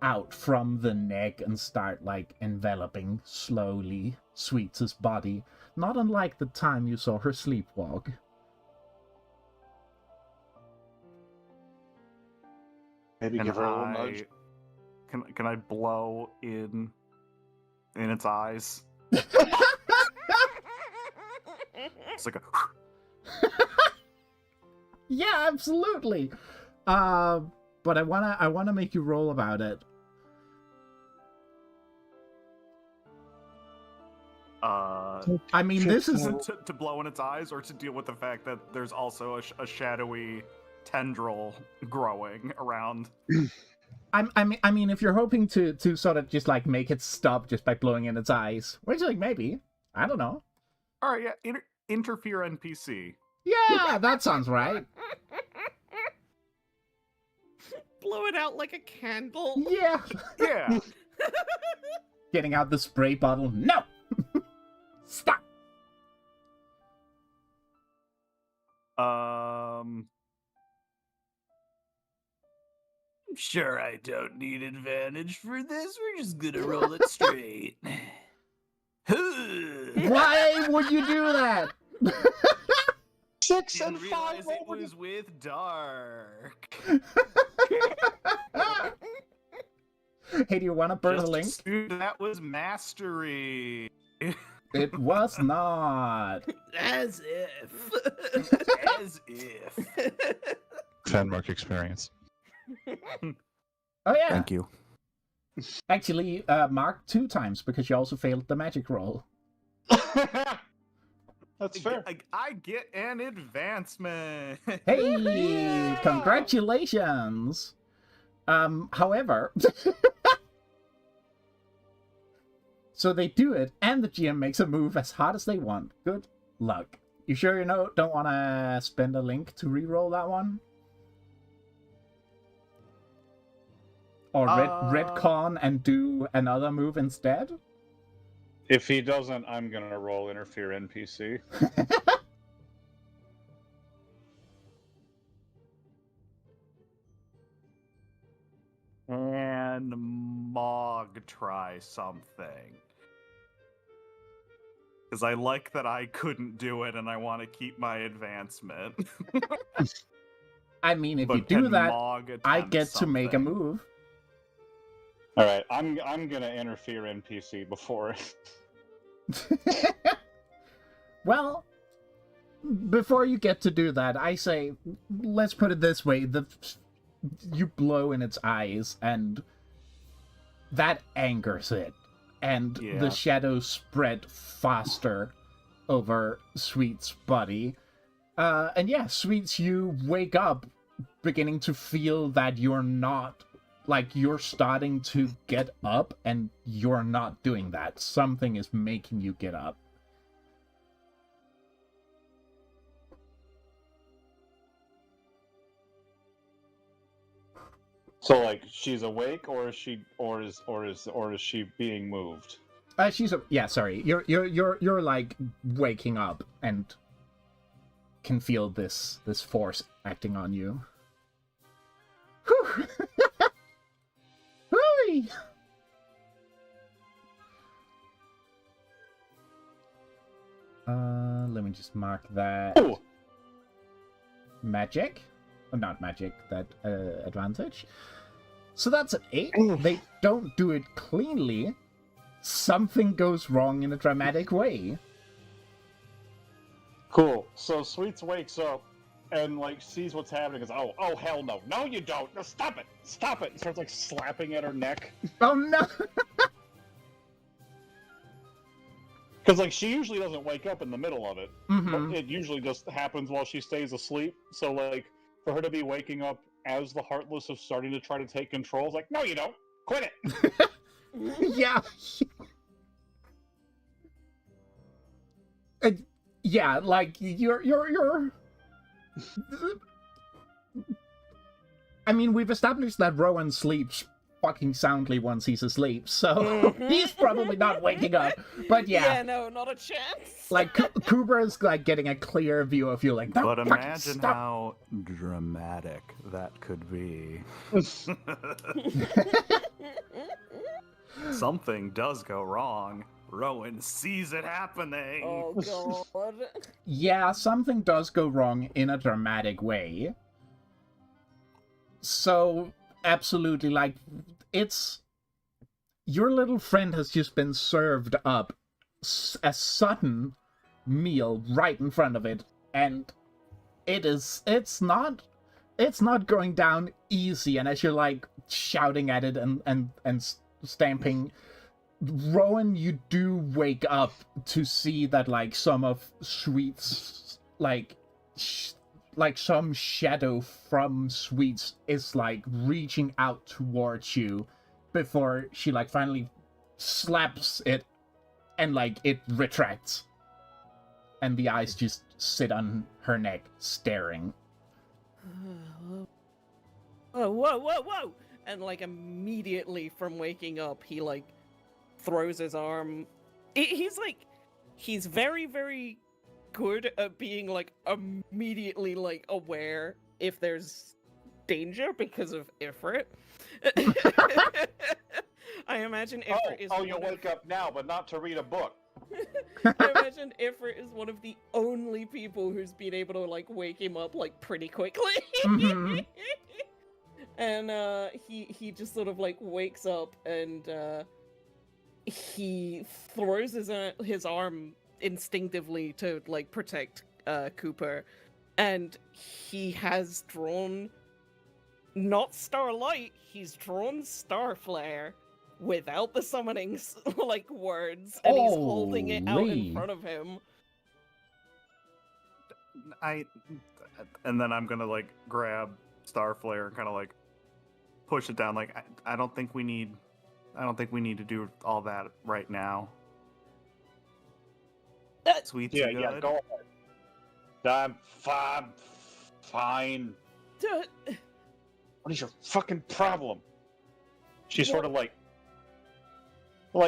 out from the neck and start, like, enveloping slowly Xweets' body, not unlike the time you saw her sleepwalk. Maybe Can give her a little nudge. Can I blow in its eyes? It's like a... Yeah, absolutely. But I wanna make you roll about it. I mean, this is to blow in its eyes, or to deal with the fact that there's also a shadowy tendril growing around. I mean, if you're hoping to sort of just like make it stop just by blowing in its eyes, which like maybe, I don't know. All right, yeah, interfere NPC. Yeah, that sounds right. Blow it out like a candle. Yeah. Yeah. Getting out the spray bottle. No. Stop. I'm sure I don't need advantage for this. We're just gonna roll it straight. Why would you do that? 6 Didn't and 5 realize it over. was with dark. Hey, do you want to burn a link? assumed that was mastery. It was not. As if. As if. Fanmark experience. Oh yeah. Thank you. Actually, marked 2 times because you also failed the magic roll. That's fair. I get an advancement. Hey, congratulations. However, so they do it, and the GM makes a move as hard as they want. Good luck. You sure you don't want to spend a link to re-roll that one? Or retcon and do another move instead? If he doesn't, I'm gonna roll interfere NPC. And Mog try something. Because I like that I couldn't do it and I want to keep my advancement. I mean, if But you do can that, Mog I attempt get to make a something? move. All right, I'm gonna interfere NPC before. Well, before you get to do that, I say, let's put it this way: you blow in its eyes, and that angers it, and Yeah. the shadows spread faster over Sweet's body. And yeah, Sweets, you wake up, beginning to feel that you're not. Like, you're starting to get up, and you're not doing that. Something is making you get up. So, like, she's awake, or is she being moved? Yeah, sorry. You're like waking up and can feel this force acting on you. Whew. Hooey! Let me just mark that. Ooh. Magic? Oh, not magic, that advantage. So that's an 8. They don't do it cleanly. Something goes wrong in a dramatic way. Cool. So Sweets wakes up and like sees what's happening. Goes, oh hell no! No, you don't! No, stop it! Stop it! And starts like slapping at her neck. Oh no! Because like she usually doesn't wake up in the middle of it. Mm-hmm. It usually just happens while she stays asleep. So like for her to be waking up as the Heartless is starting to try to take control, it's like, no, you don't! Quit it! Yeah. Yeah, like you're. I mean, we've established that Rowan sleeps fucking soundly once he's asleep, so he's probably not waking up. But yeah, no, not a chance. like Cooper is like getting a clear view of you, like. "No, But fucking imagine stop." how dramatic that could be. Something does go wrong. Rowan sees it happening. Oh god. Yeah, something does go wrong in a dramatic way. So, absolutely, like, it's... Your little friend has just been served up a sudden meal right in front of it, and it's not going down easy, and as you're, like, shouting at it and stamping... Rowan, you do wake up to see that, like, some of Xweets, like some shadow from Xweets is, like, reaching out towards you before she, like, finally slaps it and, like, it retracts. And the eyes just sit on her neck, staring. Whoa. And, like, immediately from waking up, he, like, throws his arm. He's very, very good at being, like, immediately, like, aware if there's danger because of Ifrit. I imagine Ifrit is you'll wake up now, but not to read a book. I imagine Ifrit is one of the only people who's been able to, like, wake him up, like, pretty quickly. Mhm. And, he just sort of, like, wakes up and, he throws his arm instinctively to, like, protect Cooper, and he has drawn not Starlight, he's drawn Starflare without the summoning like words, and he's holding it out in Holy. front of him. And then I'm gonna like grab Starflare and kind of like push it down. Like I don't think we need to do all that right now. Sweets are Yeah, good. go ahead. I'm fine. What is your fucking problem? She's sort of like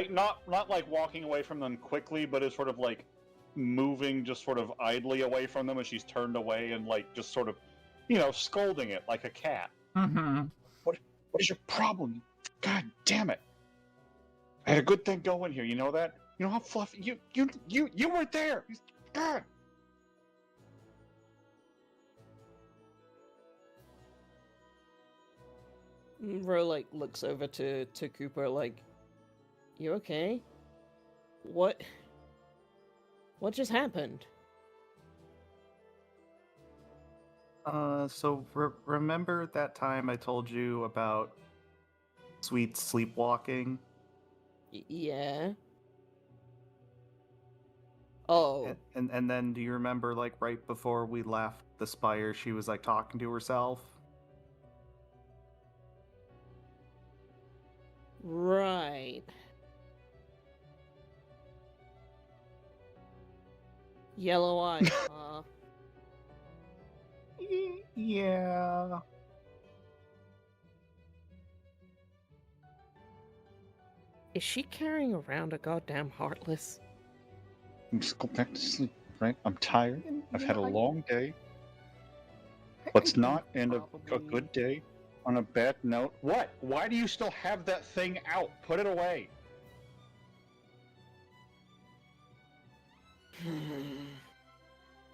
not like walking away from them quickly, but is sort of like moving just sort of idly away from them as she's turned away and like just sort of, scolding it like a cat. Mm-hmm. What is your problem? God damn it! I had a good thing going here. You know that? You know how fluffy you weren't there. God. Ro, like, looks over to Cooper, like, you okay? What just happened? So remember that time I told you about Sweet sleepwalking? Yeah. Oh. And then do you remember, like, right before we left the spire, she was, like, talking to herself? Right. Yellow eyes, huh? Yeah. Is she carrying around a goddamn Heartless? Just go back to sleep, right? I'm tired. I've had a long day. Let's not end a good day on a bad note. What? Why do you still have that thing out? Put it away.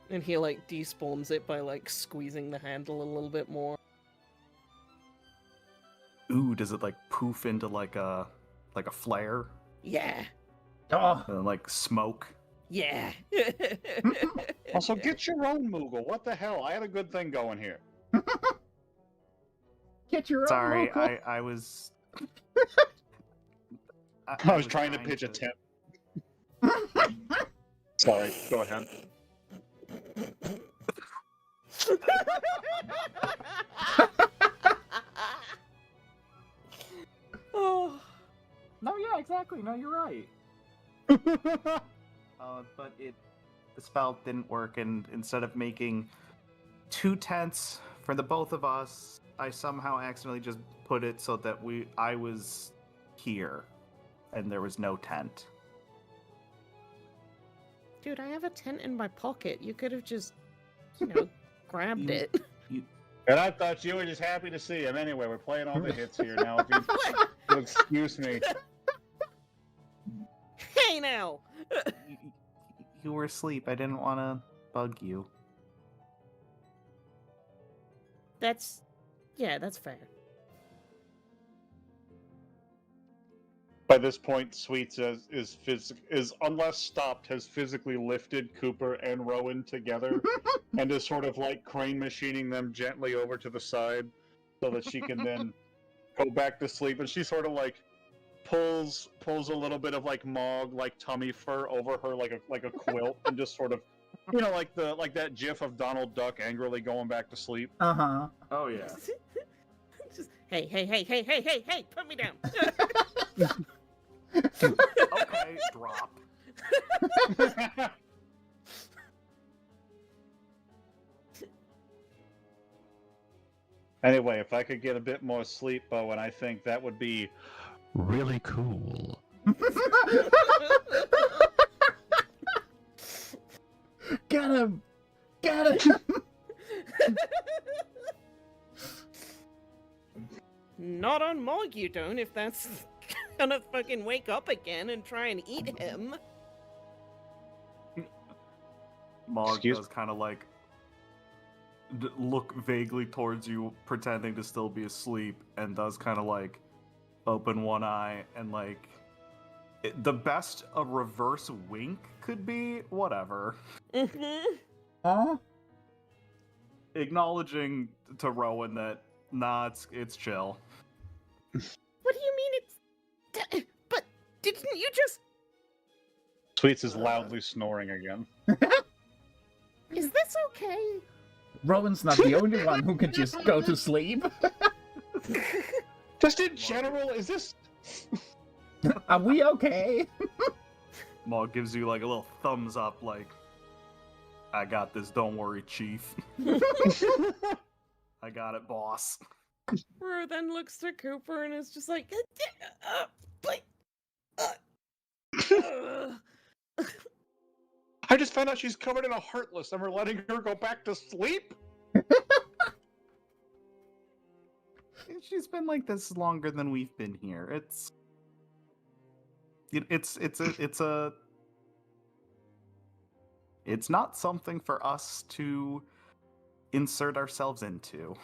And he, like, despawns it by, like, squeezing the handle a little bit more. Ooh, does it, like, poof into, like a flare? Yeah. Oh, And, like, smoke? Yeah. Also, get your own Moogle. What the hell? I had a good thing going here. get your Sorry, own local. I was... I was trying to pitch a tent. Sorry, go ahead. Oh exactly. No, you're right. But the spell didn't work, and instead of making 2 tents for the both of us, I somehow accidentally just put it so that I was here, and there was no tent. Dude, I have a tent in my pocket. You could have just, grabbed You- it. And I thought you were just happy to see him. Anyway, we're playing all the hits here now. If you'll excuse me. Hey now! You were asleep. I didn't want to bug you. That's fair. By this point, Xweets is unless stopped, has physically lifted Cooper and Rowan together and is sort of like crane machining them gently over to the side so that she can then go back to sleep. And she sort of like pulls a little bit of like Mog like tummy fur over her like a quilt and just sort of like that gif of Donald Duck angrily going back to sleep. Uh-huh. Oh yeah. Just, hey, put me down. Okay, drop. Anyway, if I could get a bit more sleep, Bo, and I think that would be really cool. Get him! Get him! Not on Mog, you don't, if that's gonna fucking wake up again and try and eat him. Mog Excuse- does kind of like look vaguely towards you, pretending to still be asleep, and does kind of like open one eye and like the best a reverse wink could be. Whatever. Mm-hmm. Huh? Acknowledging to Rowan that nah, it's chill. What do you mean it's... But didn't you just... Xweets is loudly snoring again. Is this okay? Rowan's not the only one who can just go to sleep. Just in general, is this... Are we okay? Mog gives you like a little thumbs up, like, I got this, don't worry, chief. I got it, boss. Ro then looks to Cooper and is just like... I just found out she's covered in a heartless and we're letting her go back to sleep? She's been like this longer than we've been here. It's not something for us to insert ourselves into.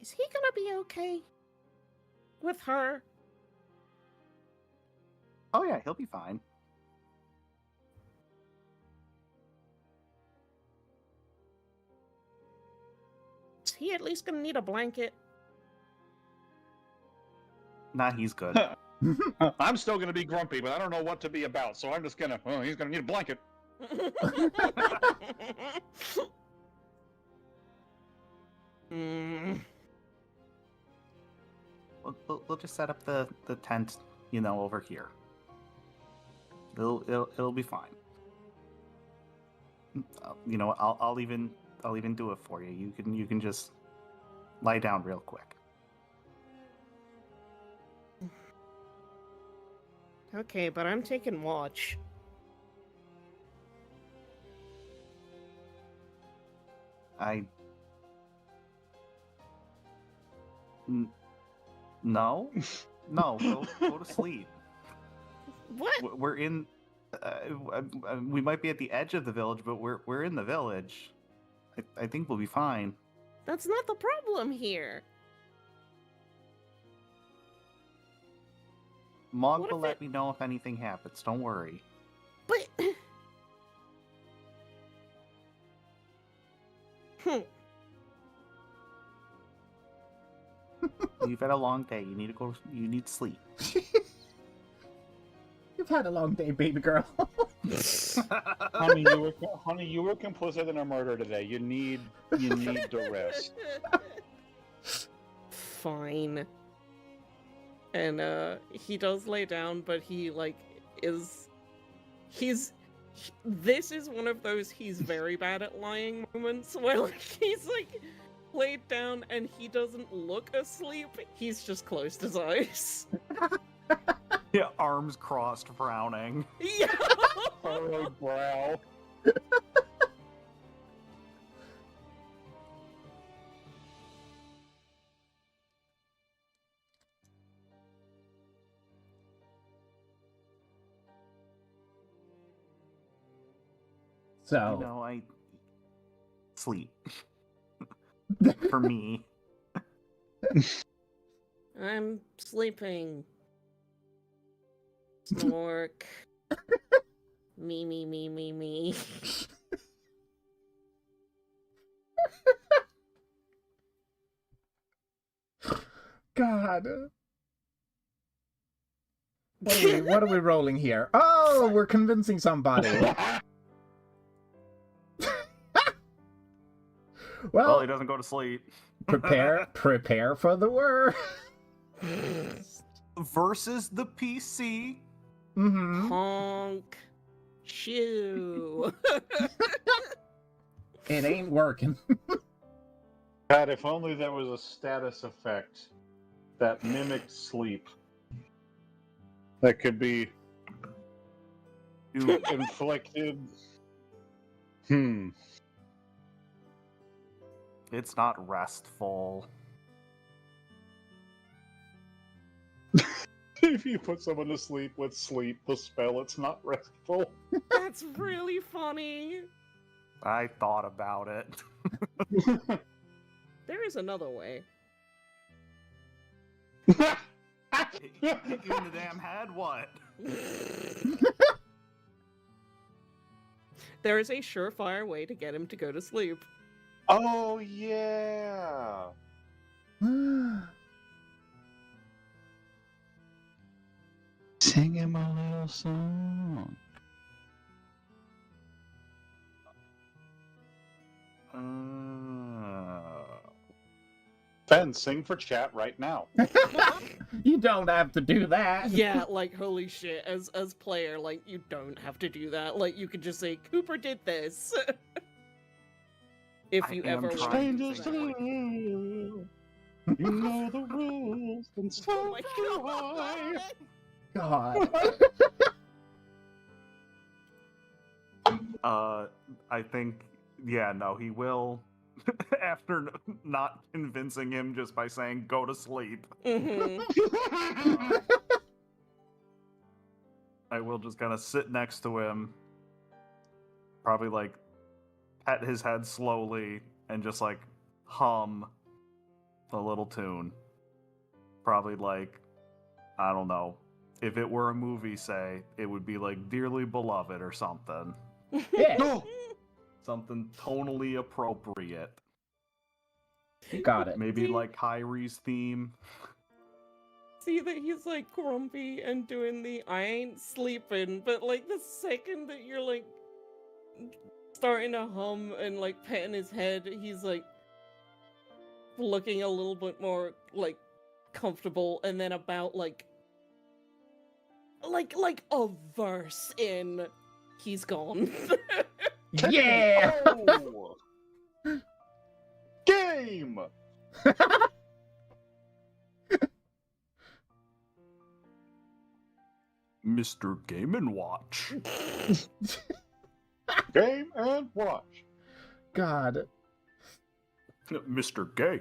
Is he gonna be okay? With her? Oh yeah, he'll be fine. Is he at least gonna need a blanket? Nah, he's good. I'm still gonna be grumpy, but I don't know what to be about, so I'm just gonna... Oh, he's gonna need a blanket. Mm. We'll just set up the tent, over here. It'll be fine. I'll even do it for you. You can just lie down real quick. Okay, but I'm taking watch. No, go to sleep. What? We're in. We might be at the edge of the village, but we're in the village. I think we'll be fine. That's not the problem here. Mog What will if let it- me know if anything happens. Don't worry. But... You've had a long day. You need to go. You need sleep. You've had a long day, baby girl. Honey, you were complicit in a murder today. You need to rest. Fine. And he does lay down, but he like this is one of those he's very bad at lying moments where like he's like laid down and he doesn't look asleep, he's just closed his eyes. Yeah, arms crossed, frowning. Yeah. Furrowed brow. So, You know, I sleep. For me. I'm sleeping. Snork. Me. God. What are we rolling here? Oh, we're convincing somebody. Well, he doesn't go to sleep. prepare for the worst. Versus the PC. Mm-hmm. Honk. Shoo. It ain't working. God, if only there was a status effect that mimicked sleep. That could be inflicted. It's not restful. If you put someone to sleep with sleep, the spell, it's not restful. That's really funny. I thought about it. There is another way. Hit you in the damn head, what? There is a surefire way to get him to go to sleep. Oh, yeah. Sing him a little song. Ben, sing for chat right now. You don't have to do that. Yeah, like holy shit, as player, like you don't have to do that. Like you could just say Cooper did this. If I you am ever trying want to to. think. You know the rules, and so Oh my do I. god. God. I think, yeah, no, he will. After not convincing him just by saying, go to sleep, Mm-hmm. I will just kind of sit next to him, probably like pet his head slowly, and just like hum a little tune. Probably like, I don't know, if it were a movie, say, it would be like Dearly Beloved or something. Yeah. Something tonally appropriate. Got it. Maybe like Kyrie's theme. See that he's like grumpy and doing the I ain't sleeping, but like the second that you're like starting to hum and like petting his head, he's like looking a little bit more like comfortable, and then about like a verse in, he's gone. Yeah. Oh. Game. Mr. Game & Watch. Game and watch. God. Mr. Gay.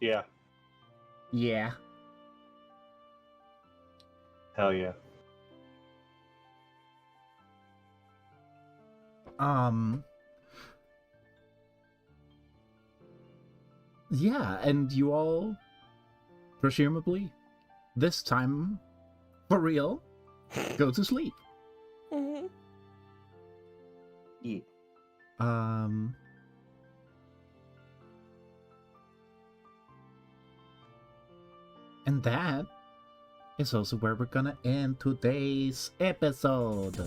Yeah. Yeah. Hell yeah. Yeah, and you all, presumably, this time, for real, go to sleep. Mhm. Yeah. And that is also where we're gonna end today's episode.